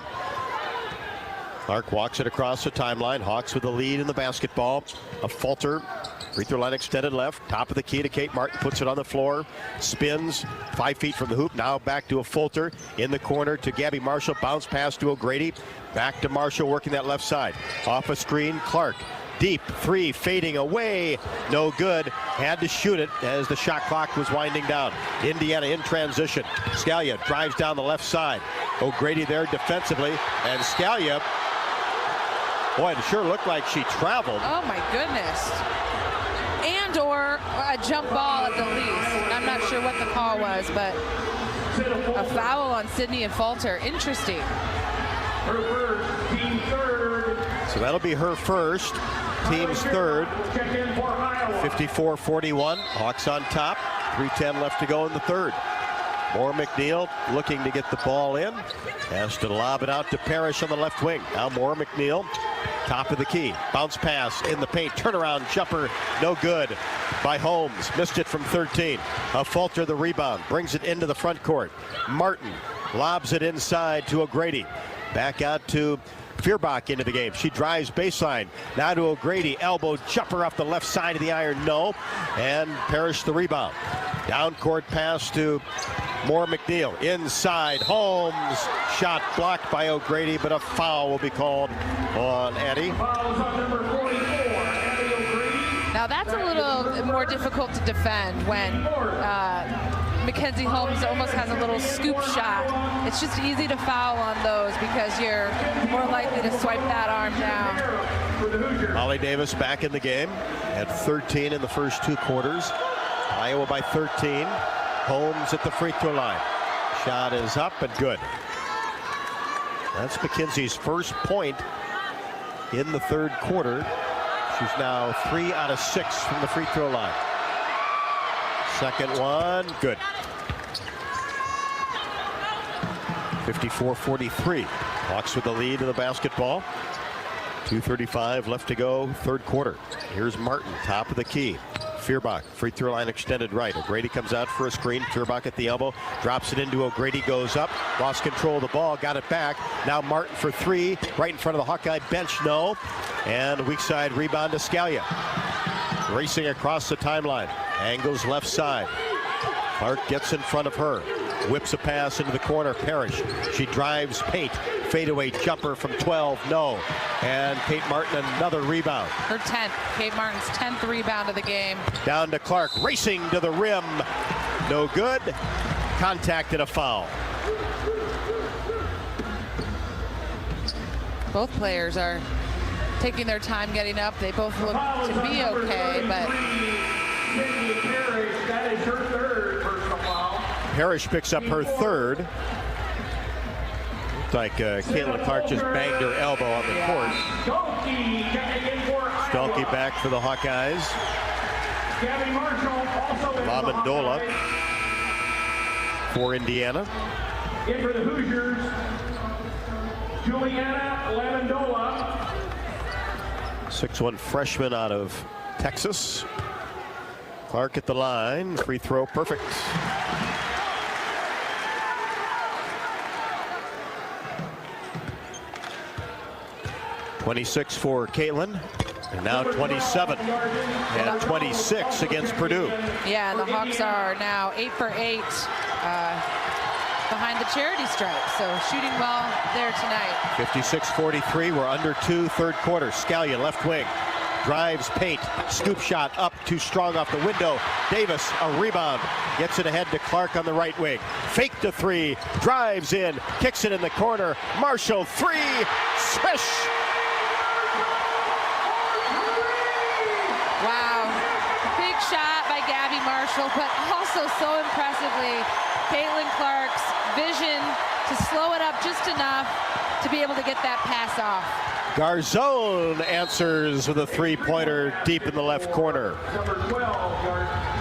Clark walks it across the timeline. Hawks with the lead in the basketball. A falter. Free throw line extended left. Top of the key to Kate Martin. Puts it on the floor. Spins 5 feet from the hoop. Now back to a Fulter. In the corner to Gabby Marshall. Bounce pass to O'Grady. Back to Marshall working that left side. Off a screen. Clark. Deep three fading away. No good. Had to shoot it as the shot clock was winding down. Indiana in transition. Scalia drives down the left side. O'Grady there defensively. And Scalia. Boy, it sure looked like she traveled. Oh, my goodness. And or a jump ball at the least. I'm not sure what the call was, but a foul on Sydney and Falter. Interesting. Her first, team third. So that'll be her first, team's third. 54-41. Hawks on top. 3:10 left to go in the third. Moore McNeil looking to get the ball in. Has to lob it out to Parrish on the left wing. Now Moore McNeil, top of the key. Bounce pass in the paint. Turnaround jumper, no good by Holmes. Missed it from 13. A Falter the rebound. Brings it into the front court. Martin lobs it inside to O'Grady. Back out to Feuerbach into the game. She drives baseline. Now to O'Grady. Elbow jumper off the left side of the iron. No. And Parrish the rebound. Down court pass to Moore McNeil. Inside. Holmes. Shot blocked by O'Grady, but a foul will be called on Addie. Now that's a little more difficult to defend when Mackenzie Holmes almost has a little scoop shot. It's just easy to foul on those because you're more likely to swipe that arm down. Molly Davis back in the game at 13 in the first 2 quarters. Iowa by 13. Holmes at the free throw line. Shot is up and good. That's McKenzie's first point in the third quarter. She's now 3 out of 6 from the free throw line. Second one, good. 54-43. Hawks with the lead in the basketball. 2:35 left to go, third quarter. Here's Martin, top of the key. Feuerbach, free throw line extended right. O'Grady comes out for a screen. Feuerbach at the elbow, drops it into O'Grady, goes up, lost control of the ball, got it back. Now Martin for three, right in front of the Hawkeye bench, no. And weak side rebound to Scalia. Racing across the timeline, angles left side. Clark gets in front of her, whips a pass into the corner. Parrish, she drives paint, fadeaway jumper from 12, no. And Kate Martin another rebound. Her 10th, Kate Martin's 10th rebound of the game. Down to Clark, racing to the rim, no good. Contact and a foul. Both players are taking their time getting up. They both look to be okay, but That is her third personal foul. Parrish picks up her third. Looked like Caitlin Clark just banged her elbow on the court. Stalky back for the Hawkeyes. Gabby Marshall also in Lamandola for Indiana. In for the Hoosiers, Juliana Lamandola. 6'1" freshman out of Texas. Clark at the line, free throw, perfect. .26 for Caitlin, and now 27 and 26 against Purdue. yeah, and the Hawks are now 8 for 8 behind the charity stripe, so shooting well there tonight. 56-43, we're under 2, third quarter. Scalia, left wing, drives paint, scoop shot up, too strong off the window. Davis, a rebound, gets it ahead to Clark on the right wing. Fake to three, drives in, kicks it in the corner. Marshall, three, swish! Wow, big shot by Gabby Marshall, but also so impressively, Caitlin Clark's vision to slow it up just enough to be able to get that pass off. Garzone answers with a three-pointer deep in the left corner. Number 12,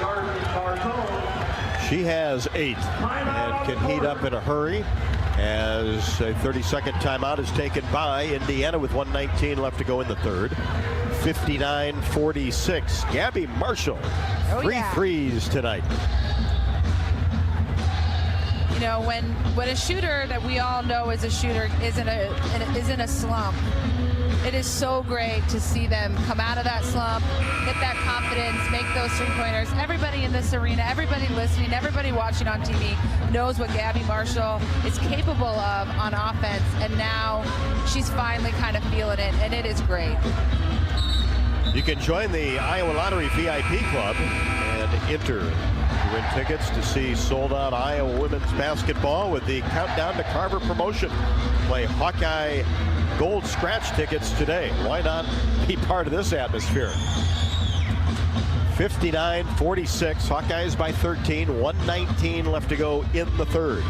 Garzone. She has 8 and can heat up in a hurry as a 30-second timeout is taken by Indiana with 1:19 left to go in the third. 59-46. Gabby Marshall, three threes tonight. You know, when a shooter that we all know is a shooter is in a slump, it is so great to see them come out of that slump, get that confidence, make those three-pointers. Everybody in this arena, everybody listening, everybody watching on TV knows what Gabby Marshall is capable of on offense, and now she's finally kind of feeling it, and it is great. You can join the Iowa Lottery VIP Club and enter to win tickets to see sold-out Iowa women's basketball with the Countdown to Carver promotion. Play Hawkeye Gold Scratch tickets today. Why not be part of this atmosphere? 59-46, Hawkeyes by 13, 1:19 left to go in the third.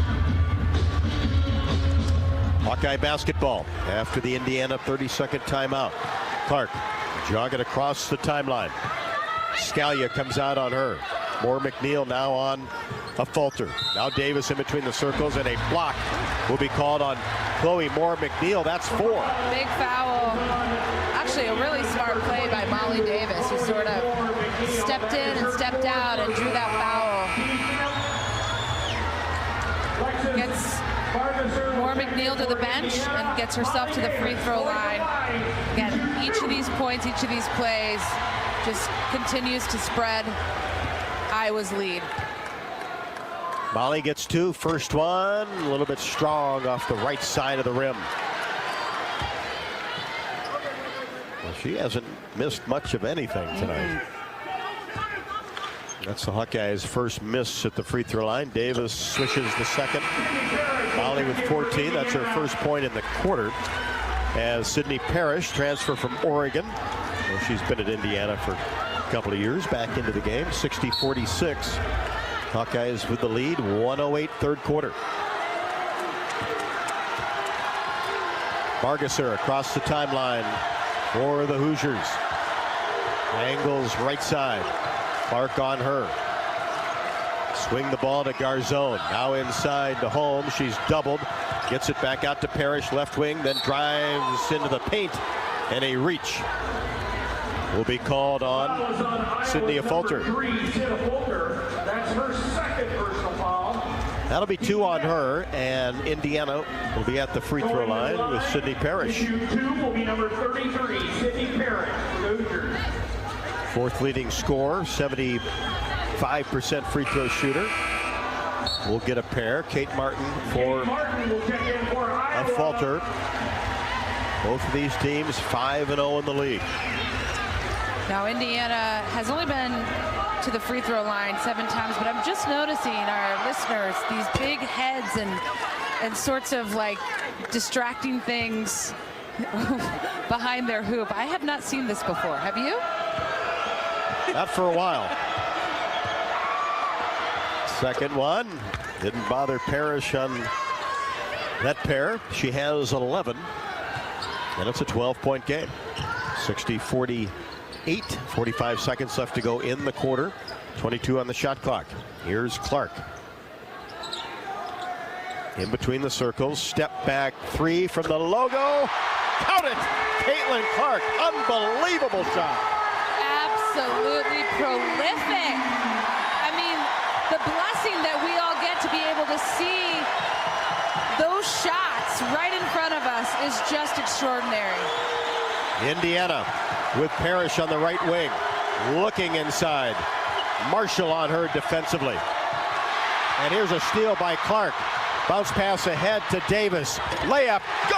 Hawkeye basketball after the Indiana 30-second timeout. Clark jogging across the timeline. Scalia comes out on her. Moore McNeil now on a falter. Now Davis in between the circles, and a block will be called on Chloe Moore McNeil. That's 4. Big foul. Actually, a really smart play by Molly Davis, who sort of stepped in and stepped out and drew that foul. Gets Moore McNeil to the bench and gets herself to the free throw line. Again, each of these points, each of these plays just continues to spread Iowa's lead. Molly gets 2, first one, a little bit strong off the right side of the rim. Well, she hasn't missed much of anything tonight. That's the Hawkeyes' first miss at the free throw line. Davis swishes the second. Molly with 14, that's her first point in the quarter. As Sydney Parrish, transfer from Oregon. Well, she's been at Indiana for a couple of years, back into the game. 60-46. Hawkeyes with the lead, 1:08 third quarter. Margasser across the timeline for the Hoosiers. Angles right side. Clark on her. Swing the ball to Garzone. Now inside to Holmes. She's doubled. Gets it back out to Parrish, left wing, then drives into the paint. And a reach will be called on Sydney Fulter. That's her second personal foul. That'll be 2 on her, and Indiana will be at the free throw line with Sydney Parrish. Issue 2 will be number 33, Sydney Parrish, Hoosiers. 4th leading scorer, 75% free throw shooter. We'll get a pair. Kate Martin for a Fulter. Both of these teams 5-0 in the league. Now Indiana has only been to the free throw line 7 times, but I'm just noticing our listeners, these big heads and sorts of like distracting things behind their hoop. I have not seen this before. Have you? Not for a while. Second one. Didn't bother Parrish on that pair. She has 11. And it's a 12-point game. 60-48. 45 seconds left to go in the quarter. 22 on the shot clock. Here's Clark. In between the circles. Step back 3 from the logo. Count it! Caitlin Clark. Unbelievable shot. Absolutely prolific. I mean, the blessing that we all get to be able to see those shots right in front of us is just extraordinary. Indiana with Parrish on the right wing. Looking inside. Marshall on her defensively. And here's a steal by Clark. Bounce pass ahead to Davis. Layup. Good!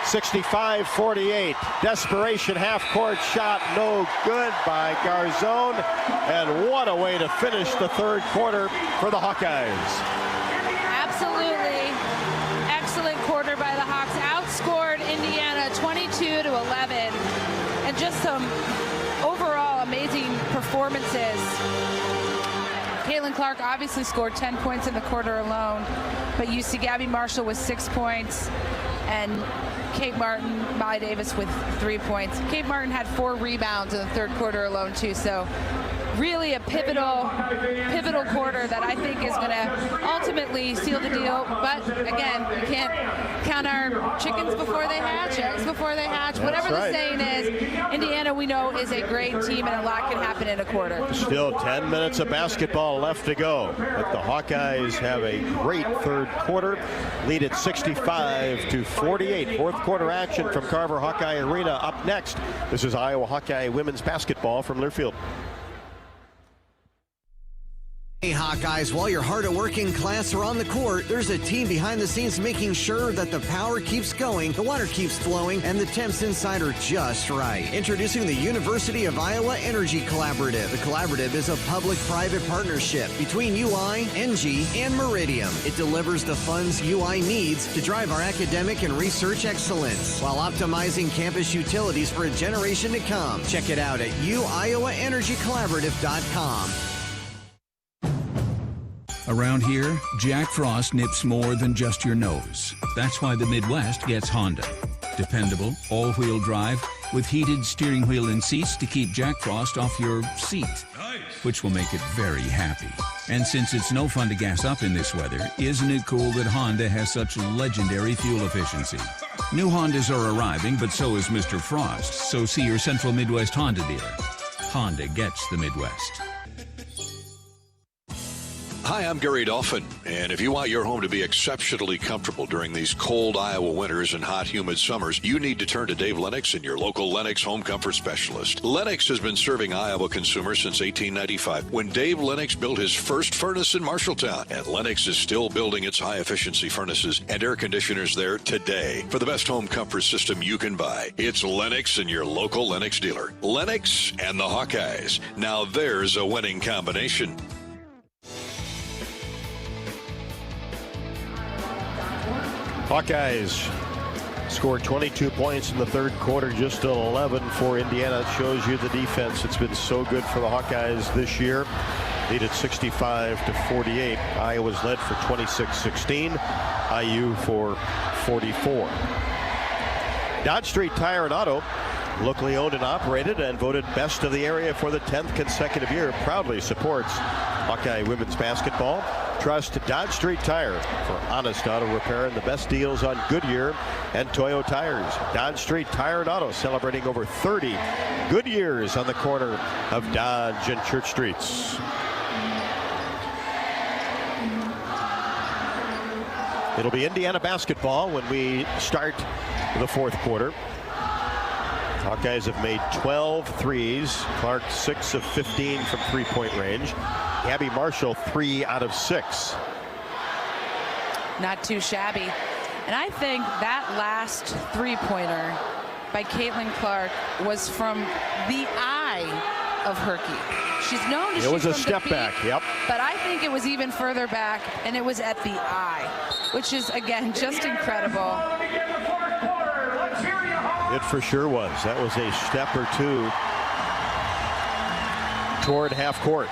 65-48. Desperation half-court shot. No good by Garzone. And what a way to finish the third quarter for the Hawkeyes. Absolutely. Excellent quarter by the Hawks. Outscored Indiana 22-11. And just some overall amazing performances. Caitlin Clark obviously scored 10 points in the quarter alone. But you see Gabby Marshall with 6 points. And Kate Martin, Molly Davis with 3 points. Kate Martin had 4 rebounds in the third quarter alone too. So really a pivotal quarter that I think is going to ultimately seal the deal. But again, we can't count our chickens before they hatch, eggs before they hatch. Whatever the saying is, Indiana we know is a great team and a lot can happen in a quarter. Still 10 minutes of basketball left to go. But the Hawkeyes have a great third quarter. Lead at 65-48. Fourth quarter action from Carver Hawkeye Arena. Up next, this is Iowa Hawkeye women's basketball from Learfield. Hey Hawkeyes, while your hard working class are on the court, there's a team behind the scenes making sure that the power keeps going, the water keeps flowing, and the temps inside are just right. Introducing the University of Iowa Energy Collaborative. The collaborative is a public-private partnership between UI, NG, and Meridium. It delivers the funds UI needs to drive our academic and research excellence while optimizing campus utilities for a generation to come. Check it out at uiowaenergycollaborative.com. Around here, Jack Frost nips more than just your nose. That's why the Midwest gets Honda. Dependable, all-wheel drive, with heated steering wheel and seats to keep Jack Frost off your seat, which will make it very happy. And since it's no fun to gas up in this weather, isn't it cool that Honda has such legendary fuel efficiency? New Hondas are arriving, but so is Mr. Frost, so see your Central Midwest Honda dealer. Honda gets the Midwest. Hi, I'm Gary Dolphin, and if you want your home to be exceptionally comfortable during these cold Iowa winters and hot, humid summers, you need to turn to Dave Lennox and your local Lennox home comfort specialist. Lennox has been serving Iowa consumers since 1895, when Dave Lennox built his first furnace in Marshalltown, and Lennox is still building its high-efficiency furnaces and air conditioners there today. For the best home comfort system you can buy, it's Lennox and your local Lennox dealer. Lennox and the Hawkeyes. Now there's a winning combination. Hawkeyes scored 22 points in the third quarter, just 11 for Indiana. It shows you the defense. It's been so good for the Hawkeyes this year. lead at 65-48. Iowa's led for 26-16. IU for 44. Dodge Street Tire and Auto, locally owned and operated and voted best of the area for the 10th consecutive year, proudly supports Hawkeye women's basketball. Trust Dodge Street Tire for honest auto repair and the best deals on Goodyear and Toyo tires. Dodge Street Tire and Auto, celebrating over 30 good years on the corner of Dodge and Church Streets. It'll be Indiana basketball when we start the fourth quarter. Hawkeyes have made 12 threes. Clark 6 of 15 from three-point range. Gabby Marshall 3 out of 6. Not too shabby. And I think that last three-pointer by Caitlin Clark was from the eye of Herky. She's known to shoot It was a from step the back, feet, yep. But I think it was even further back, and it was at the eye, which is, again, just incredible. It for sure was. That was a step or two toward half court.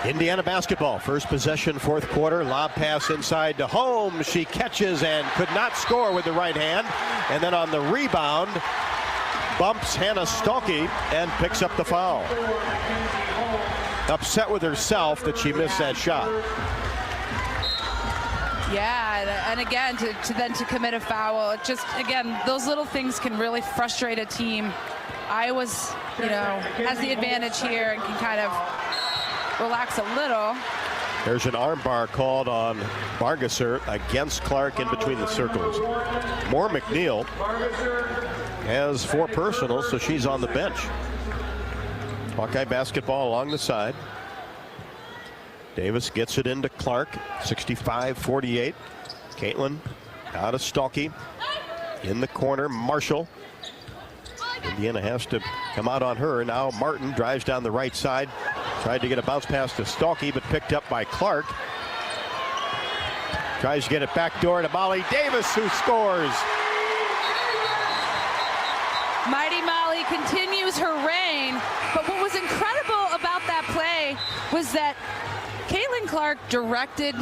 Indiana basketball, first possession, fourth quarter. Lob pass inside to Holmes. She catches and could not score with the right hand. And then on the rebound, bumps Hannah Stolke and picks up the foul. Upset with herself that she missed that shot. Yeah, and again, to commit a foul, it just, again, those little things can really frustrate a team. Iowa's, has the advantage here and can kind of relax a little. There's an armbar called on Bargesser against Clark in between the circles. Moore McNeil has 4 personals, so she's on the bench. Hawkeye basketball along the side. Davis gets it into Clark, 65-48. Caitlin out of Stolke. In the corner, Marshall. Indiana has to come out on her. Now Martin drives down the right side. Tried to get a bounce pass to Stolke, but picked up by Clark. Tries to get it back door to Molly Davis, who scores. Mighty Molly continues her reign. But what was incredible about that play was that Caitlin Clark directed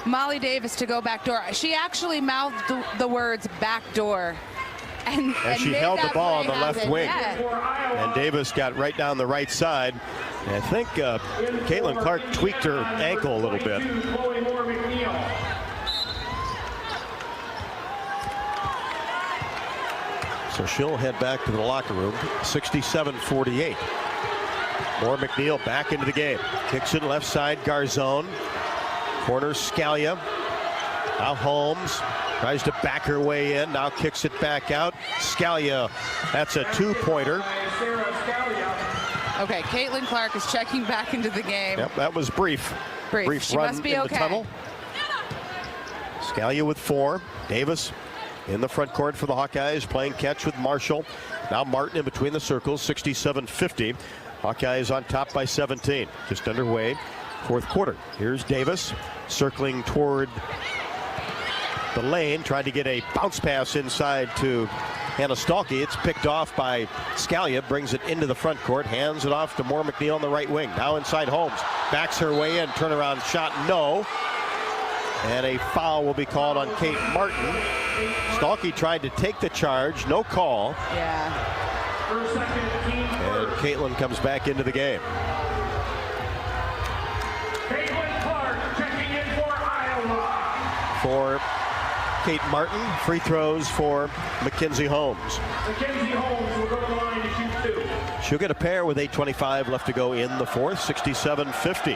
Molly Davis to go back door. She actually mouthed the words back door. And she held the ball on the left wing. Yeah. And Davis got right down the right side. And I think Caitlin Clark tweaked her ankle a little bit. So she'll head back to the locker room. 67-48. Moore McNeil back into the game. Kicks it left side, Garzone. Corner, Scalia. Now Holmes tries to back her way in. Now kicks it back out. Scalia, that's a 2-pointer. Okay, Caitlin Clark is checking back into the game. Yep, that was brief. Brief She run must be in okay. the tunnel. Scalia with 4. Davis in the front court for the Hawkeyes, playing catch with Marshall. Now Martin in between the circles, 67-50. Hawkeyes on top by 17. Just underway, fourth quarter. Here's Davis circling toward the lane, trying to get a bounce pass inside to Hannah Stolke. It's picked off by Scalia, brings it into the front court, hands it off to Moore McNeil on the right wing. Now inside Holmes, backs her way in, turnaround shot, no. And a foul will be called on Kate Martin. Stolke tried to take the charge, no call. Yeah. And Caitlin comes back into the game. Caitlin Clark checking in for Iowa. For Kate Martin, free throws for Mackenzie Holmes. Mackenzie Holmes will go to the line to shoot 2. She'll get a pair with 8:25 left to go in the fourth, 67-50.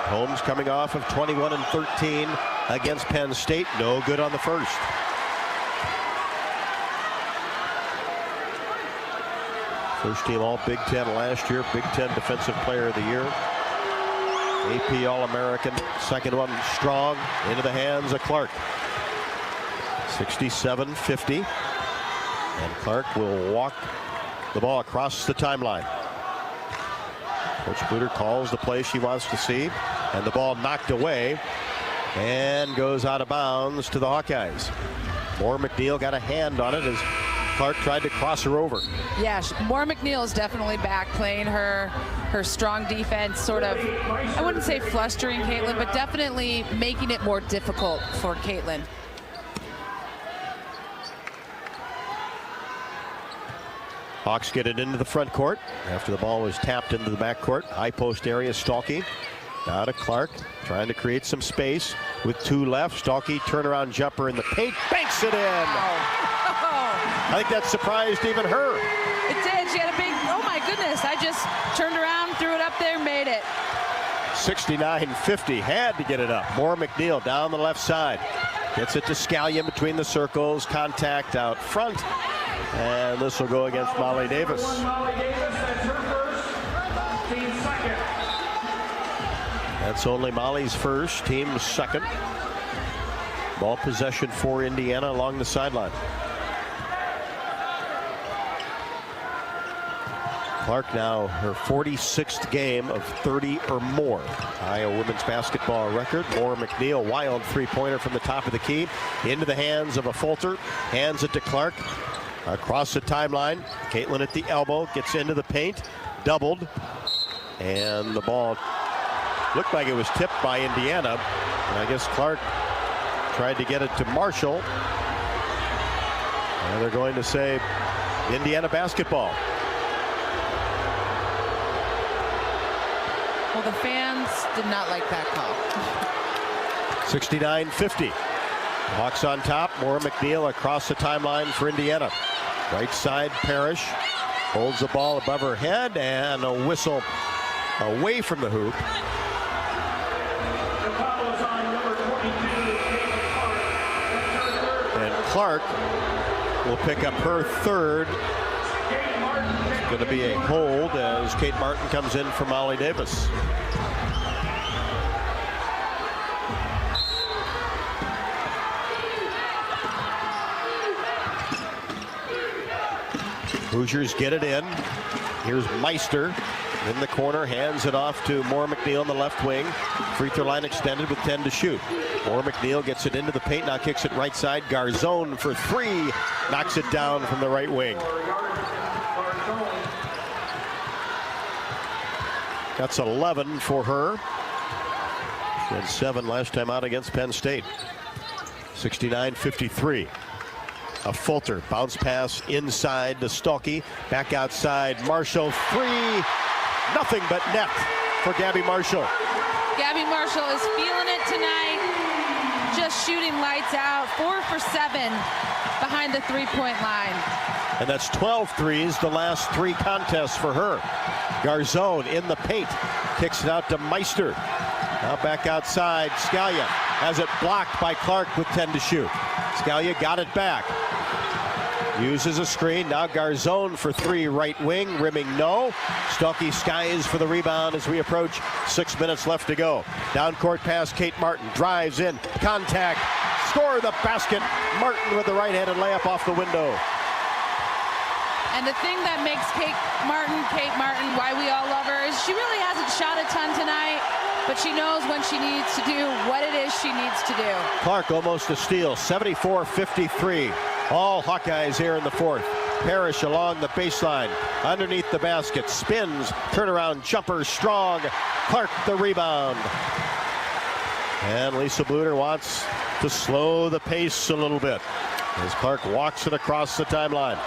Holmes coming off of 21 and 13 against Penn State. No good on the first. First team all Big Ten last year. Big Ten Defensive Player of the Year. AP All-American. Second one strong into the hands of Clark. 67-50. And Clark will walk the ball across the timeline. Coach Bluter calls the play she wants to see. And the ball knocked away and goes out of bounds to the Hawkeyes. Moore McNeil got a hand on it as Clark tried to cross her over. Yeah, Maura McNeil is definitely back playing her strong defense, sort of, I wouldn't say flustering Caitlin, but definitely making it more difficult for Caitlin. Hawks get it into the front court after the ball was tapped into the back court. High post area, Stalky. Now to Clark, trying to create some space with 2 left. Stalky, turnaround jumper in the paint, banks it in. I think that surprised even her. It did. She had a big, oh my goodness. I just turned around, threw it up there, made it. 69-50, had to get it up. Maura McNeil down the left side. Gets it to Scallion between the circles, contact out front. And this will go against Molly Davis. That's only Molly's first, team's second. Ball possession for Indiana along the sideline. Clark now her 46th game of 30 or more. Iowa women's basketball record. Maura McNeil, wild three-pointer from the top of the key. Into the hands of a Fulter. Hands it to Clark. Across the timeline. Caitlin at the elbow. Gets into the paint. Doubled. And the ball looked like it was tipped by Indiana. And I guess Clark tried to get it to Marshall. And they're going to say Indiana basketball. Well, the fans did not like that call. 69-50. Hawks on top. Maura McNeil across the timeline for Indiana. Right side, Parrish holds the ball above her head, and a whistle away from the hoop. And Clark will pick up her third. It's going to be a hold as Kate Martin comes in for Molly Davis. Hoosiers get it in. Here's Meister in the corner, hands it off to Maura McNeil on the left wing. Free throw line extended with 10 to shoot. Maura McNeil gets it into the paint, now kicks it right side. Garzone for 3, knocks it down from the right wing. That's 11 for her. She had 7 last time out against Penn State. 69-53. A Fulter bounce pass inside to Stalky. Back outside. Marshall 3. Nothing but net for Gabby Marshall. Gabby Marshall is feeling it tonight. Just shooting lights out. 4 for 7 behind the three-point line. And that's 12 threes the last 3 contests for her. Garzone in the paint. Kicks it out to Meister. Now back outside. Scallion has it blocked by Clark with 10 to shoot. Scallion got it back. Uses a screen. Now Garzone for 3 right wing. Rimming no. Stalky skies for the rebound as we approach 6 minutes left to go. Down court pass. Kate Martin drives in. Contact. Score the basket. Martin with the right-handed layup off the window. And the thing that makes Kate Martin, why we all love her, is she really hasn't shot a ton tonight, but she knows when she needs to do what it is she needs to do. Clark almost a steal. 74-53. All Hawkeyes here in the fourth. Parrish along the baseline, underneath the basket, spins, turnaround jumper, strong. Clark the rebound. And Lisa Bluter wants to slow the pace a little bit as Clark walks it across the timeline.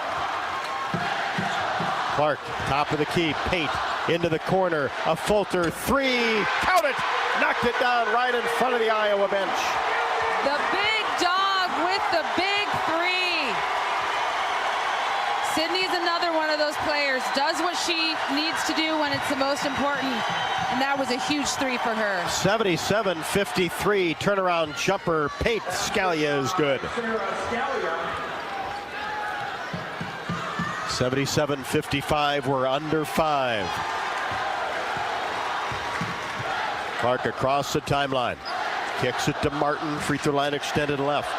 Clark, top of the key, paint into the corner. A Fulter 3, count it, knocked it down right in front of the Iowa bench. The big dog with the big 3. Sydney's another one of those players, does what she needs to do when it's the most important, and that was a huge 3 for her. 77-53, turnaround jumper, paint, Scallion is good. 77-55, we're under 5. Clark across the timeline. Kicks it to Martin, free throw line extended left.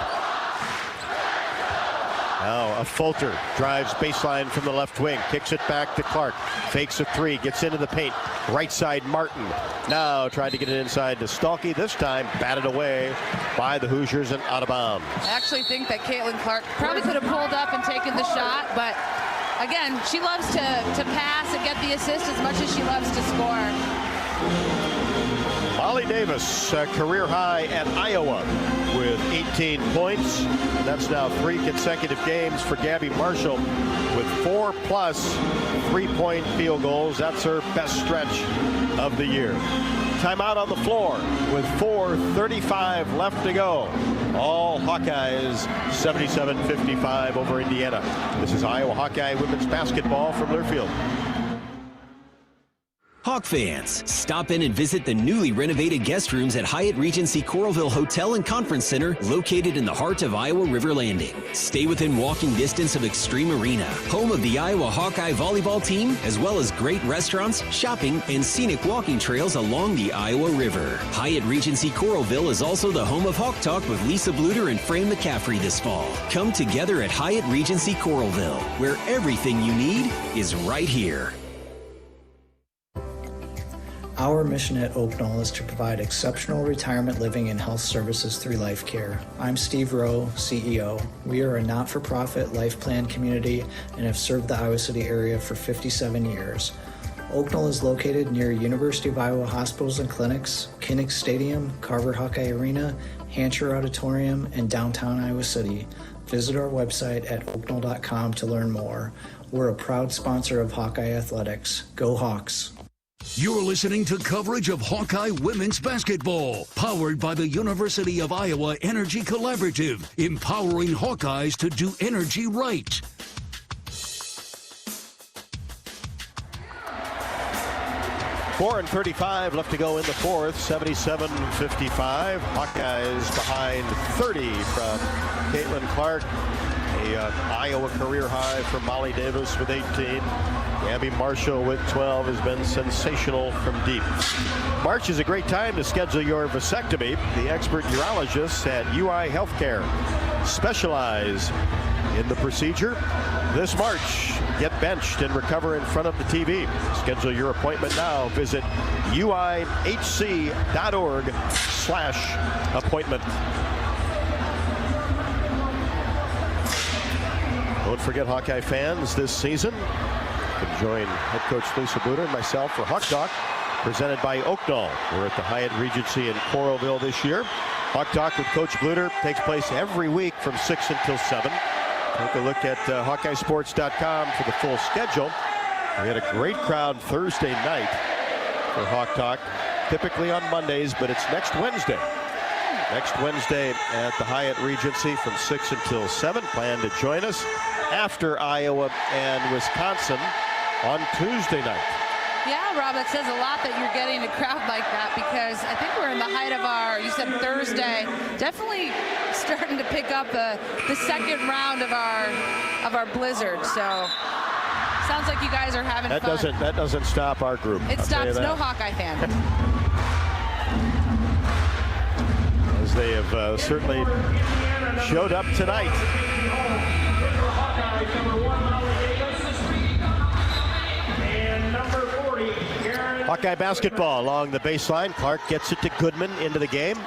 Now a Fulter drives baseline from the left wing, kicks it back to Clark, fakes a three, gets into the paint, right side Martin. Now tried to get it inside to Stalky, this time batted away by the Hoosiers and out of bounds. I actually think that Caitlin Clark probably could have pulled up and taken the shot, but again, she loves to pass and get the assist as much as she loves to score. Molly Davis, career high at Iowa with 18 points. That's now 3 consecutive games for Gabby Marshall with 4+ three-point field goals. That's her best stretch of the year. Timeout on the floor with 4:35 left to go. All Hawkeyes 77-55 over Indiana. This is Iowa Hawkeye women's basketball from Learfield. Hawk fans, stop in and visit the newly renovated guest rooms at Hyatt Regency Coralville Hotel and Conference Center, located in the heart of Iowa River Landing. Stay within walking distance of Extreme Arena, home of the Iowa Hawkeye volleyball team, as well as great restaurants, shopping, and scenic walking trails along the Iowa River. Hyatt Regency Coralville is also the home of Hawk Talk with Lisa Bluter and Fran McCaffrey this fall. Come together at Hyatt Regency Coralville, where everything you need is right here. Our mission at Oak Knoll is to provide exceptional retirement living and health services through life care. I'm Steve Rowe, CEO. We are a not-for-profit life plan community and have served the Iowa City area for 57 years. Oak Knoll is located near University of Iowa hospitals and clinics, Kinnick Stadium, Carver Hawkeye Arena, Hancher Auditorium, and downtown Iowa City. Visit our website at oakknoll.com to learn more. We're a proud sponsor of Hawkeye Athletics. Go Hawks! You're listening to coverage of Hawkeye women's basketball, powered by the University of Iowa Energy Collaborative, empowering Hawkeyes to do energy right. .35 left to go in the fourth, 77-55. Hawkeyes behind 30 from Caitlin Clark. Iowa career high for Molly Davis with 18. Gabby Marshall with 12 has been sensational from deep. March is a great time to schedule your vasectomy. The expert urologists at UI Healthcare specialize in the procedure. This March, get benched and recover in front of the TV. Schedule your appointment now. Visit uihc.org/appointment. Don't forget, Hawkeye fans, this season, you can join head coach Lisa Bluter and myself for Hawk Talk, presented by Oak Knoll. We're at the Hyatt Regency in Coralville this year. Hawk Talk with Coach Bluter takes place every week from 6 until 7. Take a look at HawkeyeSports.com for the full schedule. We had a great crowd Thursday night for Hawk Talk, typically on Mondays, but it's next Wednesday. Next Wednesday at the Hyatt Regency from 6 until 7. Plan to join us after Iowa and Wisconsin on Tuesday night. Yeah, Rob, it says a lot that you're getting a crowd like that, because I think we're in the height of our, you said Thursday, definitely starting to pick up the second round of our blizzard. So sounds like you guys are having fun. That doesn't stop our group. It stops no Hawkeye fan. As they have certainly showed up tonight. Hawkeye basketball along the baseline. Clark gets it to Goodman into the game.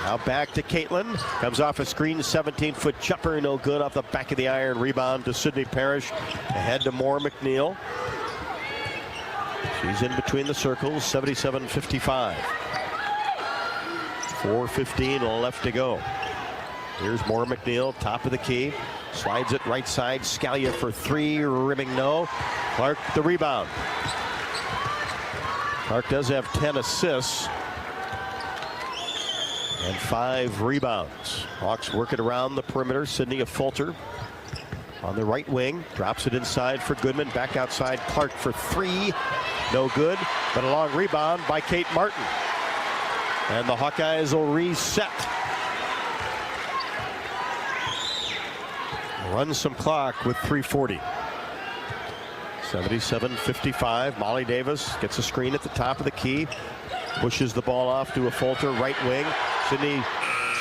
Now back to Caitlin. Comes off a screen, 17-foot jumper, no good off the back of the iron. Rebound to Sydney Parrish. Ahead to Moore McNeil. She's in between the circles, 77-55. 4:15 left to go. Here's Moore McNeil, top of the key. Slides it right side. Scalia for three, rimming no. Clark the rebound. Clark does have 10 assists and 5 rebounds. Hawks work it around the perimeter. Sydney Fulter on the right wing. Drops it inside for Goodman. Back outside. Clark for three. No good. But a long rebound by Kate Martin. And the Hawkeyes will reset. Run some clock with 3:40. 77-55. Molly Davis gets a screen at the top of the key. Pushes the ball off to a Fulter right wing. Sydney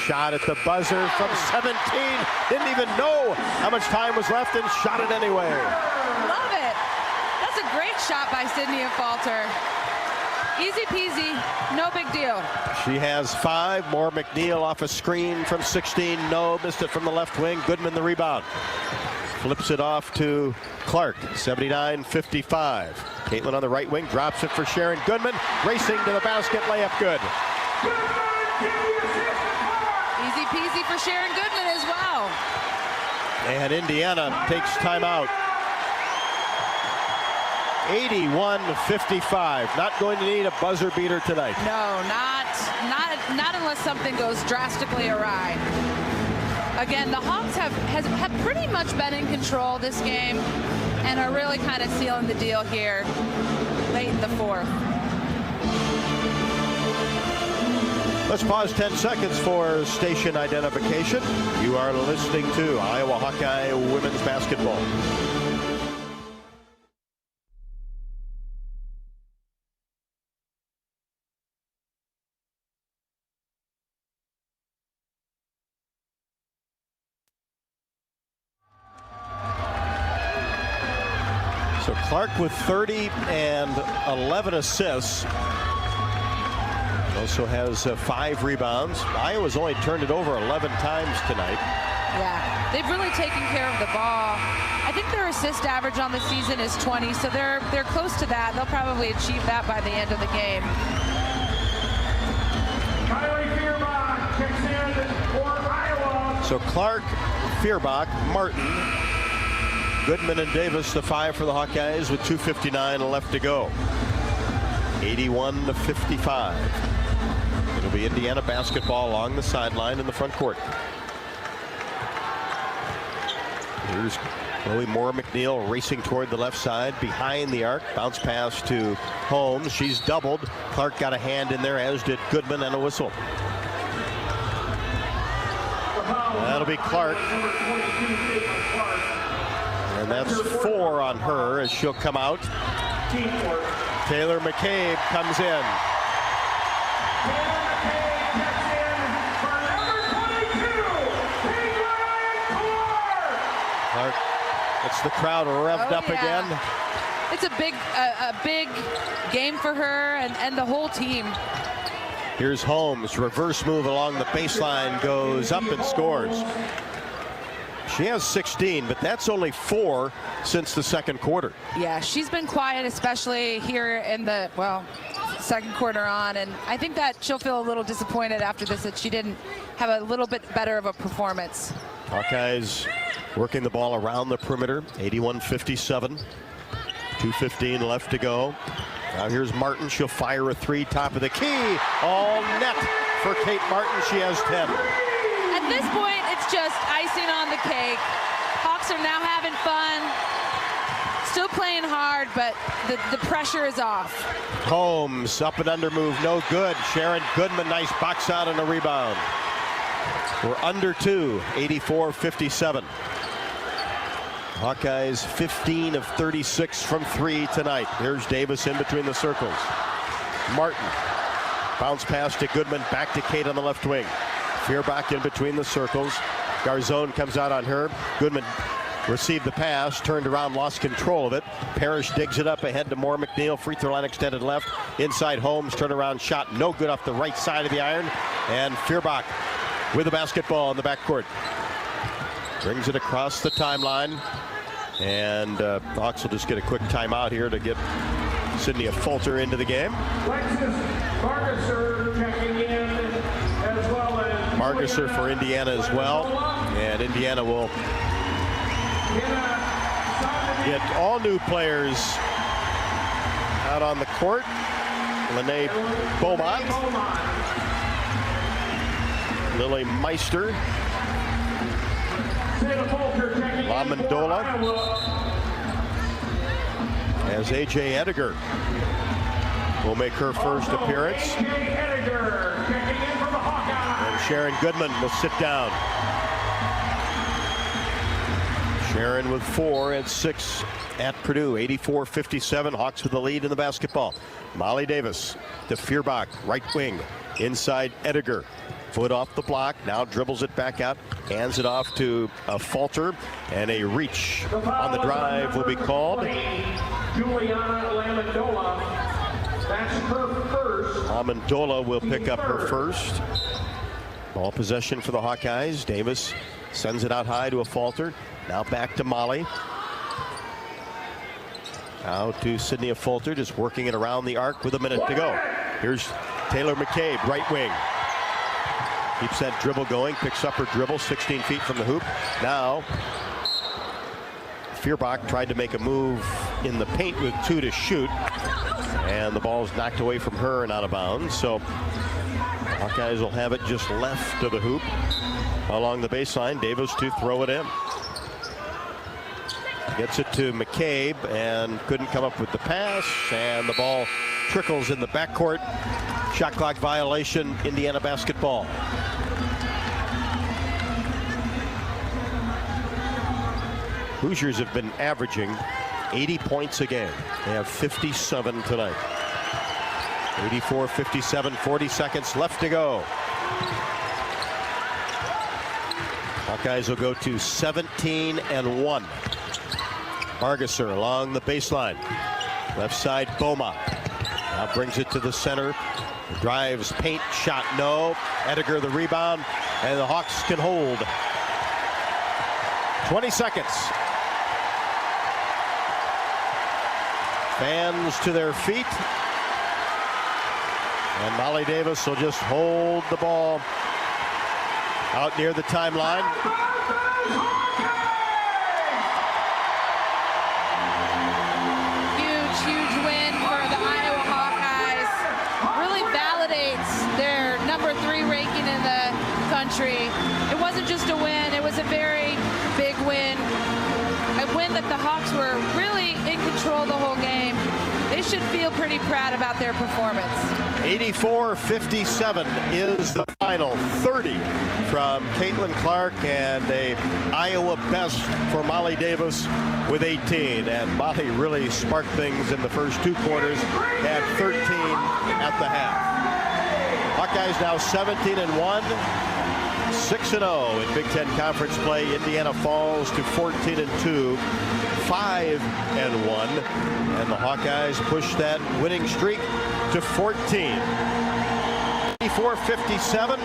shot at the buzzer from 17. Didn't even know how much time was left and shot it anyway. Love it. That's a great shot by Sydney Falter. Easy peasy, no big deal. She has 5. More McNeil off a screen from 16. No, missed it from the left wing. Goodman the rebound. Flips it off to Clark, 79-55. Caitlin on the right wing, drops it for Sharon Goodman. Racing to the basket, layup good. Easy peasy for Sharon Goodman as well. And Indiana takes timeout. 81-55. Not going to need a buzzer beater tonight. No, not unless something goes drastically awry. Again, the Hawks have pretty much been in control this game and are really kind of sealing the deal here late in the fourth. Let's pause 10 seconds for station identification. You are listening to Iowa Hawkeye women's basketball. So Clark with 30 and 11 assists. Also has 5 rebounds. Iowa's only turned it over 11 times tonight. Yeah, they've really taken care of the ball. I think their assist average on the season is 20, so they're close to that. They'll probably achieve that by the end of the game. So Clark, Feuerbach, Martin, Goodman and Davis, the 5 for the Hawkeyes with 2:59 left to go. 81-55. It'll be Indiana basketball along the sideline in the front court. Here's Chloe Moore McNeil racing toward the left side behind the arc. Bounce pass to Holmes. She's doubled. Clark got a hand in there, as did Goodman, and a whistle. That'll be Clark. And that's 4 on her as she'll come out. Taylor McCabe comes in. Clark gets the crowd revved up again. It's a big game for her and the whole team. Here's Holmes, reverse move along the baseline, goes up and scores. She has 16, but that's only 4 since the second quarter. Yeah, she's been quiet, especially here in the, second quarter on, and I think that she'll feel a little disappointed after this that she didn't have a little bit better of a performance. Hawkeyes working the ball around the perimeter, 81-57. 2:15 left to go. Now here's Martin. She'll fire a 3, top of the key. All net for Kate Martin. She has 10. At this point, it's just icing on the cake. Hawks are now having fun. Still playing hard, but the pressure is off. Holmes, up and under move, no good. Sharon Goodman, nice box out and a rebound. We're under 2, 84-57. Hawkeyes 15 of 36 from 3 tonight. Here's Davis in between the circles. Martin, bounce pass to Goodman, back to Kate on the left wing. Feuerbach in between the circles. Garzone comes out on her. Goodman received the pass, turned around, lost control of it. Parrish digs it up ahead to Moore McNeil. Free throw line extended left. Inside Holmes, turnaround shot, no good off the right side of the iron. And Feuerbach with the basketball in the backcourt. Brings it across the timeline. And Hawks will just get a quick timeout here to get Sydney Falter into the game. Marcusser for Indiana as well. And Indiana will get all new players out on the court. Lene Beaumont, Lily Meister, La Mandola, as AJ Ediger will make her first appearance. And Sharon Goodman will sit down. Sharon with 4 and 6 at Purdue, 84-57. Hawks with the lead in the basketball. Molly Davis to Feuerbach, right wing, inside Ediger. Foot off the block, now dribbles it back out, hands it off to a Falter, and a reach on the drive will be called. Juliana Lamondola, that's her first. Lamondola will pick up her first. Ball possession for the Hawkeyes. Davis sends it out high to a Falter. Now back to Molly. Now to Sydney Falter, just working it around the arc with a minute to go. Here's Taylor McCabe, right wing. Keeps that dribble going, picks up her dribble 16 feet from the hoop. Now, Feuerbach tried to make a move in the paint with 2 to shoot, and the ball's knocked away from her and out of bounds. So Hawkeyes will have it just left of the hoop along the baseline. Davis to throw it in. Gets it to McCabe and couldn't come up with the pass, and the ball trickles in the backcourt. Shot clock violation, Indiana basketball. Hoosiers have been averaging 80 points a game. They have 57 tonight. 84-57, 40 seconds left to go. Hawkeyes will go to 17-1. Margasser along the baseline. Left side, Boma. Now brings it to the center. Drives, paint, shot, no. Ediger the rebound, and the Hawks can hold. 20 seconds. Fans to their feet. And Molly Davis will just hold the ball out near the timeline. Huge win for the Iowa Hawkeyes. Really validates their number 3 ranking in the country. It wasn't just a win, it was a very big win. A win that the Hawks were really in control the whole game. They should feel pretty proud about their performance. 84-57 is the final. 30 from Caitlin Clark, and a Iowa best for Molly Davis with 18. And Molly really sparked things in the first 2 quarters, had 13 at the half. Hawkeyes now 17-1. 6-0 in Big Ten Conference play. Indiana falls to 14-2, 5-1, and the Hawkeyes push that winning streak to 14. 84-57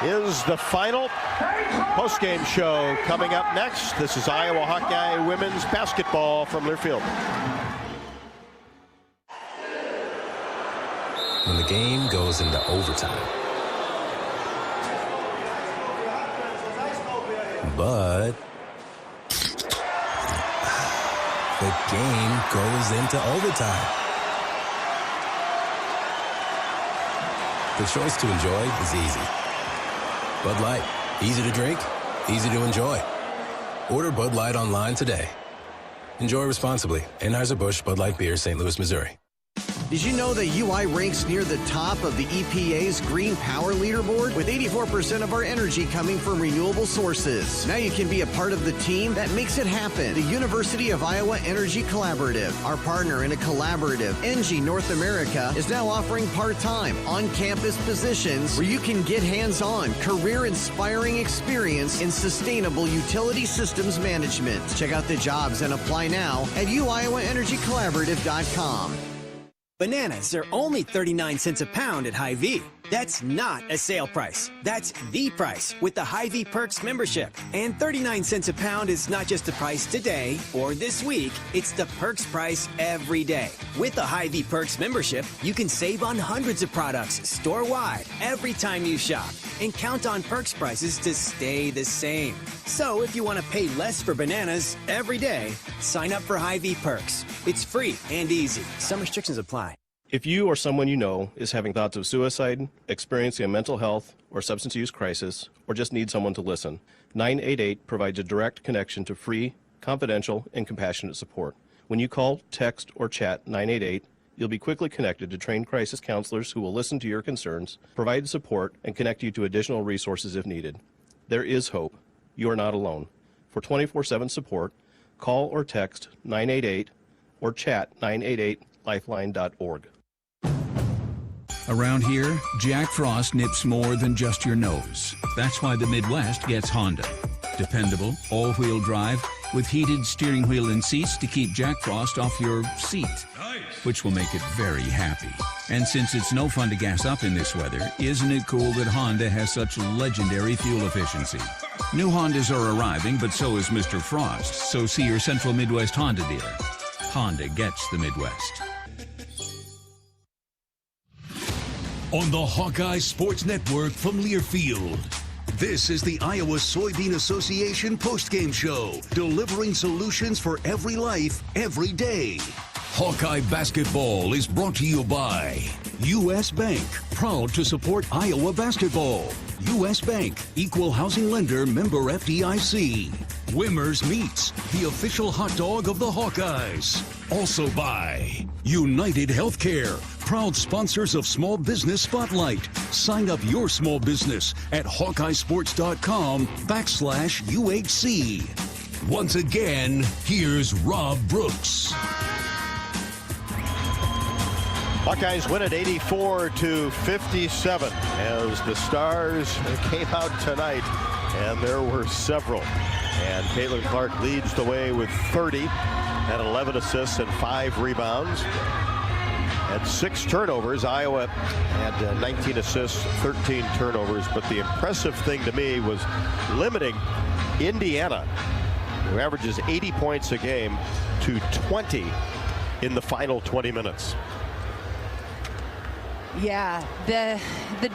is the final. Postgame show coming up next. This is Iowa Hawkeye women's basketball from Learfield. When the game goes into overtime. But the game goes into overtime. The choice to enjoy is easy. Bud Light, easy to drink, easy to enjoy. Order Bud Light online today. Enjoy responsibly. Anheuser-Busch Bud Light Beer, St. Louis, Missouri. Did you know that UI ranks near the top of the EPA's Green Power Leaderboard? With 84% of our energy coming from renewable sources. Now you can be a part of the team that makes it happen. The University of Iowa Energy Collaborative, our partner in a collaborative, ENGIE North America, is now offering part-time, on-campus positions where you can get hands-on, career-inspiring experience in sustainable utility systems management. Check out the jobs and apply now at uiowaenergycollaborative.com. Bananas are only 39 cents a pound at Hy-Vee. That's not a sale price. That's the price with the Hy-Vee Perks membership. And 39 cents a pound is not just the price today or this week. It's the Perks price every day. With the Hy-Vee Perks membership, you can save on hundreds of products store-wide every time you shop. And count on Perks prices to stay the same. So if you want to pay less for bananas every day, sign up for Hy-Vee Perks. It's free and easy. Some restrictions apply. If you or someone you know is having thoughts of suicide, experiencing a mental health or substance use crisis, or just need someone to listen, 988 provides a direct connection to free, confidential, and compassionate support. When you call, text, or chat 988, you'll be quickly connected to trained crisis counselors who will listen to your concerns, provide support, and connect you to additional resources if needed. There is hope. You are not alone. For 24/7 support, call or text 988 or chat 988lifeline.org. Around here, Jack Frost nips more than just your nose. That's why the Midwest gets Honda. Dependable, all-wheel drive, with heated steering wheel and seats to keep Jack Frost off your seat, which will make it very happy. And since it's no fun to gas up in this weather, isn't it cool that Honda has such legendary fuel efficiency? New Hondas are arriving, but so is Mr. Frost, so see your Central Midwest Honda dealer. Honda gets the Midwest. On the Hawkeye Sports Network from Learfield, this is the Iowa Soybean Association postgame show, delivering solutions for every life, every day. Hawkeye basketball is brought to you by U.S. Bank, proud to support Iowa basketball. U.S. Bank, equal housing lender, member FDIC. Wimmer's Meats, the official hot dog of the Hawkeyes. Also by United Healthcare, proud sponsors of Small Business Spotlight. Sign up your small business at HawkeyeSports.com/UHC. Once again, here's Rob Brooks. Hawkeyes win it 84-57 as the Stars came out tonight, and there were several. And Caitlin Clark leads the way with 30, had 11 assists and 5 rebounds. Had 6 turnovers. Iowa had 19 assists, 13 turnovers. But the impressive thing to me was limiting Indiana, who averages 80 points a game, to 20 in the final 20 minutes. Yeah, the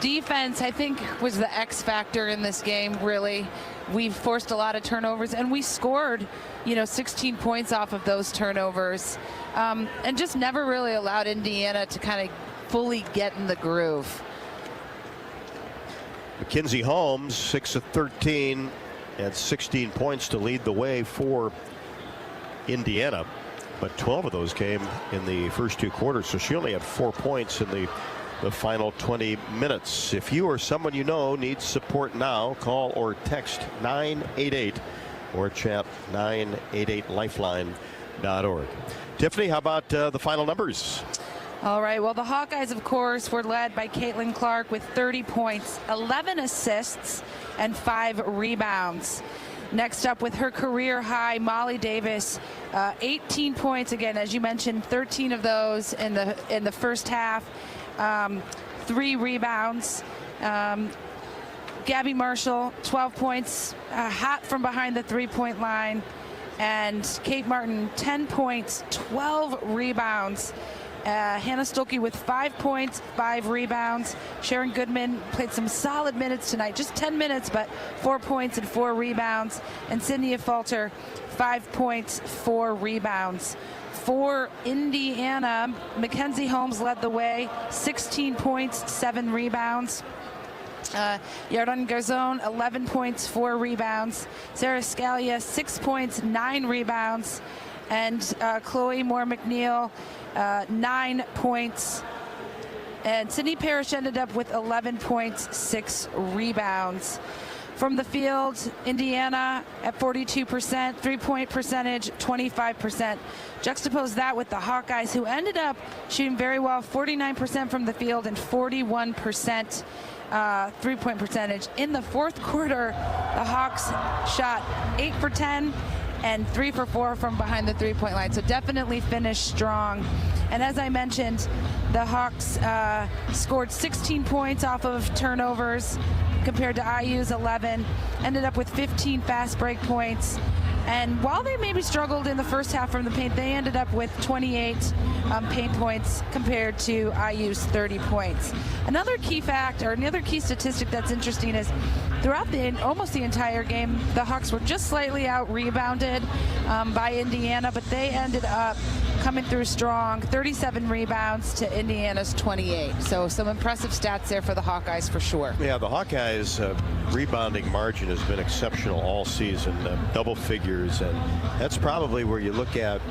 defense, I think, was the X factor in this game, really. We forced a lot of turnovers, and we scored, 16 points off of those turnovers, and just never really allowed Indiana to kind of fully get in the groove. Mackenzie Holmes, 6 of 13, had 16 points to lead the way for Indiana, but 12 of those came in the first 2 quarters, so she only had 4 points in the final 20 minutes. If you or someone you know needs support now, call or text 988 or chat 988lifeline.org. Tiffany, how about the final numbers? All right, well, the Hawkeyes, of course, were led by Caitlin Clark with 30 points, 11 assists, and 5 rebounds. Next up with her career high, Molly Davis, 18 points, again, as you mentioned, 13 of those in the first half. 3 rebounds. Gabby Marshall, 12 points, hot from behind the 3-point line. And Kate Martin, 10 points, 12 rebounds. Hannah Stolke with 5 points, 5 rebounds. Sharon Goodman played some solid minutes tonight, just 10 minutes, but 4 points and 4 rebounds. And Cynthia Falter, 5 points, 4 rebounds. For Indiana, Mackenzie Holmes led the way, 16 points, 7 rebounds. Yarden Garzon, 11 points, 4 rebounds. Sarah Scalia, 6 points, 9 rebounds. And Chloe Moore McNeil, 9 points. And Sydney Parrish ended up with 11 points, 6 rebounds. From the field, Indiana at 42%, 3-point percentage, 25%. Juxtapose that with the Hawkeyes, who ended up shooting very well, 49% from the field and 41% 3-point percentage. In the fourth quarter, the Hawks shot 8 for 10 and 3 for 4 from behind the 3-point line. So definitely finished strong. And as I mentioned, the Hawks scored 16 points off of turnovers compared to IU's 11, ended up with 15 fast break points. And while they maybe struggled in the first half from the paint, they ended up with 28 paint points compared to IU's 30 points. Another key fact, or another key statistic that's interesting, is throughout almost the entire game, the Hawks were just slightly out-rebounded by Indiana, but they ended up coming through strong, 37 rebounds to Indiana's 28. So some impressive stats there for the Hawkeyes for sure. Yeah, the Hawkeyes' rebounding margin has been exceptional all season, double figures, and that's probably where you look at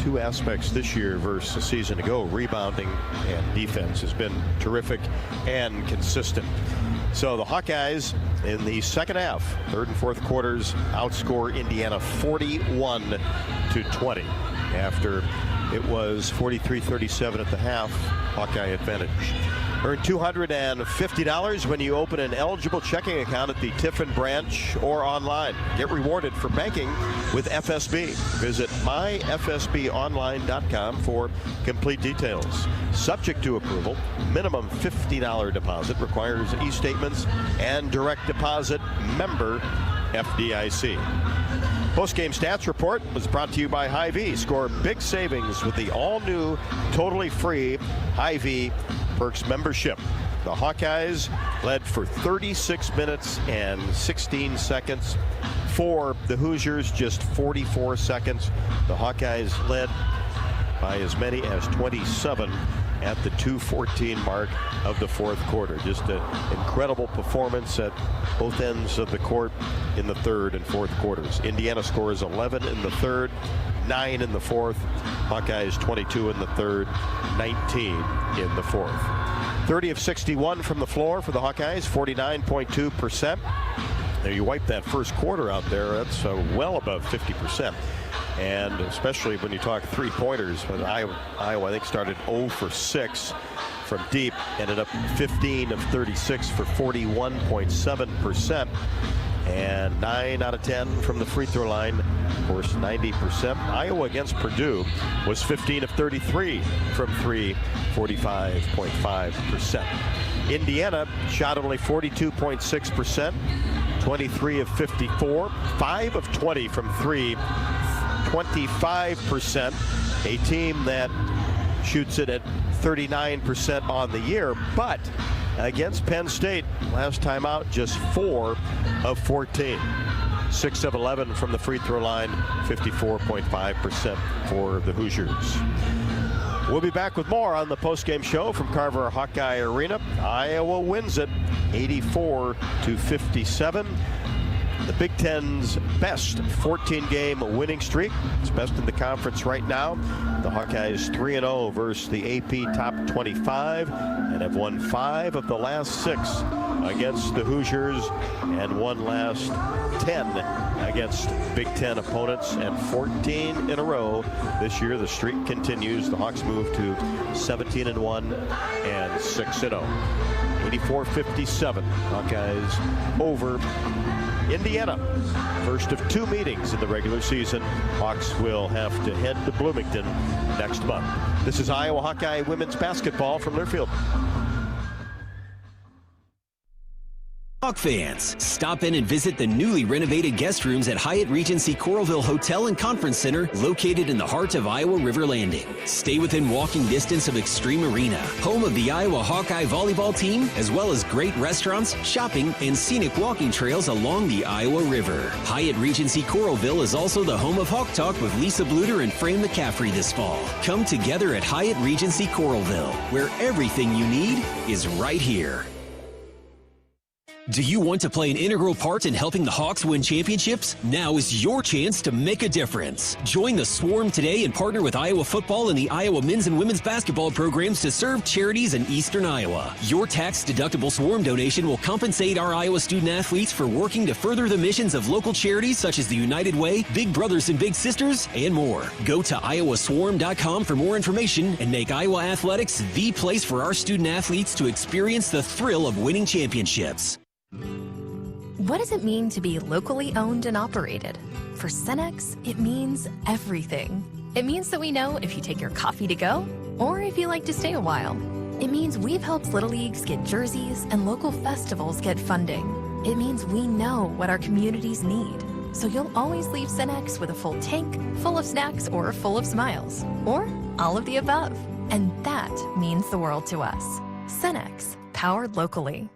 2 aspects this year versus a season ago. Rebounding and defense has been terrific and consistent. So the Hawkeyes in the second half, third and fourth quarters, outscore Indiana 41-20 after It was 43-37 at the half. Hawkeye advantage. Earn $250 when you open an eligible checking account at the Tiffin branch or online. Get rewarded for banking with FSB. Visit myfsbonline.com for complete details. Subject to approval, minimum $50 deposit, requires e-statements and direct deposit. Member FDIC. Postgame stats report was brought to you by Hy-Vee. Score big savings with the all-new, totally free Hy-Vee Perks membership. The Hawkeyes led for 36 minutes and 16 seconds. For the Hoosiers, just 44 seconds. The Hawkeyes led by as many as 27 at the 2:14 mark of the fourth quarter. Just an incredible performance at both ends of the court in the third and fourth quarters. Indiana scores 11 in the third, 9 in the fourth. Hawkeyes 22 in the third, 19 in the fourth. 30 of 61 from the floor for the Hawkeyes, 49.2%. Now you wipe that first quarter out there, that's well above 50%. And especially when you talk three-pointers, Iowa I think started 0 for 6 from deep, ended up 15 of 36 for 41.7%. And 9 out of 10 from the free throw line, of course 90%. Iowa against Purdue was 15 of 33 from 3, 45.5%. Indiana shot only 42.6%, 23 of 54, 5 of 20 from 3, 25%. A team that shoots it at 39% on the year, but against Penn State last time out, just 4 of 14. 6 of 11 from the free throw line, 54.5% for the Hoosiers. We'll be back with more on the postgame show from Carver Hawkeye Arena. Iowa wins it 84-57. The Big Ten's best 14-game winning streak. It's best in the conference right now. The Hawkeyes 3-0 versus the AP top 25 and have won 5 of the last 6 against the Hoosiers and won last 10 against Big Ten opponents, and 14 in a row this year. The streak continues. The Hawks move to 17-1 and 6-0. 84-57. Hawkeyes over Indiana. First of 2 meetings in the regular season. Hawks will have to head to Bloomington next month. This is Iowa Hawkeye women's basketball from Learfield. Hawk fans, stop in and visit the newly renovated guest rooms at Hyatt Regency Coralville Hotel and Conference Center, located in the heart of Iowa River Landing. Stay within walking distance of Extreme Arena, home of the Iowa Hawkeye volleyball team, as well as great restaurants, shopping, and scenic walking trails along the Iowa River. Hyatt Regency Coralville is also the home of Hawk Talk with Lisa Bluter and Fran McCaffrey this fall. Come together at Hyatt Regency Coralville, where everything you need is right here. Do you want to play an integral part in helping the Hawks win championships? Now is your chance to make a difference. Join the Swarm today and partner with Iowa football and the Iowa men's and women's basketball programs to serve charities in eastern Iowa. Your tax-deductible Swarm donation will compensate our Iowa student athletes for working to further the missions of local charities such as the United Way, Big Brothers and Big Sisters, and more. Go to iowaswarm.com for more information and make Iowa athletics the place for our student athletes to experience the thrill of winning championships. What does it mean to be locally owned and operated? For Cenex, it means everything. It means that we know if you take your coffee to go or if you like to stay a while. It means we've helped Little Leagues get jerseys and local festivals get funding. It means we know what our communities need. So you'll always leave Cenex with a full tank, full of snacks, or full of smiles. Or all of the above. And that means the world to us. Cenex, powered locally.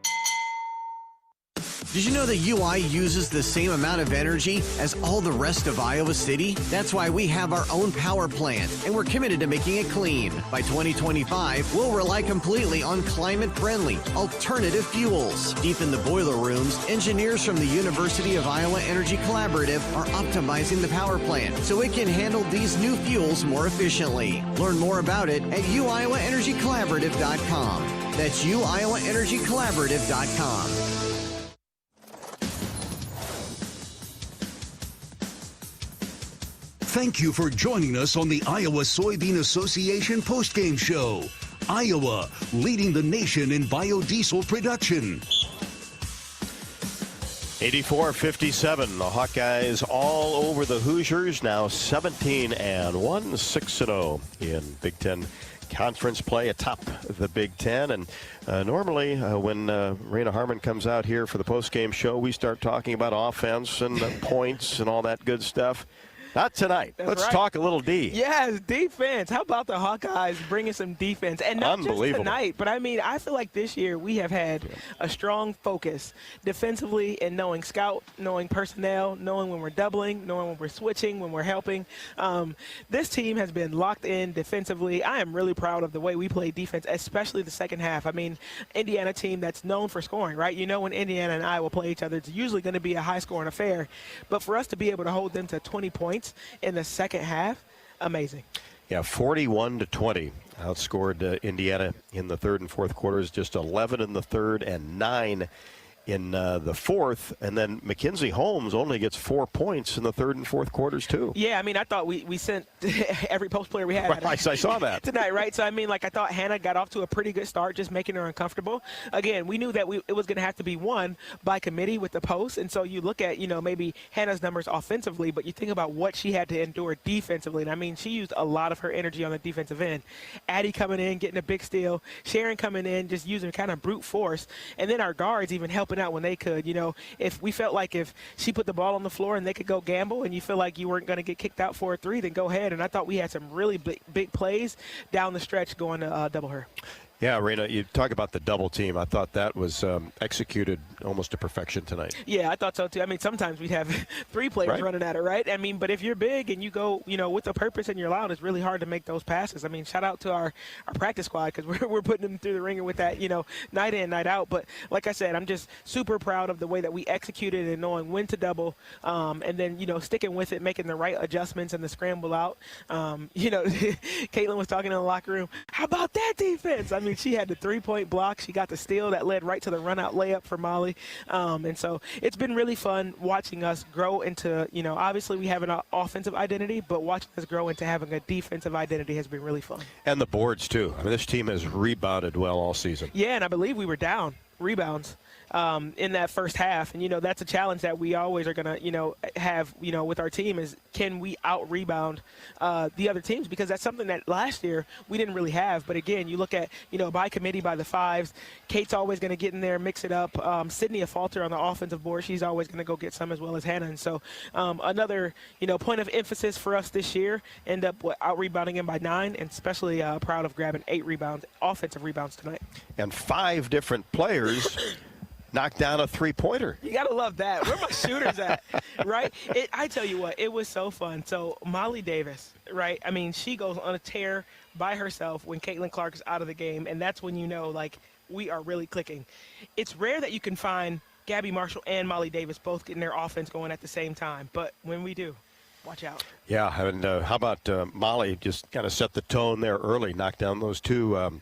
Did you know that UI uses the same amount of energy as all the rest of Iowa City? That's why we have our own power plant, and we're committed to making it clean. By 2025, we'll rely completely on climate-friendly, alternative fuels. Deep in the boiler rooms, engineers from the University of Iowa Energy Collaborative are optimizing the power plant so it can handle these new fuels more efficiently. Learn more about it at uiowaenergycollaborative.com. That's uiowaenergycollaborative.com. Thank you for joining us on the Iowa Soybean Association postgame show. Iowa, leading the nation in biodiesel production. 84-57. The Hawkeyes all over the Hoosiers, now 17-1, 6-0 in Big Ten Conference play atop the Big Ten. And normally when Raina Harmon comes out here for the postgame show, we start talking about offense and points and all that good stuff. Not tonight. Let's talk a little D. Yes, defense. How about the Hawkeyes bringing some defense? And not just tonight, but I mean, I feel like this year we have had a strong focus defensively in knowing scout, knowing personnel, knowing when we're doubling, knowing when we're switching, when we're helping. This team has been locked in defensively. I am really proud of the way we play defense, especially the second half. I mean, Indiana team that's known for scoring, right? You know, when Indiana and Iowa play each other, it's usually going to be a high-scoring affair. But for us to be able to hold them to 20 points in the second half, amazing. Yeah, 41-20 outscored Indiana in the third and fourth quarters, just 11 in the third and 9 in the fourth. And then Mackenzie Holmes only gets 4 points in the third and fourth quarters too. Yeah, I mean, I thought we sent every post player we had. Right, I saw that. Tonight, right? So, I mean, like, I thought Hannah got off to a pretty good start, just making her uncomfortable. Again, we knew that it was going to have to be won by committee with the post. And so you look at, maybe Hannah's numbers offensively, but you think about what she had to endure defensively. And, I mean, she used a lot of her energy on the defensive end. Addie coming in, getting a big steal. Sharon coming in, just using kind of brute force. And then our guards even helping out when they could. If we felt like if she put the ball on the floor and they could go gamble and you feel like you weren't going to get kicked out for a three, then go ahead. And I thought we had some really big plays down the stretch going to double her. Yeah, Raina, you talk about the double team. I thought that was executed almost to perfection tonight. Yeah, I thought so too. I mean, sometimes we'd have three players running at it, right? I mean, but if you're big and you go, with a purpose and you're loud, it's really hard to make those passes. I mean, shout out to our practice squad because we're putting them through the ringer with that, night in, night out. But like I said, I'm just super proud of the way that we executed and knowing when to double and then, sticking with it, making the right adjustments and the scramble out. Caitlin was talking in the locker room, how about that defense? I mean, she had the three-point block. She got the steal that led right to the run-out layup for Molly. And so it's been really fun watching us grow into, obviously we have an offensive identity, but watching us grow into having a defensive identity has been really fun. And the boards, too. I mean, this team has rebounded well all season. Yeah, and I believe we were down rebounds in that first half. And, that's a challenge that we always are going to, have, with our team is can we out-rebound the other teams? Because that's something that last year we didn't really have. But, again, you look at, by committee, by the fives, Kate's always going to get in there, mix it up. Sydney Falter on the offensive board, she's always going to go get some as well as Hannah. And so another, point of emphasis for us this year, end up out-rebounding him by 9, and especially proud of grabbing 8 rebounds, offensive rebounds tonight. And 5 different players knocked down a three-pointer. You got to love that. Where are my shooters at, right? I tell you what, it was so fun. So Molly Davis, right? I mean, she goes on a tear by herself when Caitlin Clark is out of the game, and that's when we are really clicking. It's rare that you can find Gabby Marshall and Molly Davis both getting their offense going at the same time, but when we do, watch out. Yeah, and how about Molly just kind of set the tone there early, knocked down those 2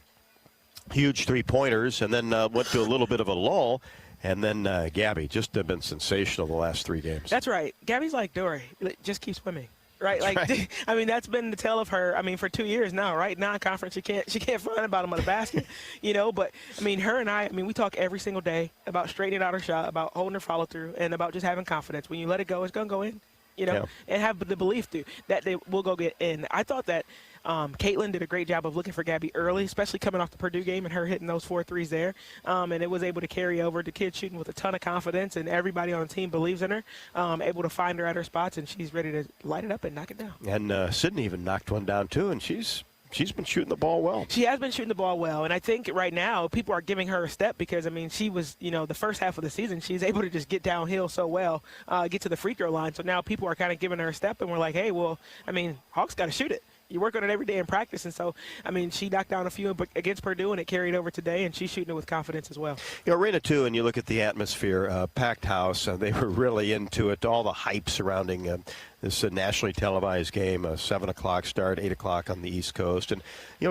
huge three-pointers, and then went to a little bit of a lull. And then Gabby just have been sensational the last 3 games. That's right. Gabby's like Dory. Just keep swimming. Right? Right. I mean, that's been the tale of her, for 2 years now, right? Non-conference, she can't find about him on the basket, But, her and I, we talk every single day about straightening out her shot, about holding her follow-through, and about just having confidence. When you let it go, it's going to go in, and have the belief that they will go get in. I thought that Caitlin did a great job of looking for Gabby early, especially coming off the Purdue game and her hitting those 4 threes there. And it was able to carry over. The kid shooting with a ton of confidence, and everybody on the team believes in her, able to find her at her spots, and she's ready to light it up and knock it down. And Sydney even knocked one down, too, and she's been shooting the ball well. She has been shooting the ball well, and I think right now people are giving her a step because, she was, the first half of the season, she's able to just get downhill so well, get to the free throw line. So now people are kind of giving her a step, and we're like, hey, well, Hawks got to shoot it. You work on it every day in practice, and so, she knocked down a few against Purdue, and it carried over today, and she's shooting it with confidence as well. Raina, too, and you look at the atmosphere, packed house, they were really into it, all the hype surrounding this nationally televised game, a 7 o'clock start, 8 o'clock on the East Coast. And,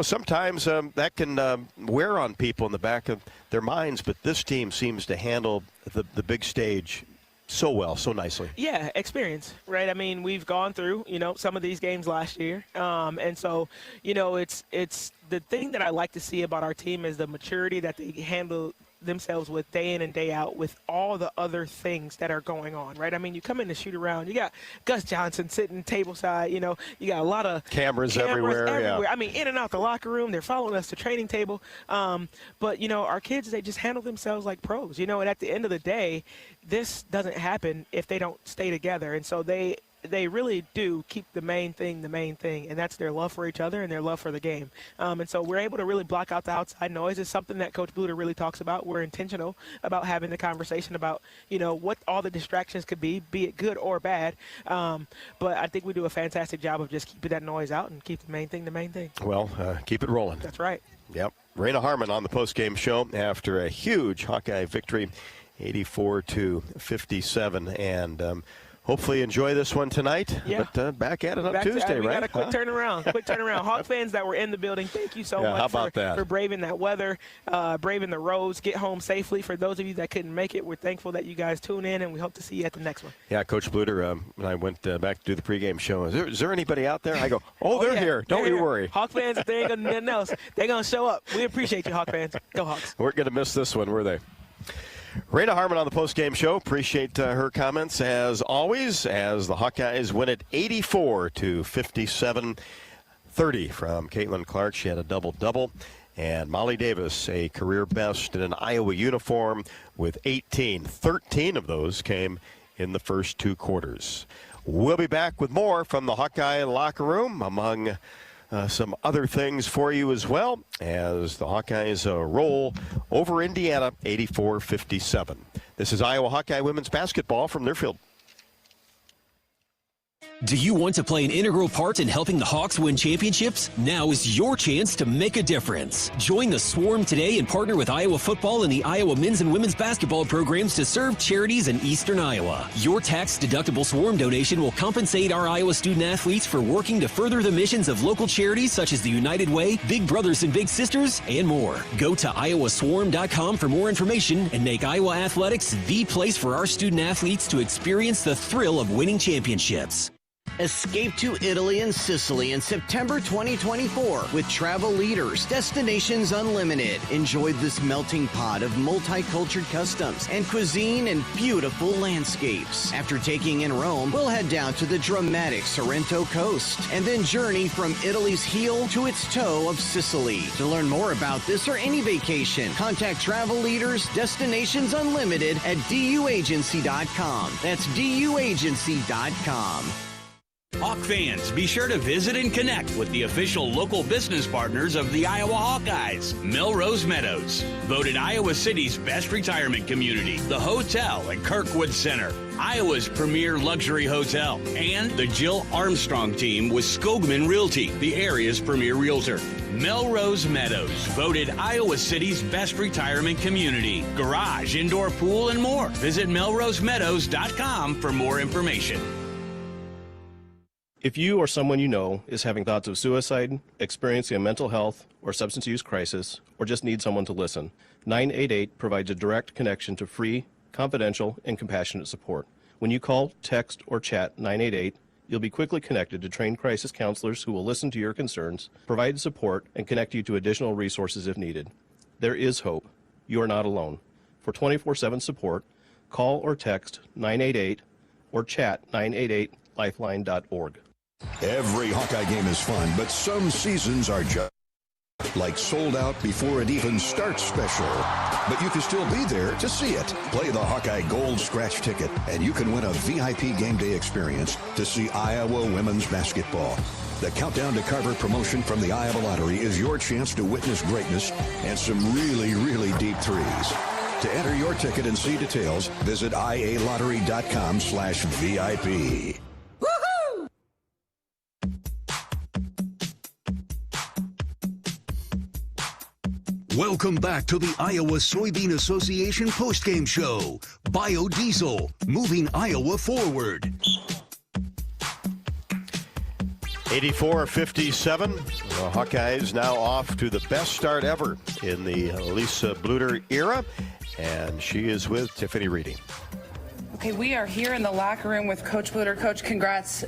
sometimes that can wear on people in the back of their minds, but this team seems to handle the big stage so well, so nicely. Yeah, experience, right? I mean, we've gone through, some of these games last year. And so, it's the thing that I like to see about our team is the maturity that they handle themselves with day in and day out with all the other things that are going on, right? I mean, you come in to shoot around, you got Gus Johnson sitting tableside, you got a lot of cameras everywhere. Yeah. I mean, in and out the locker room, they're following us to training table. But, our kids, they just handle themselves like pros, and at the end of the day, this doesn't happen if they don't stay together. And so they really do keep the main thing, and that's their love for each other and their love for the game. And so we're able to really block out the outside noise. It's something that Coach Bluter really talks about. We're intentional about having the conversation about, what all the distractions could be it good or bad. But I think we do a fantastic job of just keeping that noise out and keep the main thing. Well, keep it rolling. That's right. Yep. Raina Harmon on the postgame show after a huge Hawkeye victory, 84-57. And hopefully enjoy this one tonight. Yeah. But back at it on Tuesday, we right? got a quick turnaround. Hawk fans that were in the building, thank you so much for braving that weather, braving the roads. Get home safely. For those of you that couldn't make it, we're thankful that you guys tune in, and we hope to see you at the next one. Yeah, Coach Bluter, when I went back to do the pregame show, is there anybody out there? I go, they're here. Don't you worry. Hawk fans, if they ain't going to do nothing else, they're going to show up. We appreciate you, Hawk fans. Go Hawks. We're going to miss this one, were they? Raina Harmon on the postgame show. Appreciate her comments as always as the Hawkeyes win it 84-57. 30 from Caitlin Clark. She had a double-double. And Molly Davis, a career best in an Iowa uniform with 18. 13 of those came in the first two quarters. We'll be back with more from the Hawkeye locker room, among some other things for you as well, as the Hawkeyes roll over Indiana 84-57. This is Iowa Hawkeye women's basketball from their field. Do you want to play an integral part in helping the Hawks win championships? Now is your chance to make a difference. Join the Swarm today and partner with Iowa football and the Iowa men's and women's basketball programs to serve charities in eastern Iowa. Your tax-deductible Swarm donation will compensate our Iowa student athletes for working to further the missions of local charities such as the United Way, Big Brothers and Big Sisters, and more. Go to iowaswarm.com for more information and make Iowa athletics the place for our student athletes to experience the thrill of winning championships. Escape to Italy and Sicily in September 2024 with Travel Leaders, Destinations Unlimited. Enjoy this melting pot of multicultural customs and cuisine and beautiful landscapes. After taking in Rome, we'll head down to the dramatic Sorrento coast and then journey from Italy's heel to its toe of Sicily. To learn more about this or any vacation, contact Travel Leaders, Destinations Unlimited at duagency.com. That's duagency.com. Hawk fans, be sure to visit and connect with the official local business partners of the Iowa Hawkeyes. Melrose Meadows, voted Iowa City's best retirement community, the hotel at Kirkwood Center, Iowa's premier luxury hotel, and the Jill Armstrong team with Skogman Realty, the area's premier realtor. Melrose Meadows, voted Iowa City's best retirement community, garage, indoor pool, and more. Visit melrosemeadows.com for more information. If you or someone you know is having thoughts of suicide, experiencing a mental health or substance use crisis, or just need someone to listen, 988 provides a direct connection to free, confidential, and compassionate support. When you call, text, or chat 988, you'll be quickly connected to trained crisis counselors who will listen to your concerns, provide support, and connect you to additional resources if needed. There is hope. You are not alone. For 24/7 support, call or text 988 or chat 988lifeline.org. Every Hawkeye game is fun, but some seasons are just like sold out before it even starts special. But you can still be there to see it. Play the Hawkeye Gold Scratch ticket, and you can win a VIP game day experience to see Iowa women's basketball. The Countdown to Carver promotion from the Iowa Lottery is your chance to witness greatness and some really, really deep threes. To enter your ticket and see details, visit ialottery.com/VIP. Welcome back to the Iowa Soybean Association postgame show. Biodiesel, moving Iowa forward. 84-57. The Hawkeyes now off to the best start ever in the Lisa Bluter era. And she is with Tiffany Reading. Okay, we are here in the locker room with Coach Bluter. Coach, congrats.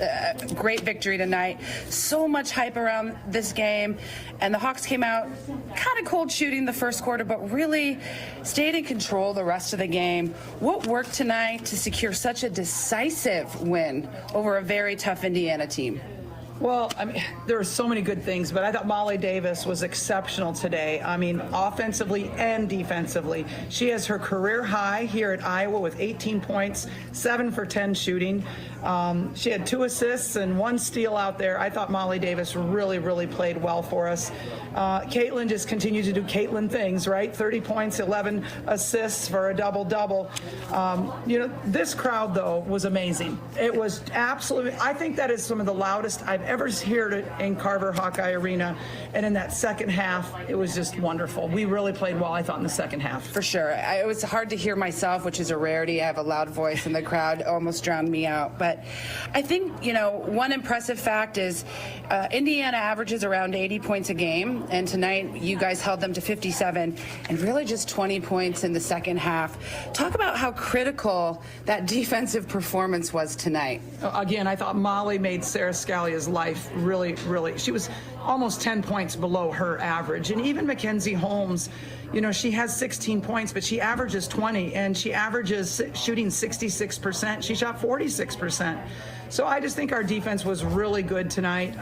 Great victory tonight. So much hype around this game. And the Hawks came out kind of cold shooting the first quarter, but really stayed in control the rest of the game. What worked tonight to secure such a decisive win over a very tough Indiana team? Well, I mean, there are so many good things, but I thought Molly Davis was exceptional today. I mean, offensively and defensively. She has her career high here at Iowa with 18 points, 7 for 10 shooting. She had 2 assists and 1 steal out there. I thought Molly Davis really, really played well for us. Caitlin just continued to do Caitlin things, right? 30 points, 11 assists for a double-double. This crowd, though, was amazing. It was absolutely, I think that is some of the loudest I've ever heard it in Carver Hawkeye Arena. And in that second half, it was just wonderful. We really played well, I thought, in the second half. For sure. It was hard to hear myself, which is a rarity. I have a loud voice, and the crowd almost drowned me out. But I think, one impressive fact is Indiana averages around 80 points a game, and tonight you guys held them to 57, and really just 20 points in the second half. Talk about how critical that defensive performance was tonight. Again, I thought Molly made Sarah Scalia's life really, really, she was almost 10 points below her average. And even Mackenzie Holmes, she has 16 points, but she averages 20, and she averages shooting 66%. She shot 46%. So I just think our defense was really good tonight.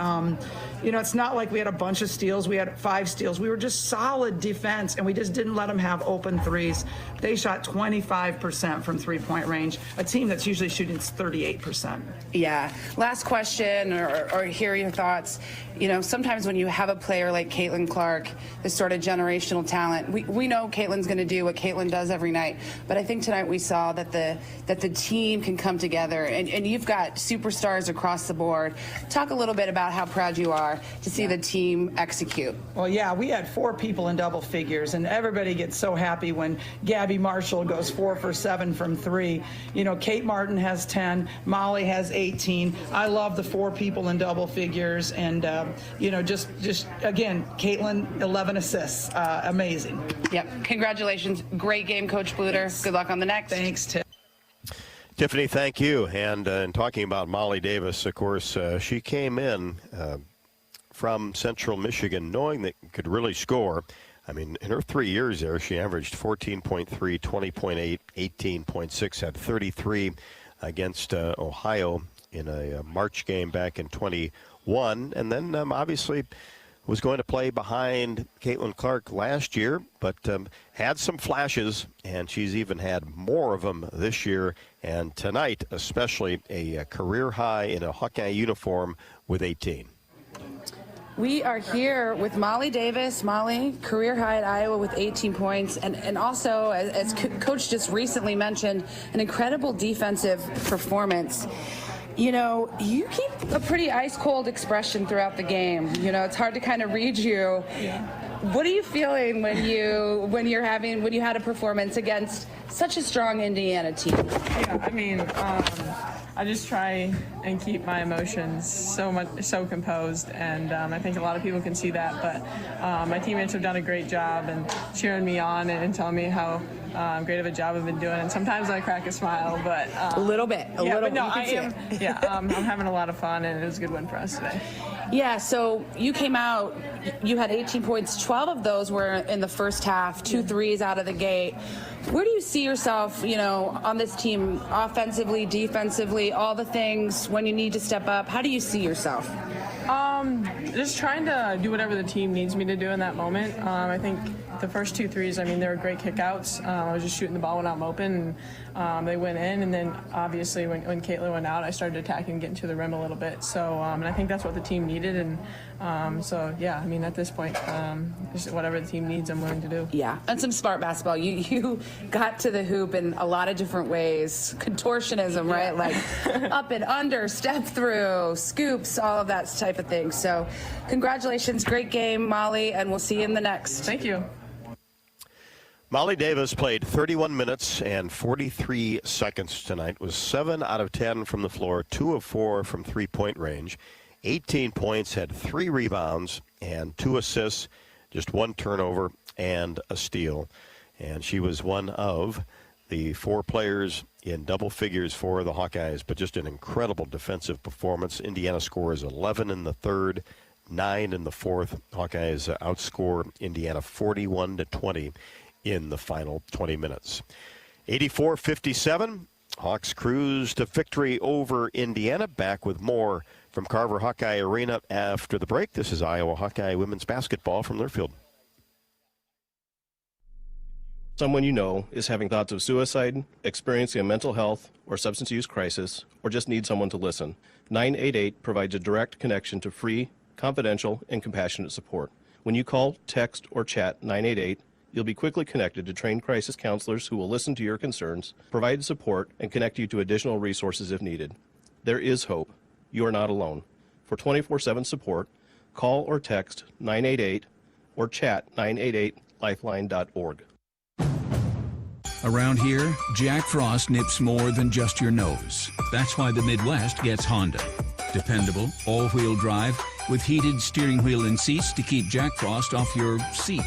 It's not like we had a bunch of steals. We had 5 steals. We were just solid defense, and we just didn't let them have open threes. They shot 25% from three-point range, a team that's usually shooting 38%. Yeah. Last question, or hear your thoughts. Sometimes when you have a player like Caitlin Clark, this sort of generational talent, we know Caitlin's going to do what Caitlin does every night. But I think tonight we saw that the team can come together, and you've got superstars across the board. Talk a little bit about how proud you are to see the team execute. Well, yeah, we had 4 people in double figures, and everybody gets so happy when Gabby Marshall goes 4 for 7 from 3. Kate Martin has 10, Molly has 18. I love the 4 people in double figures, and just again, Caitlin, 11 assists, amazing. Yep, congratulations, great game, Coach Bluter. Good luck on the next. Thanks, Tim. Tiffany, thank you. And in talking about Molly Davis, of course, she came in from Central Michigan knowing that could really score. I mean, in her 3 years there, she averaged 14.3, 20.8, 18.6, had 33 against Ohio in a March game back in 21. And then obviously was going to play behind Caitlin Clark last year, but had some flashes, and she's even had more of them this year. And tonight, especially, a career high in a Hawkeye uniform with 18. We are here with Molly Davis. Molly, career high at Iowa with 18 points. And also, as Coach just recently mentioned, an incredible defensive performance. You keep a pretty ice-cold expression throughout the game. It's hard to kind of read you. Yeah. What are you feeling when you had a performance against such a strong Indiana team? Yeah, I mean, I just try and keep my emotions so composed, and I think a lot of people can see that. But my teammates have done a great job and cheering me on and telling me how great of a job I've been doing. And sometimes I crack a smile, but a little bit. But no, I am. Yeah, I'm having a lot of fun, and it was a good win for us today. Yeah, so you came out, you had 18 points, 12 of those were in the first half, 2 threes out of the gate. Where do you see yourself, on this team, offensively, defensively, all the things when you need to step up? How do you see yourself? Just trying to do whatever the team needs me to do in that moment. I think the first 2 threes, they were great kickouts. I was just shooting the ball when I'm open, and they went in. And then, obviously, when Caitlin went out, I started attacking, getting to the rim a little bit. So, and I think that's what the team needed. And at this point, just whatever the team needs, I'm willing to do. Yeah, and some smart basketball. You got to the hoop in a lot of different ways. Contortionism, right? Like up and under, step through, scoops, all of that type of thing. So congratulations. Great game, Molly, and we'll see you in the next. Thank you. Molly Davis played 31 minutes and 43 seconds tonight, was 7 out of 10 from the floor, 2 of 4 from three-point range, 18 points, had 3 rebounds and 2 assists, just 1 turnover and a steal. And she was one of the 4 players in double figures for the Hawkeyes, but just an incredible defensive performance. Indiana scores 11 in the third, 9 in the fourth. Hawkeyes outscore Indiana 41-20 in the final 20 minutes. 84-57. Hawks cruise to victory over Indiana. Back with more from Carver Hawkeye Arena after the break. This is Iowa Hawkeye women's basketball from Learfield. Someone you know is having thoughts of suicide, experiencing a mental health or substance use crisis, or just need someone to listen. 988 provides a direct connection to free, confidential, and compassionate support. When you call, text, or chat 988, you'll be quickly connected to trained crisis counselors who will listen to your concerns, provide support, and connect you to additional resources if needed. There is hope. You are not alone. For 24/7 support, call or text 988 or chat 988lifeline.org. Around here, Jack Frost nips more than just your nose. That's why the Midwest gets Honda. Dependable, all-wheel drive with heated steering wheel and seats to keep Jack Frost off your seat,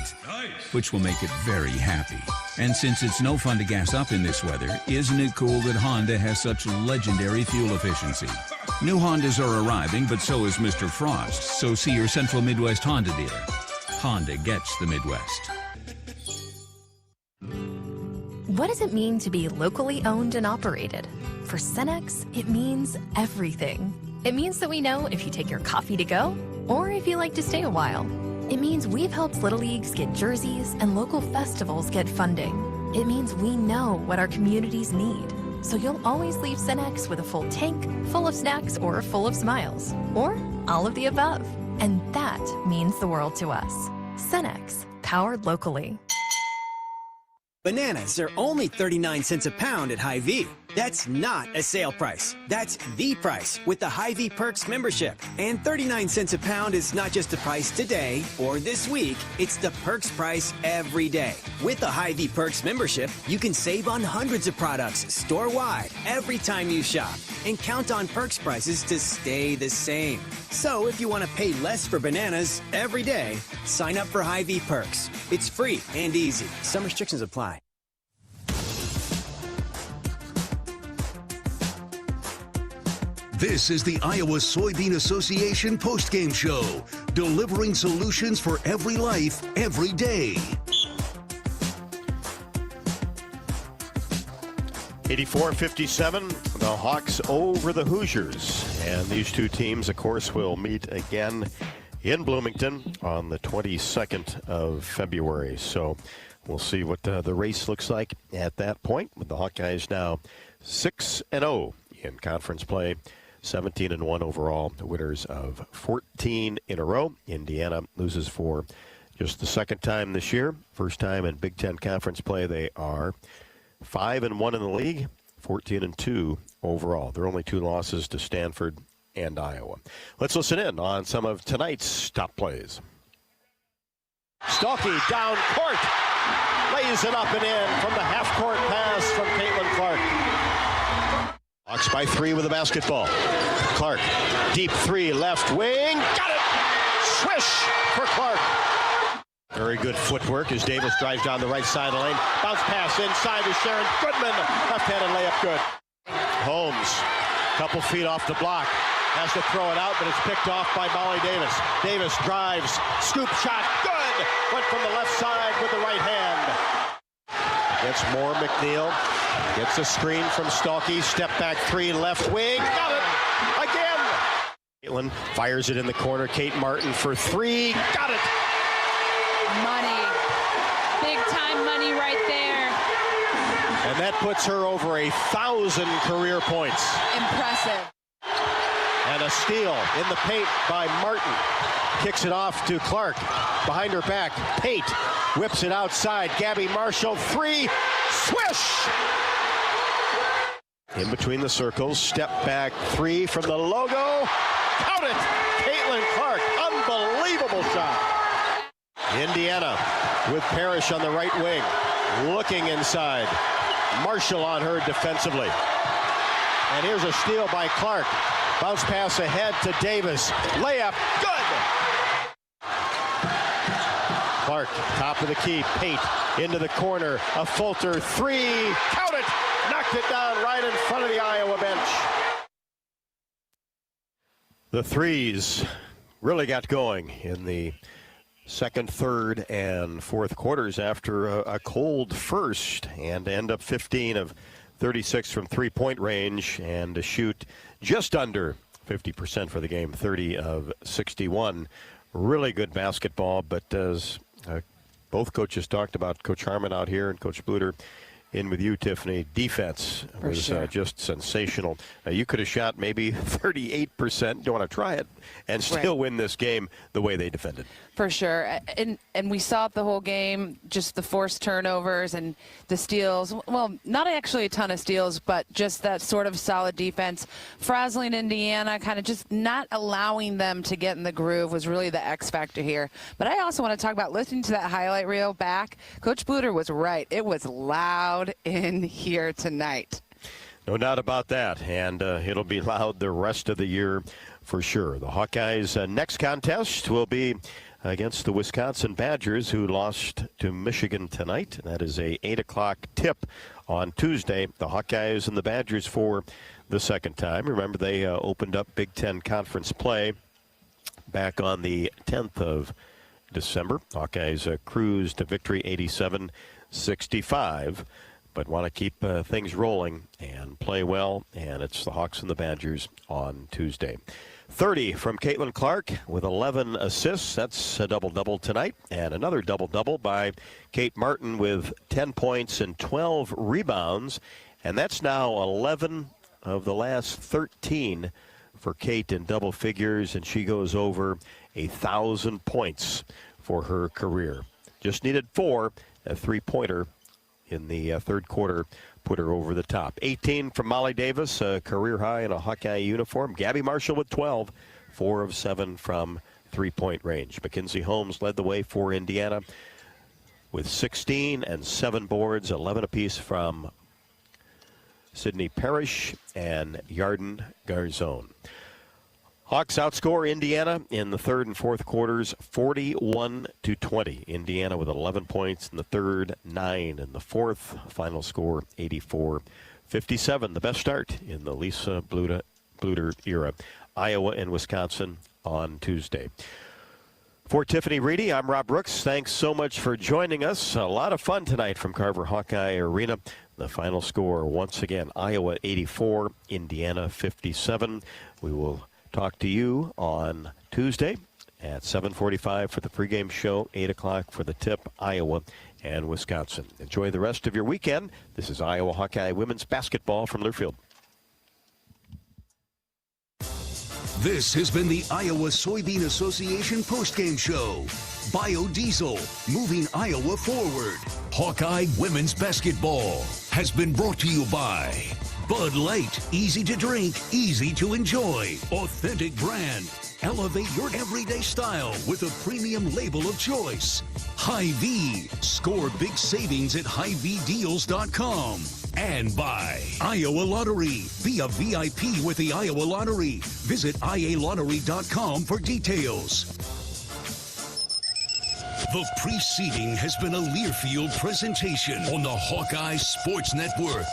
which will make it very happy. And since it's no fun to gas up in this weather, isn't it cool that Honda has such legendary fuel efficiency? New Hondas are arriving, but so is Mr. Frost. So see your Central Midwest Honda dealer. Honda gets the Midwest. What does it mean to be locally owned and operated? For Cenex, it means everything. It means that we know if you take your coffee to go or if you like to stay a while. It means we've helped Little Leagues get jerseys and local festivals get funding. It means we know what our communities need. So you'll always leave Cenex with a full tank, full of snacks, or full of smiles. Or all of the above. And that means the world to us. Cenex, powered locally. Bananas are only 39 cents a pound at Hy-Vee. That's not a sale price. That's the price with the Hy-Vee Perks membership. And 39 cents a pound is not just the price today or this week. It's the Perks price every day. With the Hy-Vee Perks membership, you can save on hundreds of products store-wide every time you shop. And count on Perks prices to stay the same. So if you want to pay less for bananas every day, sign up for Hy-Vee Perks. It's free and easy. Some restrictions apply. This is the Iowa Soybean Association postgame show, delivering solutions for every life, every day. 84-57, the Hawks over the Hoosiers. And these two teams, of course, will meet again in Bloomington on the 22nd of February. So we'll see what the race looks like at that point, with the Hawkeyes now 6-0 in conference play. 17-1 overall, the winners of 14 in a row. Indiana loses for just the second time this year. First time in Big Ten conference play. They are 5-1 in the league, 14-2 overall. Their only 2 losses to Stanford and Iowa. Let's listen in on some of tonight's top plays. Stalky down court, lays it up and in from the half-court pass from Caitlin Clark. Hawks by 3 with the basketball. Clark, deep 3, left wing, got it! Swish for Clark. Very good footwork as Davis drives down the right side of the lane. Bounce pass inside to Sharon Goodman. Left-handed layup good. Holmes, couple feet off the block. Has to throw it out, but it's picked off by Molly Davis. Davis drives, scoop shot, good! Went from the left side with the right hand. Gets more McNeil. Gets a screen from Stalky. Step back 3, left wing. Got it! Again! Caitlin fires it in the corner. Kate Martin for 3. Got it! Money. Big time money right there. And that puts her over 1,000 career points. Impressive. And a steal in the paint by Martin. Kicks it off to Clark. Behind her back, Pate whips it outside. Gabby Marshall, 3. Swish! In between the circles, step back 3 from the logo. Count it! Caitlin Clark, unbelievable shot. Indiana with Parrish on the right wing. Looking inside. Marshall on her defensively. And here's a steal by Clark. Bounce pass ahead to Davis. Layup, good! Clark, top of the key. Pate into the corner. A Fulter 3. Count it! it! Knocked it down right in front of the Iowa bench. The threes really got going in the second, third, and fourth quarters after a cold first, and end up 15 of 36 from three-point range and to shoot just under 50% for the game, 30 of 61. Really good basketball, but as both coaches talked about, Coach Harmon out here and Coach Bluter in with you, Tiffany, defense was just sensational. You could have shot maybe 38%, don't want to try it, and still win this game the way they defended. For sure. And we saw it the whole game, just the forced turnovers and the steals. Well, not actually a ton of steals, but just that sort of solid defense. Frazzling Indiana, kind of just not allowing them to get in the groove was really the X factor here. But I also want to talk about listening to that highlight reel back. Coach Bluter was right. It was loud in here tonight. No doubt about that, and it'll be loud the rest of the year for sure. The Hawkeyes' next contest will be against the Wisconsin Badgers, who lost to Michigan tonight. That is a 8 o'clock tip on Tuesday. The Hawkeyes and the Badgers for the second time. Remember, they opened up Big Ten Conference play back on the 10th of December. Hawkeyes cruised to victory 87-65. But want to keep things rolling and play well, and it's the Hawks and the Badgers on Tuesday. 30 from Caitlin Clark with 11 assists. That's a double-double tonight, and another double-double by Kate Martin with 10 points and 12 rebounds, and that's now 11 of the last 13 for Kate in double figures, and she goes over 1,000 points for her career. Just needed 4, a three-pointer in the third quarter put her over the top. 18 from Molly Davis, a career high in a Hawkeye uniform. Gabby Marshall with 12, 4 of 7 from three-point range. Mackenzie Holmes led the way for Indiana with 16 and 7 boards, 11 apiece from Sydney Parrish and Yarden Garzone. Hawks outscore Indiana in the third and fourth quarters 41-20. Indiana with 11 points in the third, 9 in the fourth. Final score 84-57. The best start in the Lisa Bluter era. Iowa and Wisconsin on Tuesday. For Tiffany Reedy, I'm Rob Brooks. Thanks so much for joining us. A lot of fun tonight from Carver Hawkeye Arena. The final score once again, Iowa 84, Indiana 57. We will talk to you on Tuesday at 7:45 for the pregame show, 8 o'clock for the tip, Iowa and Wisconsin. Enjoy the rest of your weekend. This is Iowa Hawkeye women's basketball from Learfield. This has been the Iowa Soybean Association postgame show. Biodiesel, moving Iowa forward. Hawkeye women's basketball has been brought to you by Bud Light, easy to drink, easy to enjoy. Authentic brand. Elevate your everyday style with a premium label of choice. Hy-Vee. Score big savings at HyVeeDeals.com. And by Iowa Lottery. Be a VIP with the Iowa Lottery. Visit IALottery.com for details. The preceding has been a Learfield presentation on the Hawkeye Sports Network.